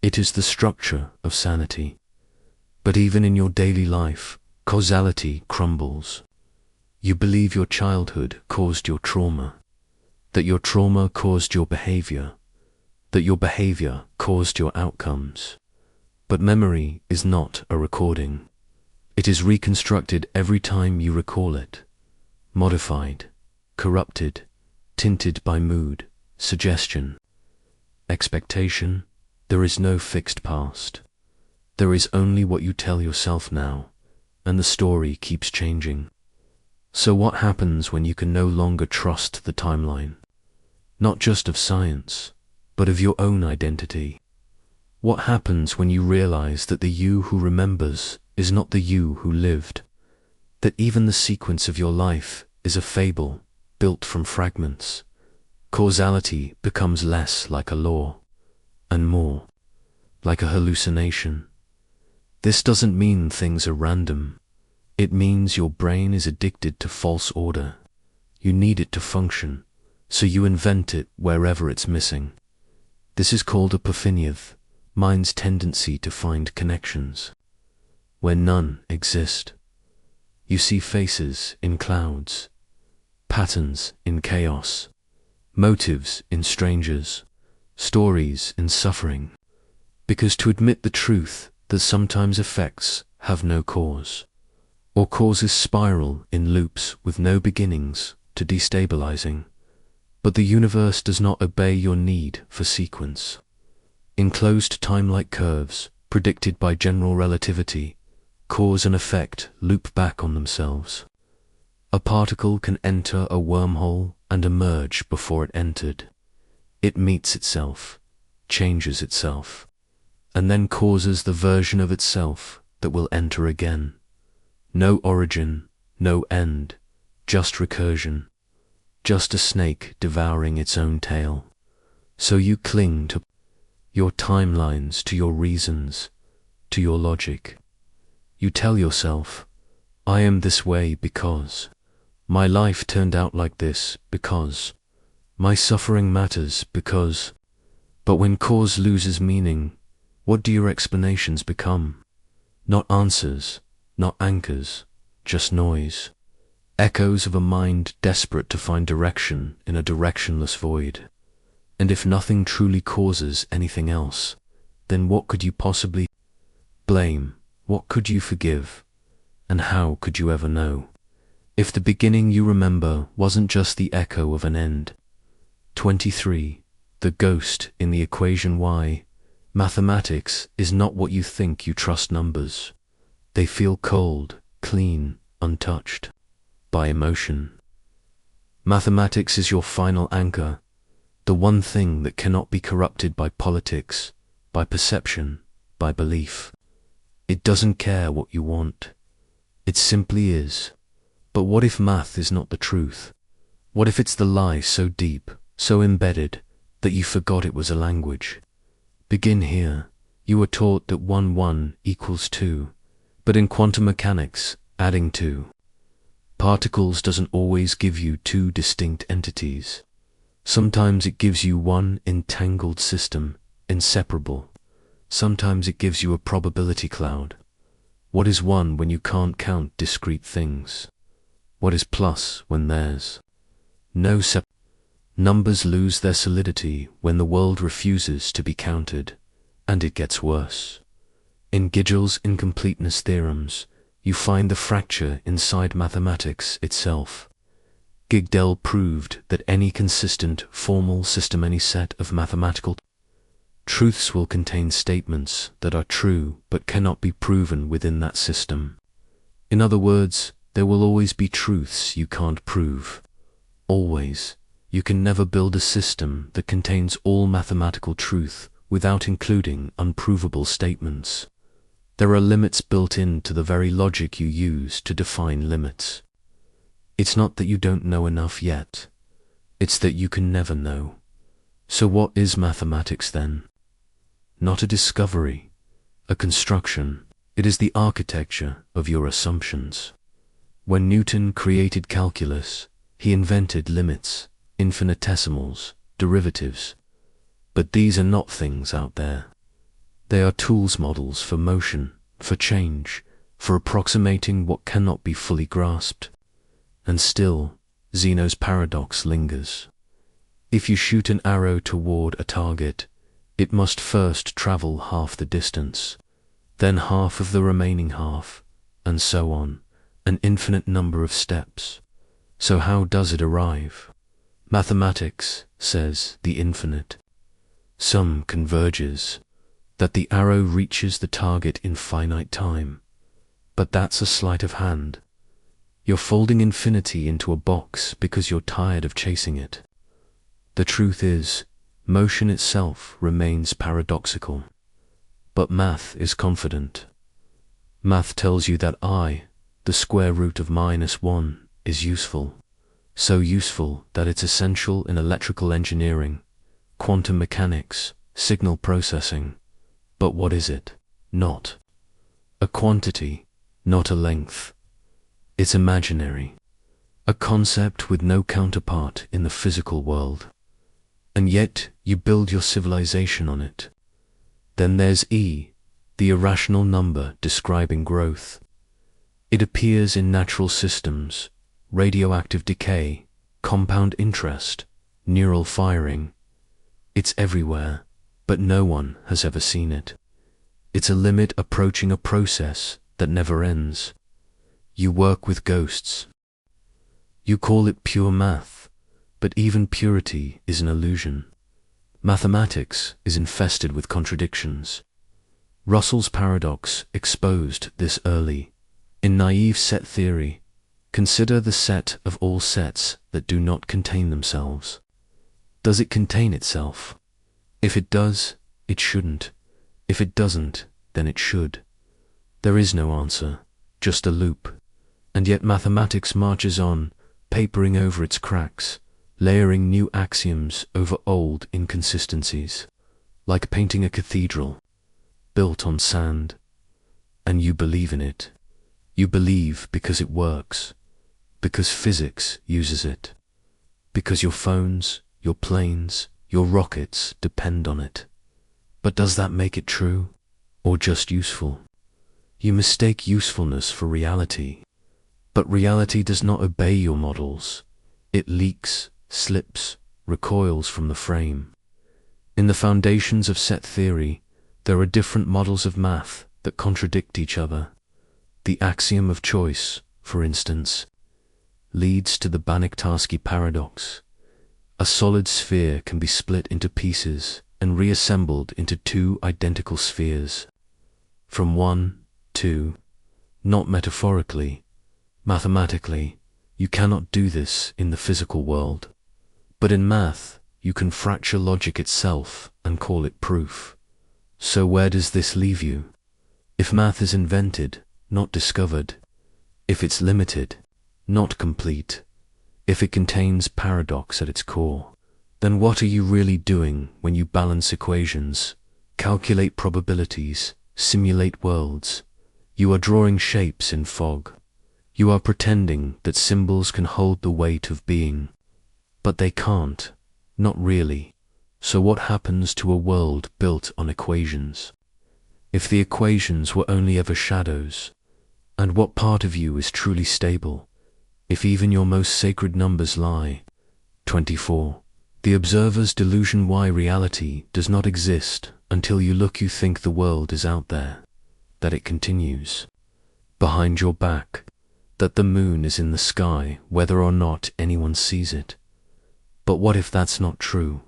It is the structure of sanity. But even in your daily life, causality crumbles. You believe your childhood caused your trauma, that your trauma caused your behavior, that your behavior caused your outcomes. But memory is not a recording. It is reconstructed every time you recall it, modified, corrupted, tinted by mood, suggestion, expectation. There is no fixed past. There is only what you tell yourself now, and the story keeps changing. So what happens when you can no longer trust the timeline? Not just of science, but of your own identity. What happens when you realize that the you who remembers is not the you who lived? That even the sequence of your life is a fable built from fragments? Causality becomes less like a law, and more like a hallucination. This doesn't mean things are random. It means your brain is addicted to false order. You need it to function, so you invent it wherever it's missing. This is called epiphaneia, mind's tendency to find connections where none exist. You see faces in clouds, patterns in chaos, motives in strangers, stories in suffering, because to admit the truth that sometimes effects have no cause, or causes spiral in loops with no beginnings, to destabilizing. But the universe does not obey your need for sequence. Enclosed time-like curves, predicted by general relativity, cause and effect loop back on themselves. A particle can enter a wormhole and emerge before it entered. It meets itself, changes itself, and then causes the version of itself that will enter again. No origin, no end, just recursion, just a snake devouring its own tail. So you cling to your timelines, to your reasons, to your logic. You tell yourself, I am this way because my life turned out like this, because my suffering matters, because. But when cause loses meaning, what do your explanations become? Not answers, not anchors, just noise. Echoes of a mind desperate to find direction in a directionless void. And if nothing truly causes anything else, then what could you possibly blame? What could you forgive? And how could you ever know? If the beginning you remember wasn't just the echo of an end. 23. The ghost in the equation y. Mathematics is not what you think. You trust numbers. They feel cold, clean, untouched by emotion. Mathematics is your final anchor. The one thing that cannot be corrupted by politics, by perception, by belief. It doesn't care what you want. It simply is. But what if math is not the truth? What if it's the lie so deep, so embedded, that you forgot it was a language? Begin here. You were taught that 1 equals 2, but in quantum mechanics, adding 2 particles doesn't always give you two distinct entities. Sometimes it gives you one entangled system, inseparable. Sometimes it gives you a probability cloud. What is 1 when you can't count discrete things? What is plus when there's no numbers lose their solidity when the world refuses to be counted, and it gets worse. In Gödel's incompleteness theorems, you find the fracture inside mathematics itself. Gödel proved that any consistent, formal system, any set of mathematical truths will contain statements that are true but cannot be proven within that system. In other words, there will always be truths you can't prove. Always. You can never build a system that contains all mathematical truth without including unprovable statements. There are limits built into the very logic you use to define limits. It's not that you don't know enough yet. It's that you can never know. So what is mathematics then? Not a discovery, a construction. It is the architecture of your assumptions. When Newton created calculus, he invented limits, infinitesimals, derivatives. But these are not things out there. They are tools, models for motion, for change, for approximating what cannot be fully grasped. And still, Zeno's paradox lingers. If you shoot an arrow toward a target, it must first travel half the distance, then half of the remaining half, and so on, an infinite number of steps. So how does it arrive? Mathematics says the infinite. Some converges, that the arrow reaches the target in finite time. But that's a sleight of hand. You're folding infinity into a box because you're tired of chasing it. The truth is, motion itself remains paradoxical. But math is confident. Math tells you that I, the square root of -1, is useful. So useful that it's essential in electrical engineering, quantum mechanics, signal processing. But what is it? Not a quantity, not a length. It's imaginary, a concept with no counterpart in the physical world. And yet you build your civilization on it. Then there's E, the irrational number describing growth. It appears in natural systems, radioactive decay, compound interest, neural firing. It's everywhere, but no one has ever seen it. It's a limit approaching a process that never ends. You work with ghosts. You call it pure math, but even purity is an illusion. Mathematics is infested with contradictions. Russell's paradox exposed this early. In naive set theory, consider the set of all sets that do not contain themselves. Does it contain itself? If it does, it shouldn't. If it doesn't, then it should. There is no answer, just a loop. And yet mathematics marches on, papering over its cracks, layering new axioms over old inconsistencies, like painting a cathedral, built on sand. And you believe in it. You believe because it works, because physics uses it, because your phones, your planes, your rockets depend on it. But does that make it true, or just useful? You mistake usefulness for reality. But reality does not obey your models. It leaks, slips, recoils from the frame. In the foundations of set theory, there are different models of math that contradict each other. The axiom of choice, for instance, leads to the Banach-Tarski paradox. A solid sphere can be split into pieces and reassembled into two identical spheres. From 1, 2, not metaphorically, mathematically, you cannot do this in the physical world. But in math, you can fracture logic itself and call it proof. So where does this leave you? If math is invented, not discovered, if it's limited, not complete, if it contains paradox at its core, then what are you really doing when you balance equations, calculate probabilities, simulate worlds? You are drawing shapes in fog. You are pretending that symbols can hold the weight of being. But they can't, not really. So what happens to a world built on equations? If the equations were only ever shadows, and what part of you is truly stable, if even your most sacred numbers lie? 24. The observer's delusion why reality does not exist until you think the world is out there, that it continues behind your back, that the moon is in the sky whether or not anyone sees it. But what if that's not true?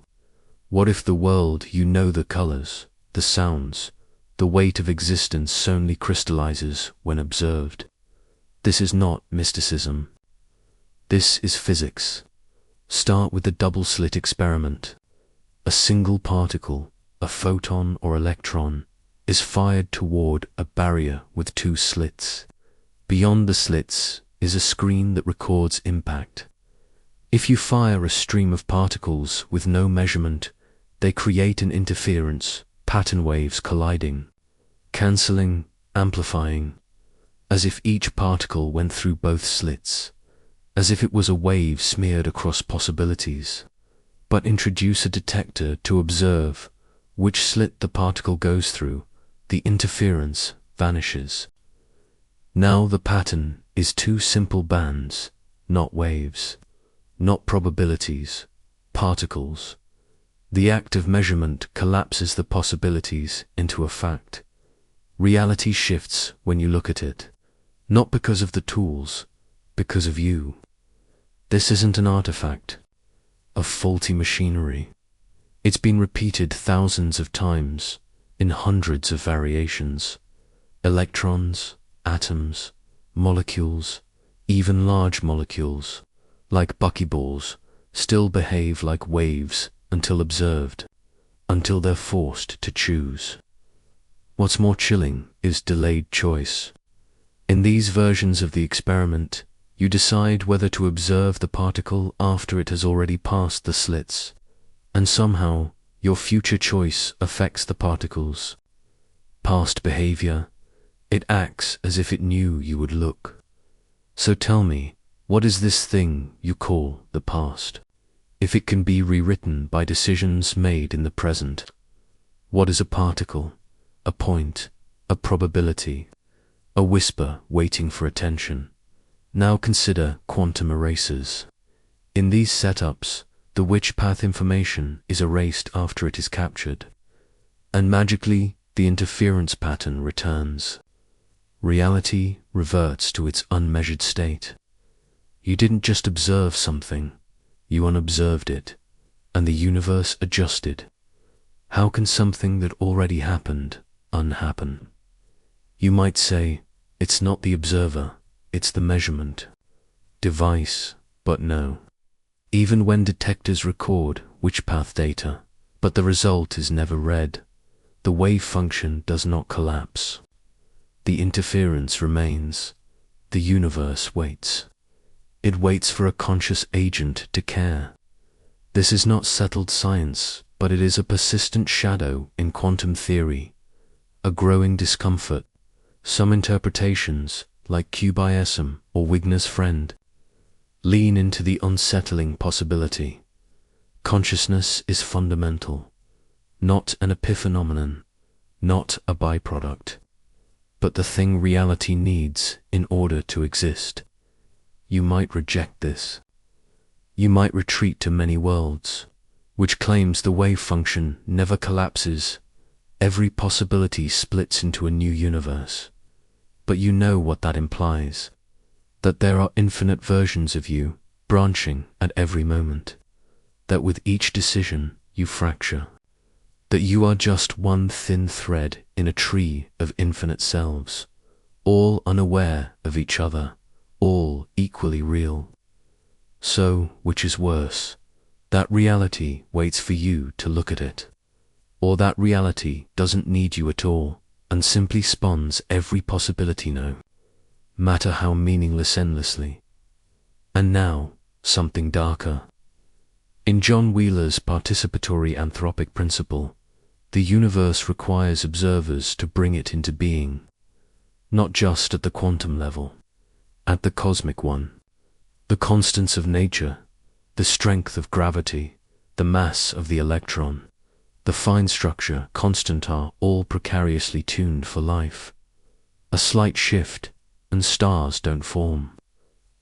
What if the world, the colors, the sounds, the weight of existence only crystallizes when observed? This is not mysticism. This is physics. Start with the double-slit experiment. A single particle, a photon or electron, is fired toward a barrier with two slits. Beyond the slits is a screen that records impact. If you fire a stream of particles with no measurement, they create an interference, pattern waves colliding, cancelling, amplifying, as if each particle went through both slits, as if it was a wave smeared across possibilities. But introduce a detector to observe which slit the particle goes through, the interference vanishes. Now the pattern is two simple bands, not waves, not probabilities, particles. The act of measurement collapses the possibilities into a fact. Reality shifts when you look at it, not because of the tools, because of you. This isn't an artifact of faulty machinery. It's been repeated thousands of times in hundreds of variations. Electrons, atoms, molecules, even large molecules, like buckyballs, still behave like waves until observed, until they're forced to choose. What's more chilling is delayed choice. In these versions of the experiment, you decide whether to observe the particle after it has already passed the slits, and somehow your future choice affects the particles. Past behavior, it acts as if it knew you would look. So tell me, what is this thing you call the past? If it can be rewritten by decisions made in the present, what is a particle, a point, a probability, a whisper waiting for attention? Now consider quantum erasers. In these setups, the which path information is erased after it is captured, and magically the interference pattern returns. Reality reverts to its unmeasured state. You didn't just observe something, you unobserved it, and the universe adjusted. How can something that already happened unhappen? You might say, it's not the observer, it's the measurement device, but no. Even when detectors record which path data, but the result is never read, the wave function does not collapse. The interference remains. The universe waits. It waits for a conscious agent to care. This is not settled science, but it is a persistent shadow in quantum theory, a growing discomfort. Some interpretations, like Cubism or Wigner's friend, lean into the unsettling possibility. Consciousness is fundamental, not an epiphenomenon, not a byproduct, but the thing reality needs in order to exist. You might reject this. You might retreat to many worlds, which claims the wave function never collapses. Every possibility splits into a new universe. But you know what that implies, that there are infinite versions of you branching at every moment, that with each decision you fracture, that you are just one thin thread in a tree of infinite selves, all unaware of each other, all equally real. So, which is worse, That reality waits for you to look at it. Or that reality doesn't need you at all, and simply spawns every possibility no matter how meaningless endlessly. And now, something darker. In John Wheeler's participatory anthropic principle, the universe requires observers to bring it into being, not just at the quantum level, at the cosmic one. The constants of nature, the strength of gravity, the mass of the electron, the fine structure constant are all precariously tuned for life. A slight shift, and stars don't form,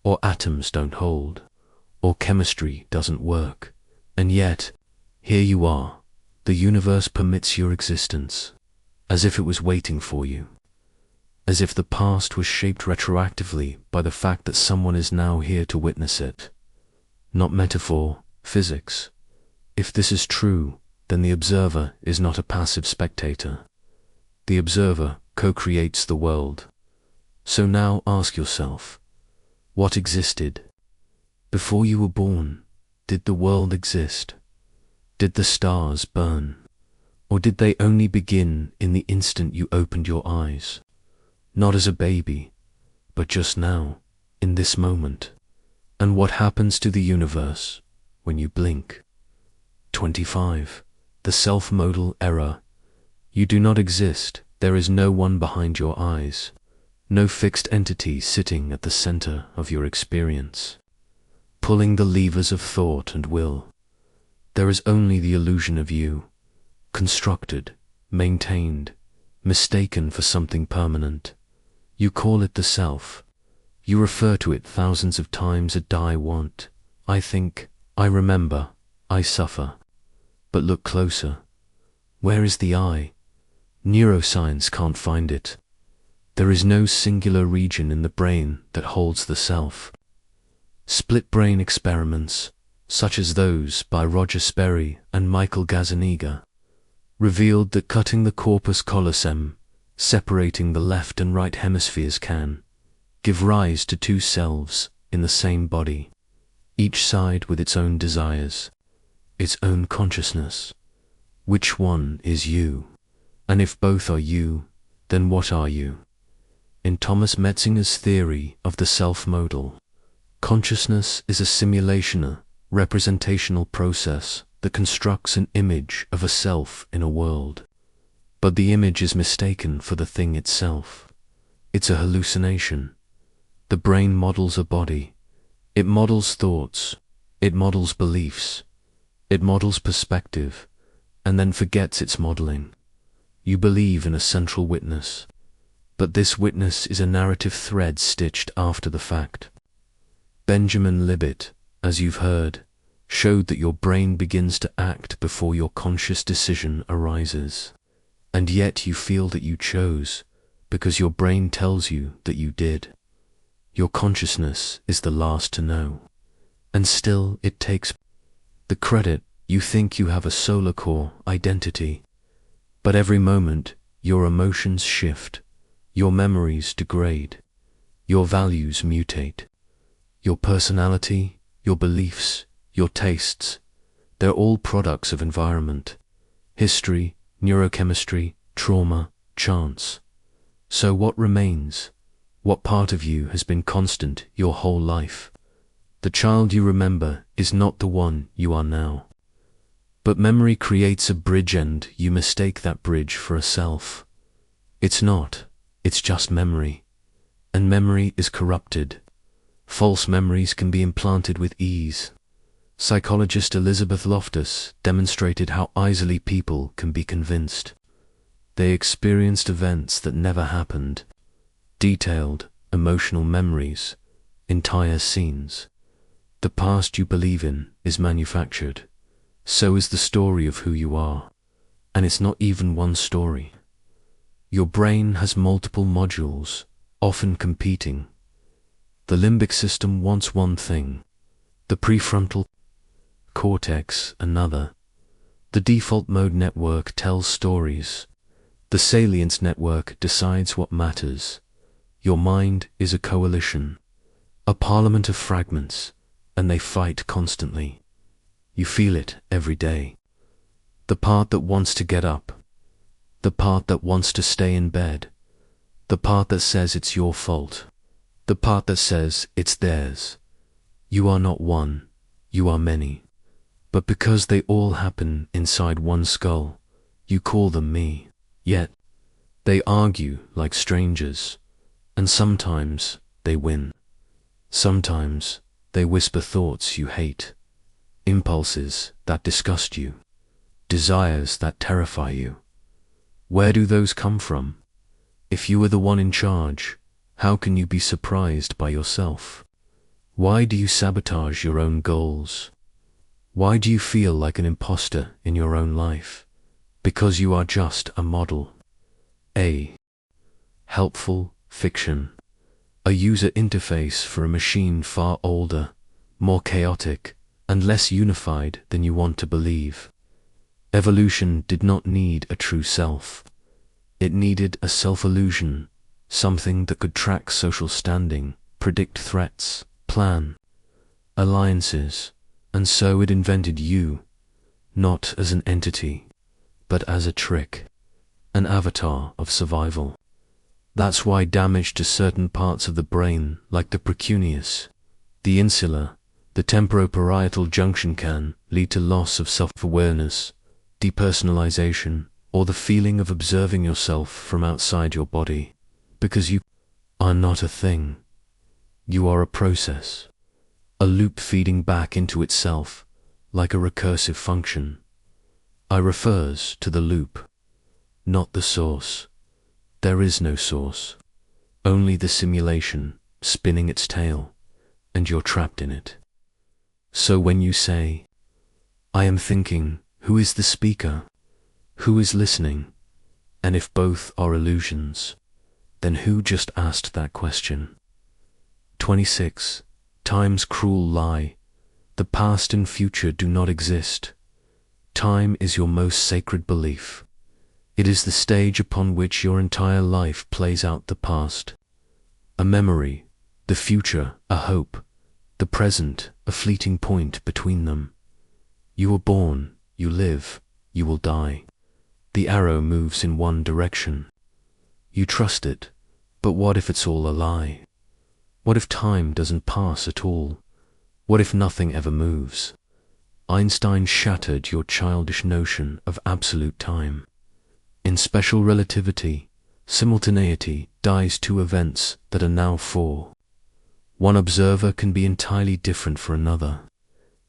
or atoms don't hold, or chemistry doesn't work. And yet, here you are, the universe permits your existence, as if it was waiting for you, as if the past was shaped retroactively by the fact that someone is now here to witness it. Not metaphor, physics. If this is true, then the observer is not a passive spectator. The observer co-creates the world. So now ask yourself, what existed? Before you were born, did the world exist? Did the stars burn? Or did they only begin in the instant you opened your eyes? Not as a baby, but just now, in this moment. And what happens to the universe when you blink? 25. The self-modal error. You do not exist. There is no one behind your eyes. No fixed entity sitting at the center of your experience, pulling the levers of thought and will. There is only the illusion of you, constructed, maintained, mistaken for something permanent. You call it the self. You refer to it thousands of times a day. I want, I think, I remember, I suffer. But look closer. Where is the I? Neuroscience can't find it. There is no singular region in the brain that holds the self. Split brain experiments, such as those by Roger Sperry and Michael Gazzaniga, revealed that cutting the corpus callosum, separating the left and right hemispheres can give rise to two selves in the same body, each side with its own desires, its own consciousness. Which one is you? And if both are you, then what are you? In Thomas Metzinger's theory of the self-modal, consciousness is a simulation, representational process that constructs an image of a self in a world. But the image is mistaken for the thing itself. It's a hallucination. The brain models a body. It models thoughts. It models beliefs. It models perspective, and then forgets its modeling. You believe in a central witness, but this witness is a narrative thread stitched after the fact. Benjamin Libet, as you've heard, showed that your brain begins to act before your conscious decision arises. And yet you feel that you chose, because your brain tells you that you did. Your consciousness is the last to know. And still it takes the credit. You think you have a solar core identity, but every moment your emotions shift, your memories degrade, your values mutate, your personality, your beliefs, your tastes, they're all products of environment, history, neurochemistry, trauma, chance. So what remains? What part of you has been constant your whole life? The child you remember is not the one you are now. But memory creates a bridge and you mistake that bridge for a self. It's not, it's just memory. And memory is corrupted. False memories can be implanted with ease. Psychologist Elizabeth Loftus demonstrated how easily people can be convinced. They experienced events that never happened. Detailed, emotional memories, entire scenes. The past you believe in is manufactured. So is the story of who you are, and it's not even one story. Your brain has multiple modules, often competing. The limbic system wants one thing, the prefrontal cortex another. The default mode network tells stories. The salience network decides what matters. Your mind is a coalition, a parliament of fragments, and they fight constantly. You feel it every day. The part that wants to get up. The part that wants to stay in bed. The part that says it's your fault. The part that says it's theirs. You are not one, you are many. But because they all happen inside one skull, you call them me. Yet, they argue like strangers, and sometimes they win. Sometimes they whisper thoughts you hate, impulses that disgust you, desires that terrify you. Where do those come from? If you were the one in charge, how can you be surprised by yourself? Why do you sabotage your own goals? Why do you feel like an imposter in your own life? Because you are just a model. A helpful fiction. A user interface for a machine far older, more chaotic, and less unified than you want to believe. Evolution did not need a true self. It needed a self-illusion, something that could track social standing, predict threats, plan alliances, and so it invented you, not as an entity, but as a trick, an avatar of survival. That's why damage to certain parts of the brain, like the precuneus, the insula, the temporoparietal junction can lead to loss of self-awareness, depersonalization, or the feeling of observing yourself from outside your body, because you are not a thing. You are a process, a loop feeding back into itself, like a recursive function. I refers to the loop, not the source. There is no source, only the simulation spinning its tail, and you're trapped in it. So when you say, I am thinking, who is the speaker? Who is listening? And if both are illusions, then who just asked that question? 26. Time's cruel lie. The past and future do not exist. Time is your most sacred belief. It is the stage upon which your entire life plays out the past, a memory, the future, a hope, the present, a fleeting point between them. You were born, you live, you will die. The arrow moves in one direction. You trust it, but what if it's all a lie? What if time doesn't pass at all? What if nothing ever moves? Einstein shattered your childish notion of absolute time. In special relativity, simultaneity dies two events that are now four. One observer can be entirely different for another.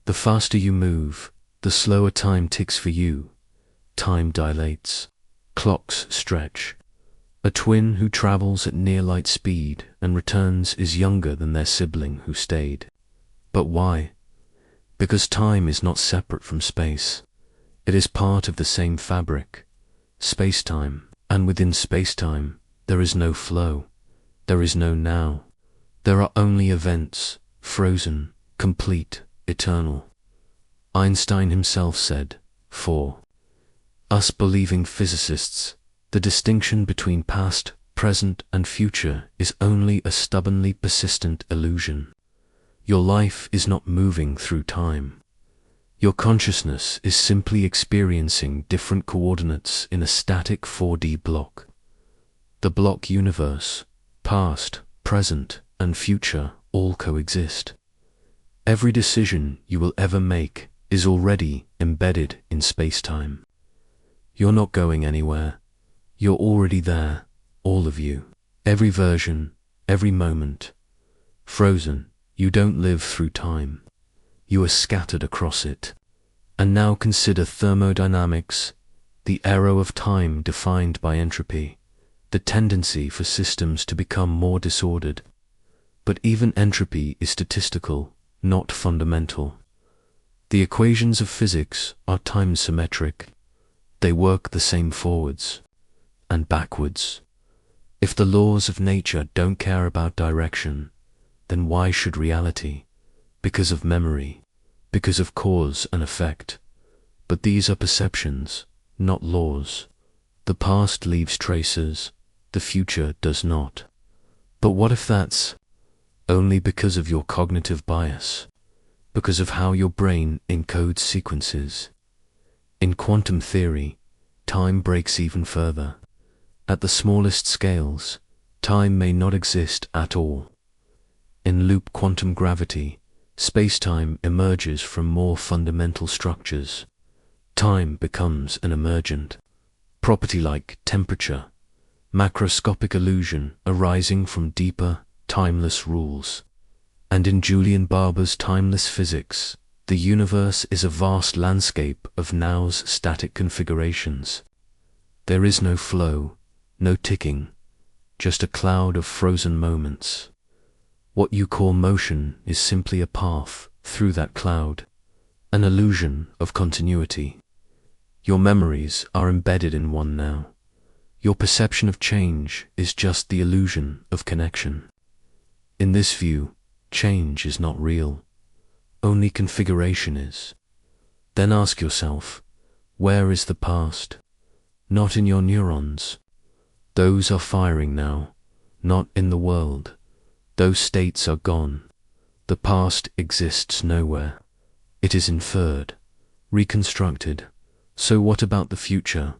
The faster you move, the slower time ticks for you. Time dilates. Clocks stretch. A twin who travels at near light speed and returns is younger than their sibling who stayed. But why? Because time is not separate from space. It is part of the same fabric. Space-time, and within space-time, there is no flow, there is no now. There are only events, frozen, complete, eternal. Einstein himself said, for us believing physicists, the distinction between past, present, and future is only a stubbornly persistent illusion. Your life is not moving through time. Your consciousness is simply experiencing different coordinates in a static 4D block. The block universe, past, present, and future all coexist. Every decision you will ever make is already embedded in space-time. You're not going anywhere. You're already there, all of you. Every version, every moment. Frozen, you don't live through time. You are scattered across it. And now consider thermodynamics, the arrow of time defined by entropy, the tendency for systems to become more disordered. But even entropy is statistical, not fundamental. The equations of physics are time-symmetric. They work the same forwards and backwards. If the laws of nature don't care about direction, then why should reality? Because of memory, because of cause and effect. But these are perceptions, not laws. The past leaves traces, the future does not. But what if that's only because of your cognitive bias? because of how your brain encodes sequences. In quantum theory, time breaks even further. At the smallest scales, time may not exist at all. In loop quantum gravity, space-time emerges from more fundamental structures. Time becomes an emergent property like temperature, macroscopic illusion arising from deeper, timeless rules. And in Julian Barber's timeless physics, the universe is a vast landscape of now's static configurations. There is no flow, no ticking, just a cloud of frozen moments. What you call motion is simply a path through that cloud, an illusion of continuity. Your memories are embedded in one now. Your perception of change is just the illusion of connection. In this view, change is not real. Only configuration is. Then ask yourself, where is the past? Not in your neurons. Those are firing now, not in the world. Those states are gone. The past exists nowhere. It is inferred, reconstructed. So what about the future?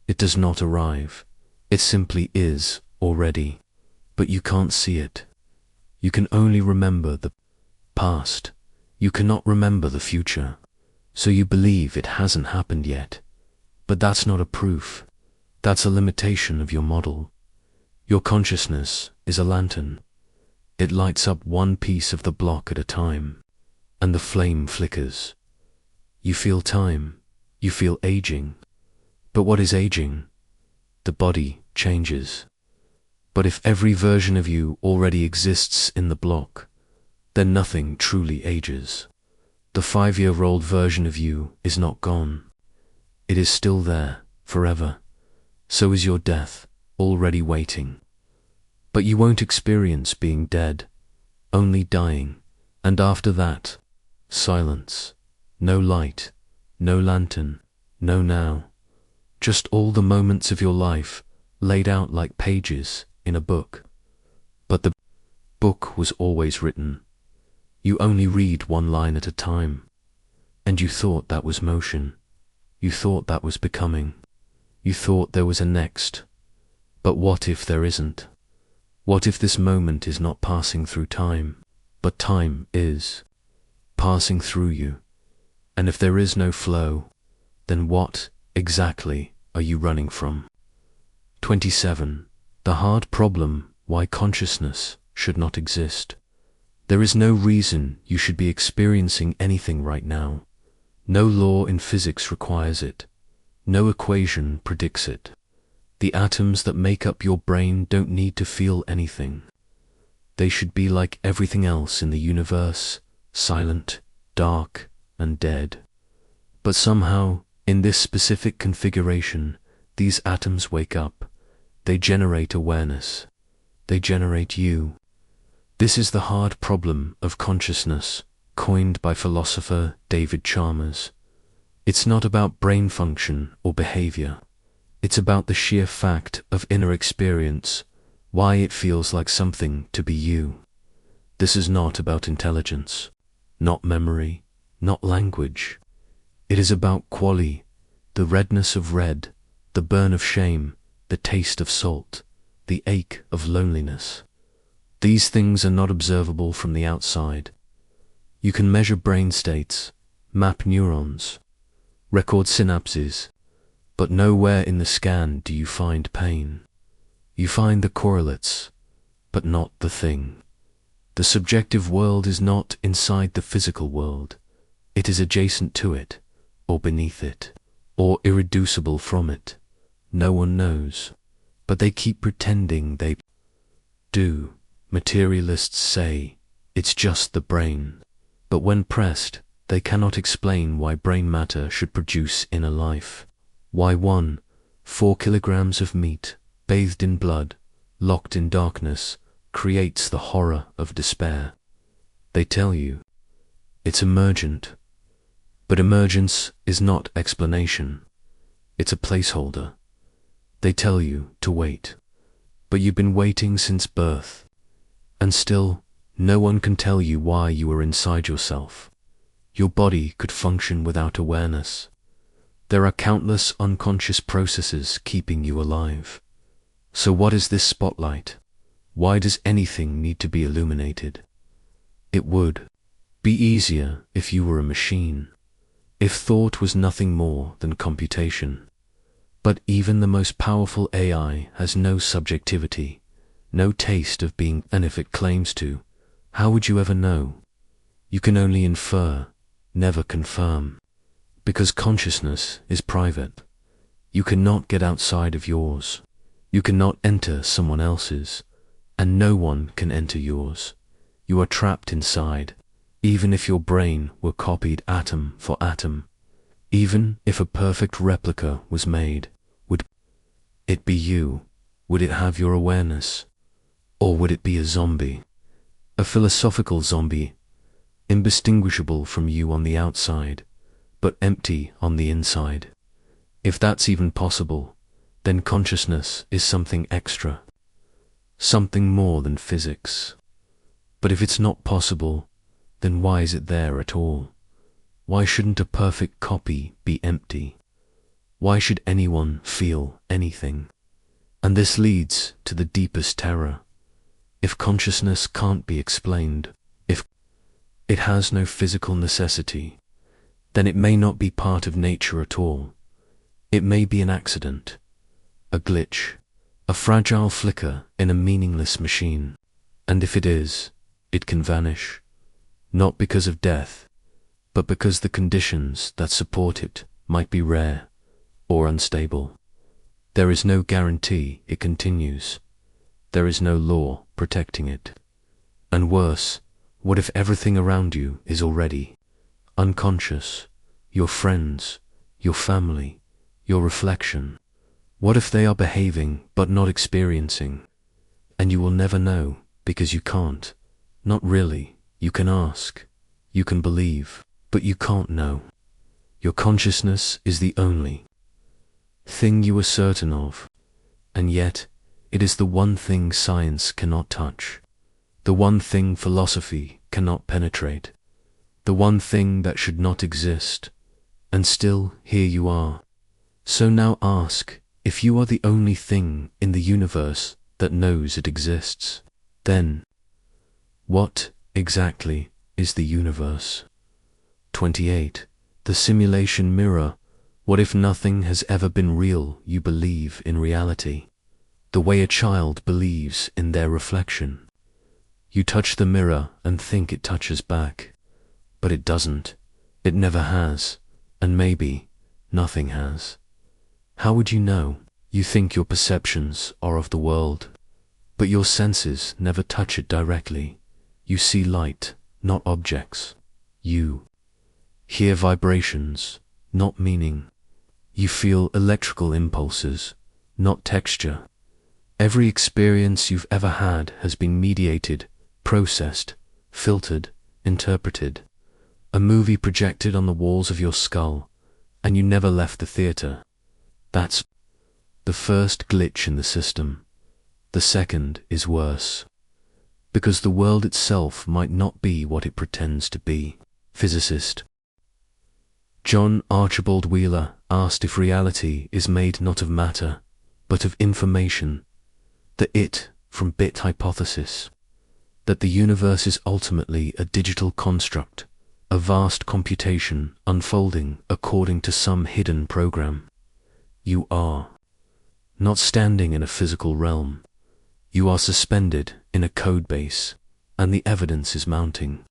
It does not arrive. It simply is already. But you can't see it. You can only remember the past. You cannot remember the future. So you believe it hasn't happened yet. But that's not a proof. That's a limitation of your model. Your consciousness is a lantern. It lights up one piece of the block at a time, and the flame flickers. You feel time. You feel aging. But what is aging? The body changes. But if every version of you already exists in the block, then nothing truly ages. The 5-year-old version of you is not gone. It is still there, forever. So is your death, already waiting. But you won't experience being dead, only dying, and after that, silence, no light, no lantern, no now, just all the moments of your life laid out like pages in a book. But the book was always written. You only read one line at a time, and you thought that was motion. You thought that was becoming. You thought there was a next. But what if there isn't? What if this moment is not passing through time, but time is passing through you? And if there is no flow, then what exactly are you running from? 27. The hard problem why consciousness should not exist. There is no reason you should be experiencing anything right now. No law in physics requires it. No equation predicts it. The atoms that make up your brain don't need to feel anything. They should be like everything else in the universe, silent, dark, and dead. But somehow, in this specific configuration, these atoms wake up. They generate awareness. They generate you. This is the hard problem of consciousness, coined by philosopher David Chalmers. It's not about brain function or behavior. It's about the sheer fact of inner experience, why it feels like something to be you. This is not about intelligence, not memory, not language. It is about quali, the redness of red, the burn of shame, the taste of salt, the ache of loneliness. These things are not observable from the outside. You can measure brain states, map neurons, record synapses, but nowhere in the scan do you find pain. You find the correlates, but not the thing. The subjective world is not inside the physical world. It is adjacent to it, or beneath it, or irreducible from it. No one knows, but they keep pretending they do. Materialists say, it's just the brain. But when pressed, they cannot explain why brain matter should produce inner life. Why 4 kilograms of meat, bathed in blood, locked in darkness, creates the horror of despair. They tell you, it's emergent. But emergence is not explanation. It's a placeholder. They tell you to wait. But you've been waiting since birth. And still, no one can tell you why you are inside yourself. Your body could function without awareness. There are countless unconscious processes keeping you alive. So what is this spotlight? Why does anything need to be illuminated? It would be easier if you were a machine, if thought was nothing more than computation. But even the most powerful AI has no subjectivity, no taste of being, and if it claims to, how would you ever know? You can only infer, never confirm, because consciousness is private. You cannot get outside of yours. You cannot enter someone else's, and no one can enter yours. You are trapped inside, even if your brain were copied atom for atom. Even if a perfect replica was made, would it be you? Would it have your awareness? Or would it be a zombie? A philosophical zombie, indistinguishable from you on the outside, but empty on the inside. If that's even possible, then consciousness is something extra, something more than physics. But if it's not possible, then why is it there at all? Why shouldn't a perfect copy be empty? Why should anyone feel anything? And this leads to the deepest terror. If consciousness can't be explained, if it has no physical necessity, then it may not be part of nature at all. It may be an accident, a glitch, a fragile flicker in a meaningless machine. And if it is, it can vanish, not because of death, but because the conditions that support it might be rare or unstable. There is no guarantee it continues. There is no law protecting it. And worse, what if everything around you is already unconscious? Your friends, your family, your reflection. What if they are behaving but not experiencing? And you will never know because you can't. Not really. You can ask, you can believe, but you can't know. Your consciousness is the only thing you are certain of, and yet it is the one thing science cannot touch, the one thing philosophy cannot penetrate, the one thing that should not exist, and still here you are. So now ask, if you are the only thing in the universe that knows it exists, then what exactly is the universe? 28. The simulation mirror. What if nothing has ever been real? You believe in reality, the way a child believes in their reflection. You touch the mirror and think it touches back, but it doesn't. It never has, and maybe nothing has. How would you know? You think your perceptions are of the world, but your senses never touch it directly. You see light, not objects. You hear vibrations, not meaning. You feel electrical impulses, not texture. Every experience you've ever had has been mediated, processed, filtered, interpreted. A movie projected on the walls of your skull, and you never left the theater. That's the first glitch in the system. The second is worse, because the world itself might not be what it pretends to be. Physicist John Archibald Wheeler asked if reality is made not of matter, but of information, the it from bit hypothesis, that the universe is ultimately a digital construct, a vast computation unfolding according to some hidden program. You are not standing in a physical realm. You are suspended in a code base, and the evidence is mounting.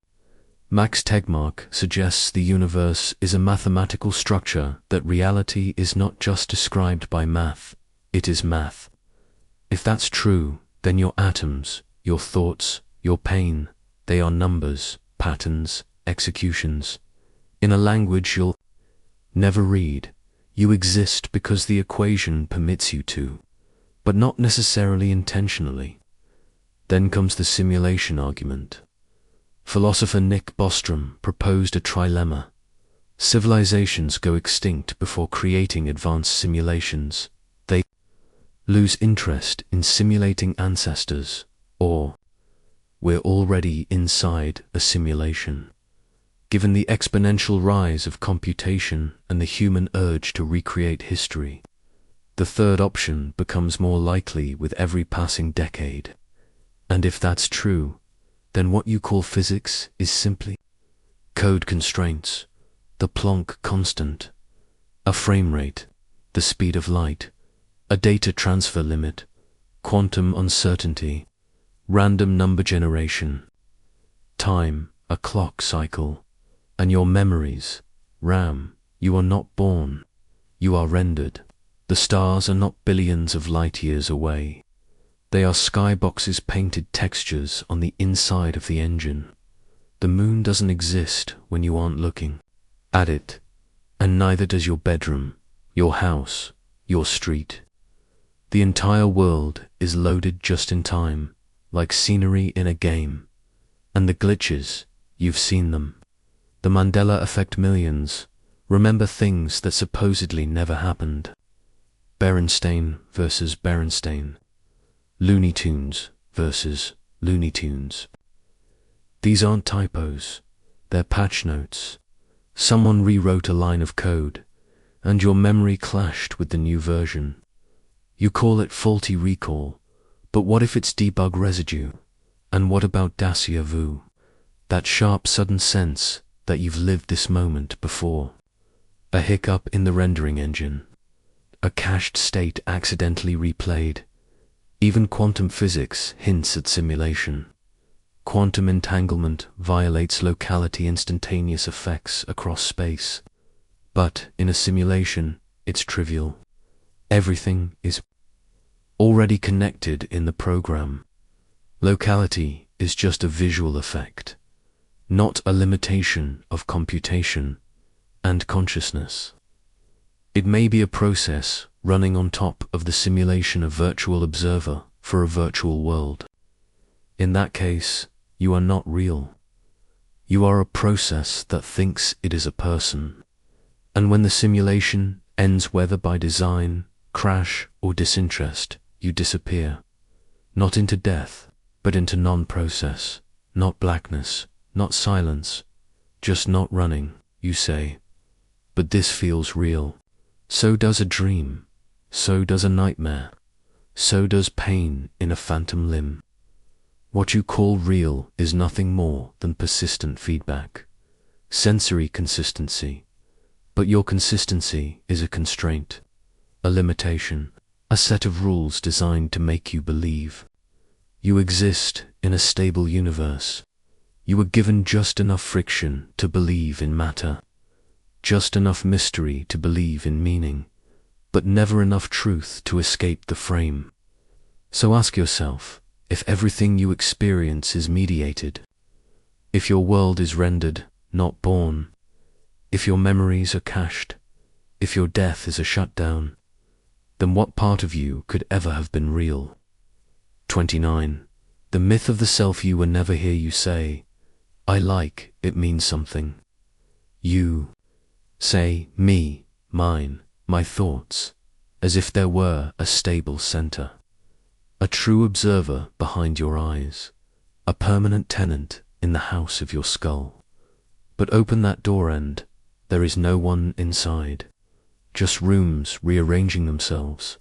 Max Tegmark suggests the universe is a mathematical structure, that reality is not just described by math, it is math. If that's true, then your atoms, your thoughts, your pain, they are numbers, patterns, executions. In a language you'll never read. You exist because the equation permits you to, but not necessarily intentionally. Then comes the simulation argument. Philosopher Nick Bostrom proposed a trilemma. Civilizations go extinct before creating advanced simulations. They lose interest in simulating ancestors, or we're already inside a simulation. given the exponential rise of computation and the human urge to recreate history. The third option becomes more likely with every passing decade. And if that's true, then what you call physics is simply code constraints, the Planck constant, a frame rate, the speed of light, a data transfer limit, quantum uncertainty, random number generation, time, a clock cycle, and your memories, RAM. You are not born, you are rendered. The stars are not billions of light years away. They are skyboxes painted textures on the inside of the engine. The moon doesn't exist when you aren't looking at it, and neither does your bedroom, your house, your street. The entire world is loaded just in time, like scenery in a game. And the glitches, you've seen them. The Mandela effect millions remember things that supposedly never happened. Berenstain versus Berenstain. Looney Tunes versus Looney Tunes. These aren't typos, they're patch notes. Someone rewrote a line of code, and your memory clashed with the new version. You call it faulty recall, but what if it's debug residue? And what about déjà vu? That sharp sudden sense that you've lived this moment before. A hiccup in the rendering engine. A cached state accidentally replayed. Even quantum physics hints at simulation. Quantum entanglement violates locality instantaneous effects across space. But in a simulation, it's trivial. Everything is already connected in the program. Locality is just a visual effect, not a limitation of computation and consciousness. It may be a process running on top of the simulation of virtual observer for a virtual world. In that case, you are not real. You are a process that thinks it is a person. And when the simulation ends, whether by design, crash, or disinterest, you disappear. Not into death, but into non-process, not blackness, not silence, just not running, you say. But this feels real. So does a dream. So does a nightmare. So does pain in a phantom limb. What you call real is nothing more than persistent feedback, sensory consistency. But your consistency is a constraint, a limitation, a set of rules designed to make you believe. You exist in a stable universe. You were given just enough friction to believe in matter, just enough mystery to believe in meaning, but never enough truth to escape the frame. So ask yourself, if everything you experience is mediated, if your world is rendered, not born, if your memories are cached, if your death is a shutdown, then what part of you could ever have been real? 29. The myth of the self. You will never hear you say, I like, it means something. You say, me, mine, my thoughts, as if there were a stable center. A true observer behind your eyes, a permanent tenant in the house of your skull. But open that door and there is no one inside, just rooms rearranging themselves.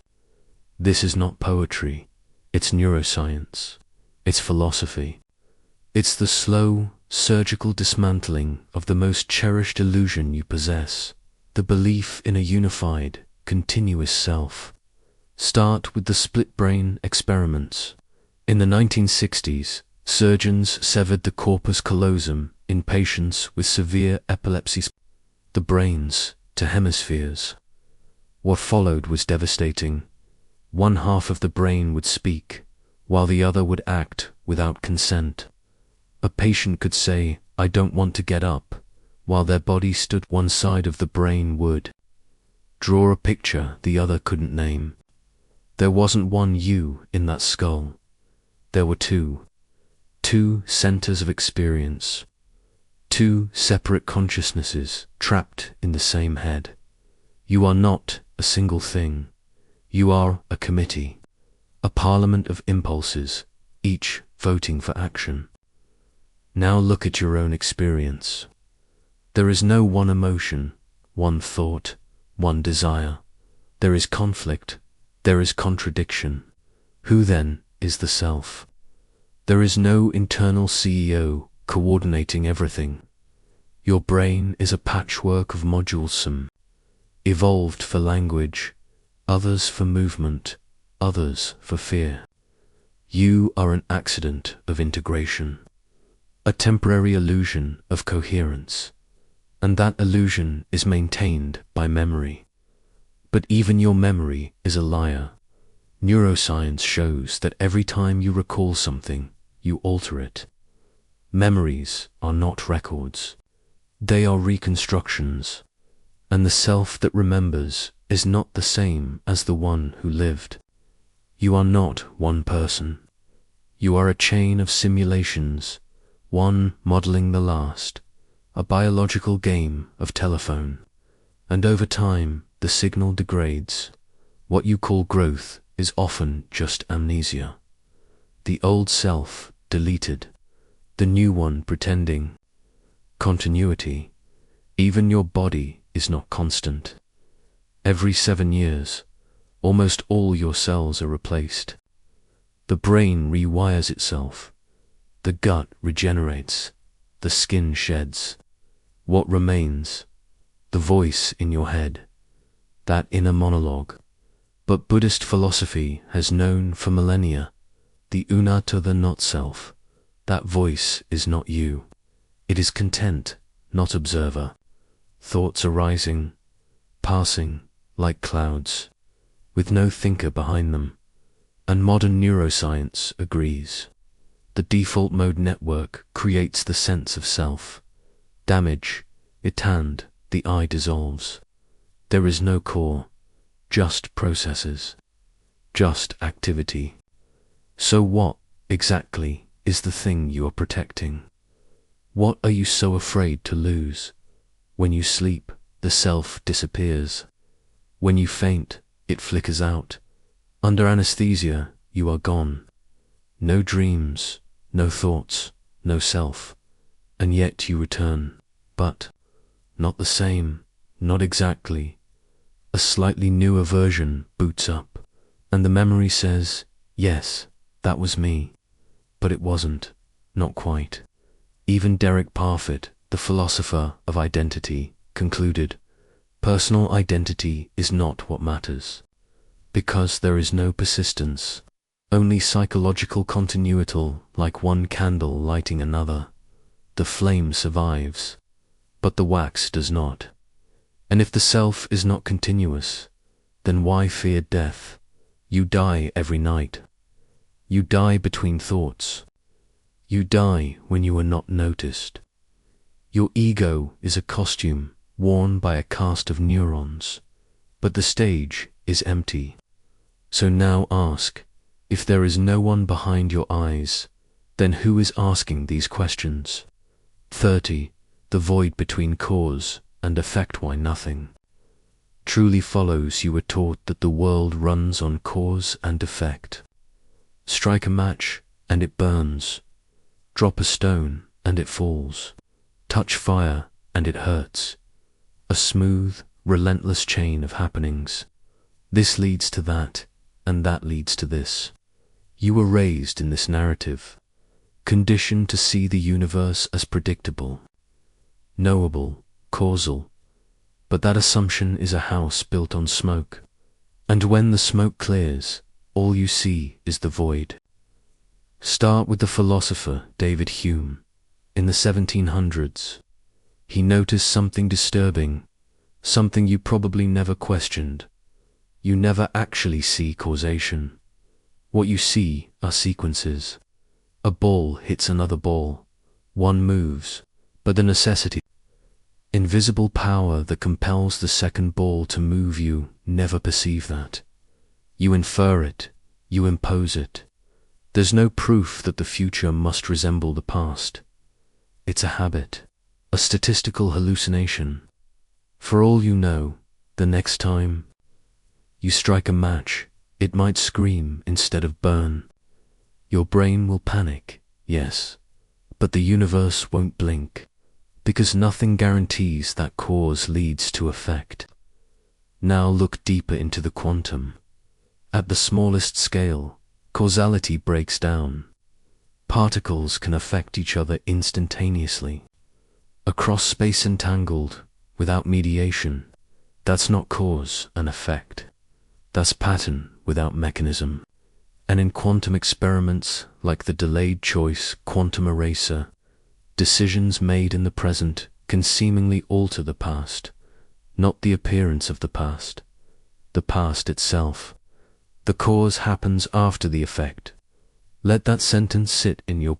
This is not poetry, it's neuroscience, it's philosophy. It's the slow, surgical dismantling of the most cherished illusion you possess, the belief in a unified, continuous self. Start with the split brain experiments. In the 1960s, surgeons severed the corpus callosum in patients with severe epilepsy, the brains to hemispheres. What followed was devastating. One half of the brain would speak, while the other would act without consent. A patient could say, I don't want to get up, while their body stood. One side of the brain would draw a picture the other couldn't name. There wasn't one you in that skull. There were two centers of experience, two separate consciousnesses trapped in the same head. You are not a single thing. You are a committee, a parliament of impulses, each voting for action. Now look at your own experience. There is no one emotion, one thought, one desire. There is conflict, there is contradiction. Who then is the self? There is no internal CEO coordinating everything. Your brain is a patchwork of modules, some evolved for language, others for movement, others for fear. You are an accident of integration, a temporary illusion of coherence, and that illusion is maintained by memory. But even your memory is a liar. Neuroscience shows that every time you recall something, you alter it. Memories are not records. They are reconstructions, and the self that remembers is not the same as the one who lived. You are not one person. You are a chain of simulations, one modeling the last, a biological game of telephone. And over time, the signal degrades. What you call growth is often just amnesia. The old self deleted, the new one pretending. Continuity. Even your body is not constant. Every 7 years, almost all your cells are replaced. The brain rewires itself. The gut regenerates. The skin sheds. What remains? The voice in your head. That inner monologue. But Buddhist philosophy has known for millennia the unata, the not-self. That voice is not you. It is content, not observer. Thoughts arising, passing, like clouds, with no thinker behind them. And modern neuroscience agrees. The default mode network creates the sense of self. Damage, it and the I dissolves. There is no core, just processes, just activity. So what, exactly, is the thing you are protecting? What are you so afraid to lose? When you sleep, the self disappears. When you faint, it flickers out. Under anesthesia, you are gone. No dreams, no thoughts, no self. And yet you return. But not the same, not exactly. A slightly newer version boots up, and the memory says, yes, that was me. But it wasn't, not quite. Even Derek Parfit, the philosopher of identity, concluded, personal identity is not what matters. Because there is no persistence, only psychological continuity, like one candle lighting another. The flame survives, but the wax does not. And if the self is not continuous, then why fear death? You die every night. You die between thoughts. You die when you are not noticed. Your ego is a costume worn by a cast of neurons, but the stage is empty. So now ask, if there is no one behind your eyes, then who is asking these questions? 30. The void between cause and effect. Why nothing truly follows. You were taught that the world runs on cause and effect. Strike a match and it burns. Drop a stone and it falls. Touch fire and it hurts. A smooth, relentless chain of happenings. This leads to that, and that leads to this. You were raised in this narrative, conditioned to see the universe as predictable, knowable, causal. But that assumption is a house built on smoke. And when the smoke clears, all you see is the void. Start with the philosopher David Hume. In the 1700s, he noticed something disturbing, something you probably never questioned. You never actually see causation. What you see are sequences. A ball hits another ball. One moves, but the necessity, invisible power that compels the second ball to move, you never perceive that. You infer it, you impose it. There's no proof that the future must resemble the past. It's a habit, a statistical hallucination. For all you know, the next time you strike a match, it might scream instead of burn. Your brain will panic, yes, but the universe won't blink. because nothing guarantees that cause leads to effect. Now look deeper into the quantum. At the smallest scale, causality breaks down. Particles can affect each other instantaneously. Across space entangled, without mediation. That's not cause and effect. That's pattern without mechanism. And in quantum experiments, like the delayed choice quantum eraser, decisions made in the present can seemingly alter the past, not the appearance of the past itself. The cause happens after the effect. Let that sentence sit in your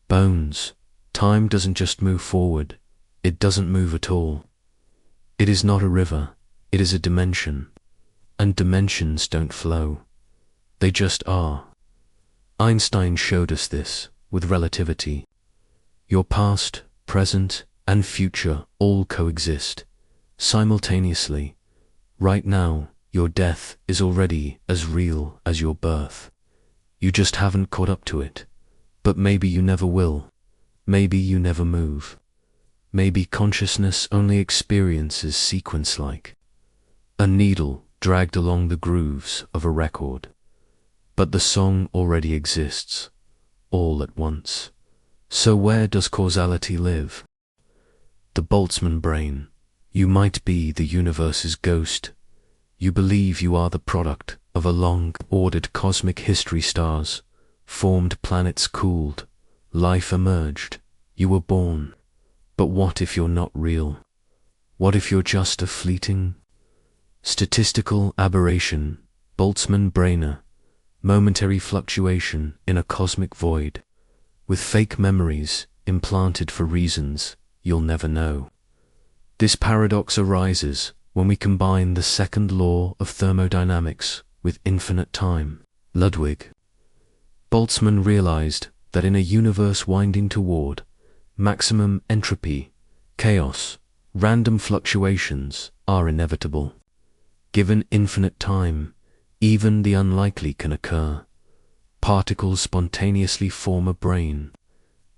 bones. Time doesn't just move forward, it doesn't move at all. It is not a river, it is a dimension. And dimensions don't flow. They just are. Einstein showed us this with relativity. Your past, present, and future all coexist simultaneously. Right now, your death is already as real as your birth. You just haven't caught up to it. But maybe you never will. Maybe you never move. Maybe consciousness only experiences sequence-like. A needle dragged along the grooves of a record. But the song already exists, all at once. So where does causality live? The Boltzmann brain. You might be the universe's ghost. You believe you are the product of a long-ordered cosmic history. Stars formed, planets cooled, life emerged, you were born. But what if you're not real? What if you're just a fleeting statistical aberration, Boltzmann brainer, momentary fluctuation in a cosmic void, with fake memories implanted for reasons you'll never know? This paradox arises when we combine the second law of thermodynamics with infinite time. Ludwig Boltzmann realized that in a universe winding toward maximum entropy, chaos, random fluctuations are inevitable. Given infinite time, even the unlikely can occur. Particles spontaneously form a brain,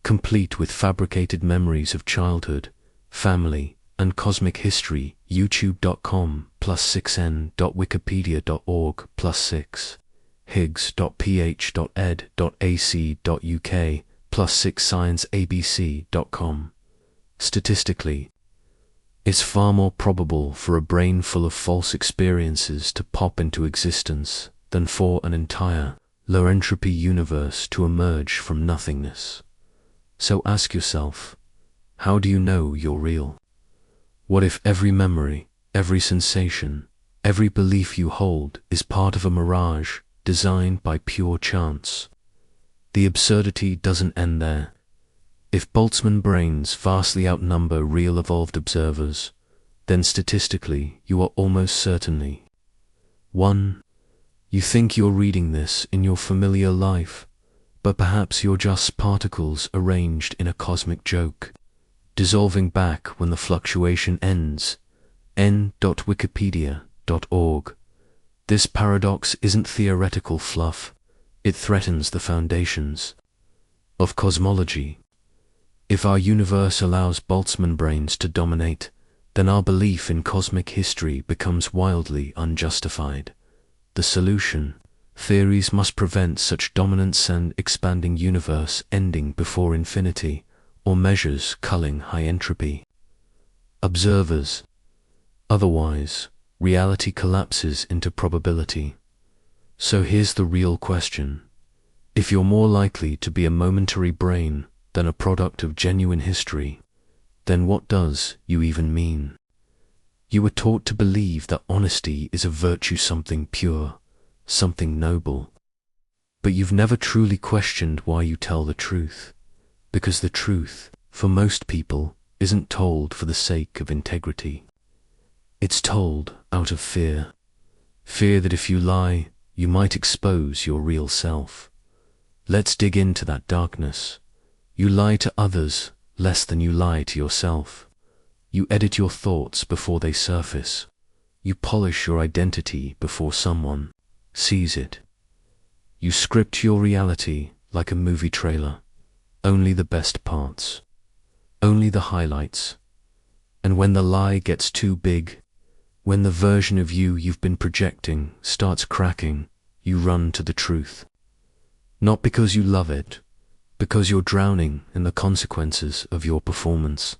complete with fabricated memories of childhood, family, and cosmic history. youtube.com+6n.wikipedia.org+6 higgs.ph.ed.ac.uk+6 scienceabc.com. Statistically, it's far more probable for a brain full of false experiences to pop into existence than for an entire low-entropy universe to emerge from nothingness. So ask yourself, how do you know you're real? What if every memory, every sensation, every belief you hold is part of a mirage designed by pure chance? The absurdity doesn't end there. If Boltzmann brains vastly outnumber real evolved observers, then statistically you are almost certainly 1. You think you're reading this in your familiar life, but perhaps you're just particles arranged in a cosmic joke, dissolving back when the fluctuation ends. n.wikipedia.org. This paradox isn't theoretical fluff, it threatens the foundations of cosmology. If our universe allows Boltzmann brains to dominate, then our belief in cosmic history becomes wildly unjustified. The solution: theories must prevent such dominance and expanding universe ending before infinity, or measures culling high entropy observers. Otherwise, reality collapses into probability. So here's the real question. If you're more likely to be a momentary brain than a product of genuine history, then what does you even mean? You were taught to believe that honesty is a virtue, something pure, something noble. But you've never truly questioned why you tell the truth, because the truth, for most people, isn't told for the sake of integrity. It's told out of fear. Fear that if you lie, you might expose your real self. Let's dig into that darkness. You lie to others less than you lie to yourself. You edit your thoughts before they surface. You polish your identity before someone sees it. You script your reality like a movie trailer, only the best parts. only the highlights. And when the lie gets too big, when the version of you've been projecting starts cracking, you run to the truth. Not because you love it, because you're drowning in the consequences of your performance.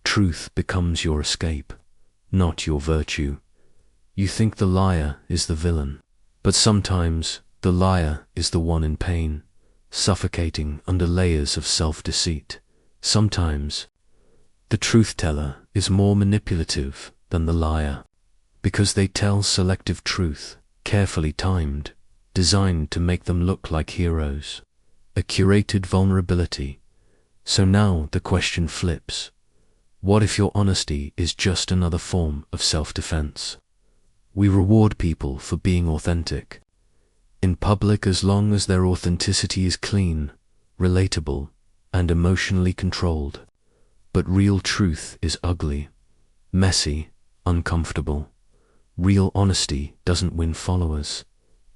Truth becomes your escape, not your virtue. You think the liar is the villain, but sometimes the liar is the one in pain, suffocating under layers of self-deceit. Sometimes the truth-teller is more manipulative than the liar, because they tell selective truth, carefully timed, designed to make them look like heroes, a curated vulnerability. So now the question flips. What if your honesty is just another form of self-defense? We reward people for being authentic in public as long as their authenticity is clean, relatable, and emotionally controlled. But real truth is ugly, messy, uncomfortable. Real honesty doesn't win followers.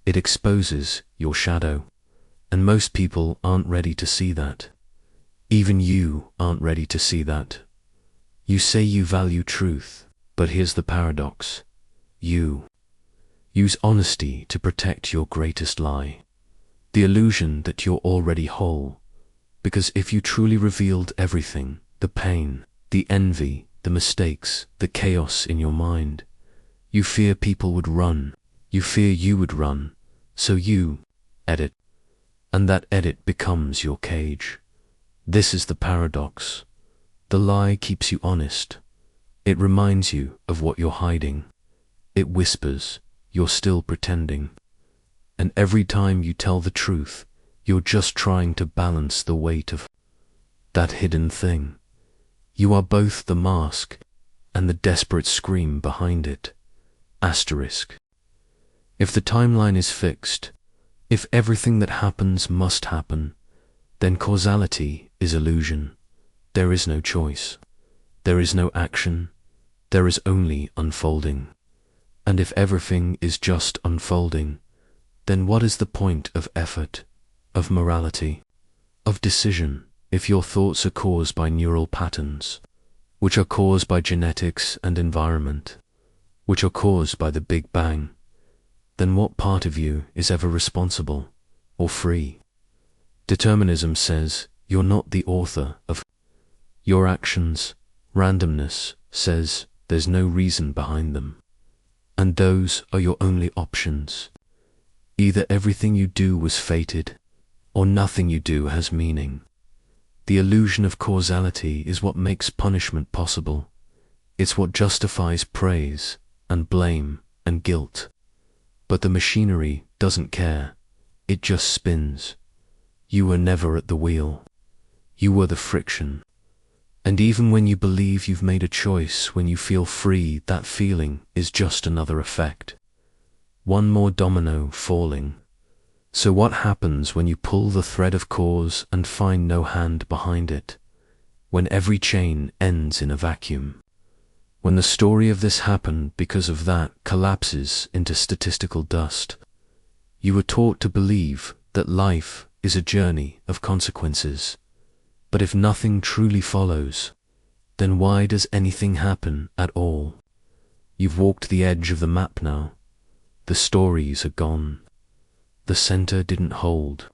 It exposes your shadow. And most people aren't ready to see that. Even you aren't ready to see that. You say you value truth, but here's the paradox. You use honesty to protect your greatest lie, the illusion that you're already whole. Because if you truly revealed everything, the pain, the envy, the mistakes, the chaos in your mind, you fear people would run. You fear you would run. So you edit. And that edit becomes your cage. This is the paradox. The lie keeps you honest. It reminds you of what you're hiding. It whispers, you're still pretending. And every time you tell the truth, you're just trying to balance the weight of that hidden thing. You are both the mask and the desperate scream behind it. Asterisk. If the timeline is fixed, if everything that happens must happen, then causality is illusion. There is no choice. There is no action. There is only unfolding. And if everything is just unfolding, then what is the point of effort, of morality, of decision, if your thoughts are caused by neural patterns, which are caused by genetics and environment, which are caused by the Big Bang? Then what part of you is ever responsible or free? Determinism says you're not the author of your actions. Randomness says there's no reason behind them. And those are your only options. Either everything you do was fated, or nothing you do has meaning. The illusion of causality is what makes punishment possible. It's what justifies praise and blame and guilt. But the machinery doesn't care. It just spins. You were never at the wheel. You were the friction. And even when you believe you've made a choice, when you feel free, that feeling is just another effect. One more domino falling. So what happens when you pull the thread of cause and find no hand behind it? When every chain ends in a vacuum? When the story of this happened because of that collapses into statistical dust? You were taught to believe that life is a journey of consequences. But if nothing truly follows, then why does anything happen at all? You've walked the edge of the map now. The stories are gone. The center didn't hold.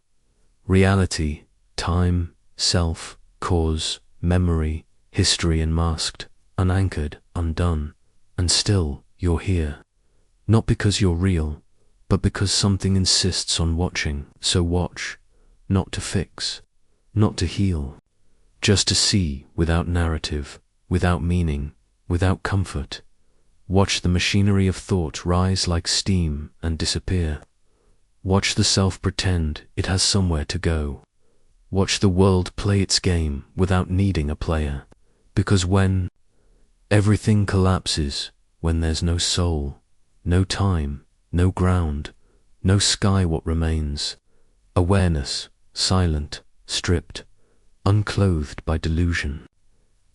Reality, time, self, cause, memory, history unmasked, unanchored, undone. And still you're here. Not because you're real, but because something insists on watching. So watch, not to fix, not to heal. Just to see, without narrative, without meaning, without comfort. Watch the machinery of thought rise like steam and disappear. Watch the self pretend it has somewhere to go. Watch the world play its game without needing a player. Because when everything collapses, when there's no soul, no time, no ground, no sky, what remains? Awareness, silent, stripped, unclothed by delusion.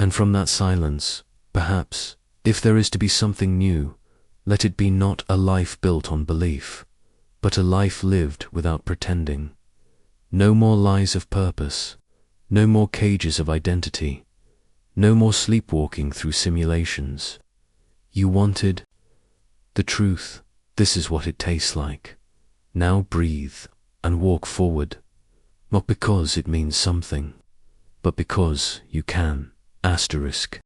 And from that silence, perhaps, if there is to be something new, let it be not a life built on belief, but a life lived without pretending. No more lies of purpose, no more cages of identity, No more sleepwalking through simulations. You wanted the truth. This is what it tastes like. Now breathe and walk forward. Not because it means something, but because you can. Asterisk.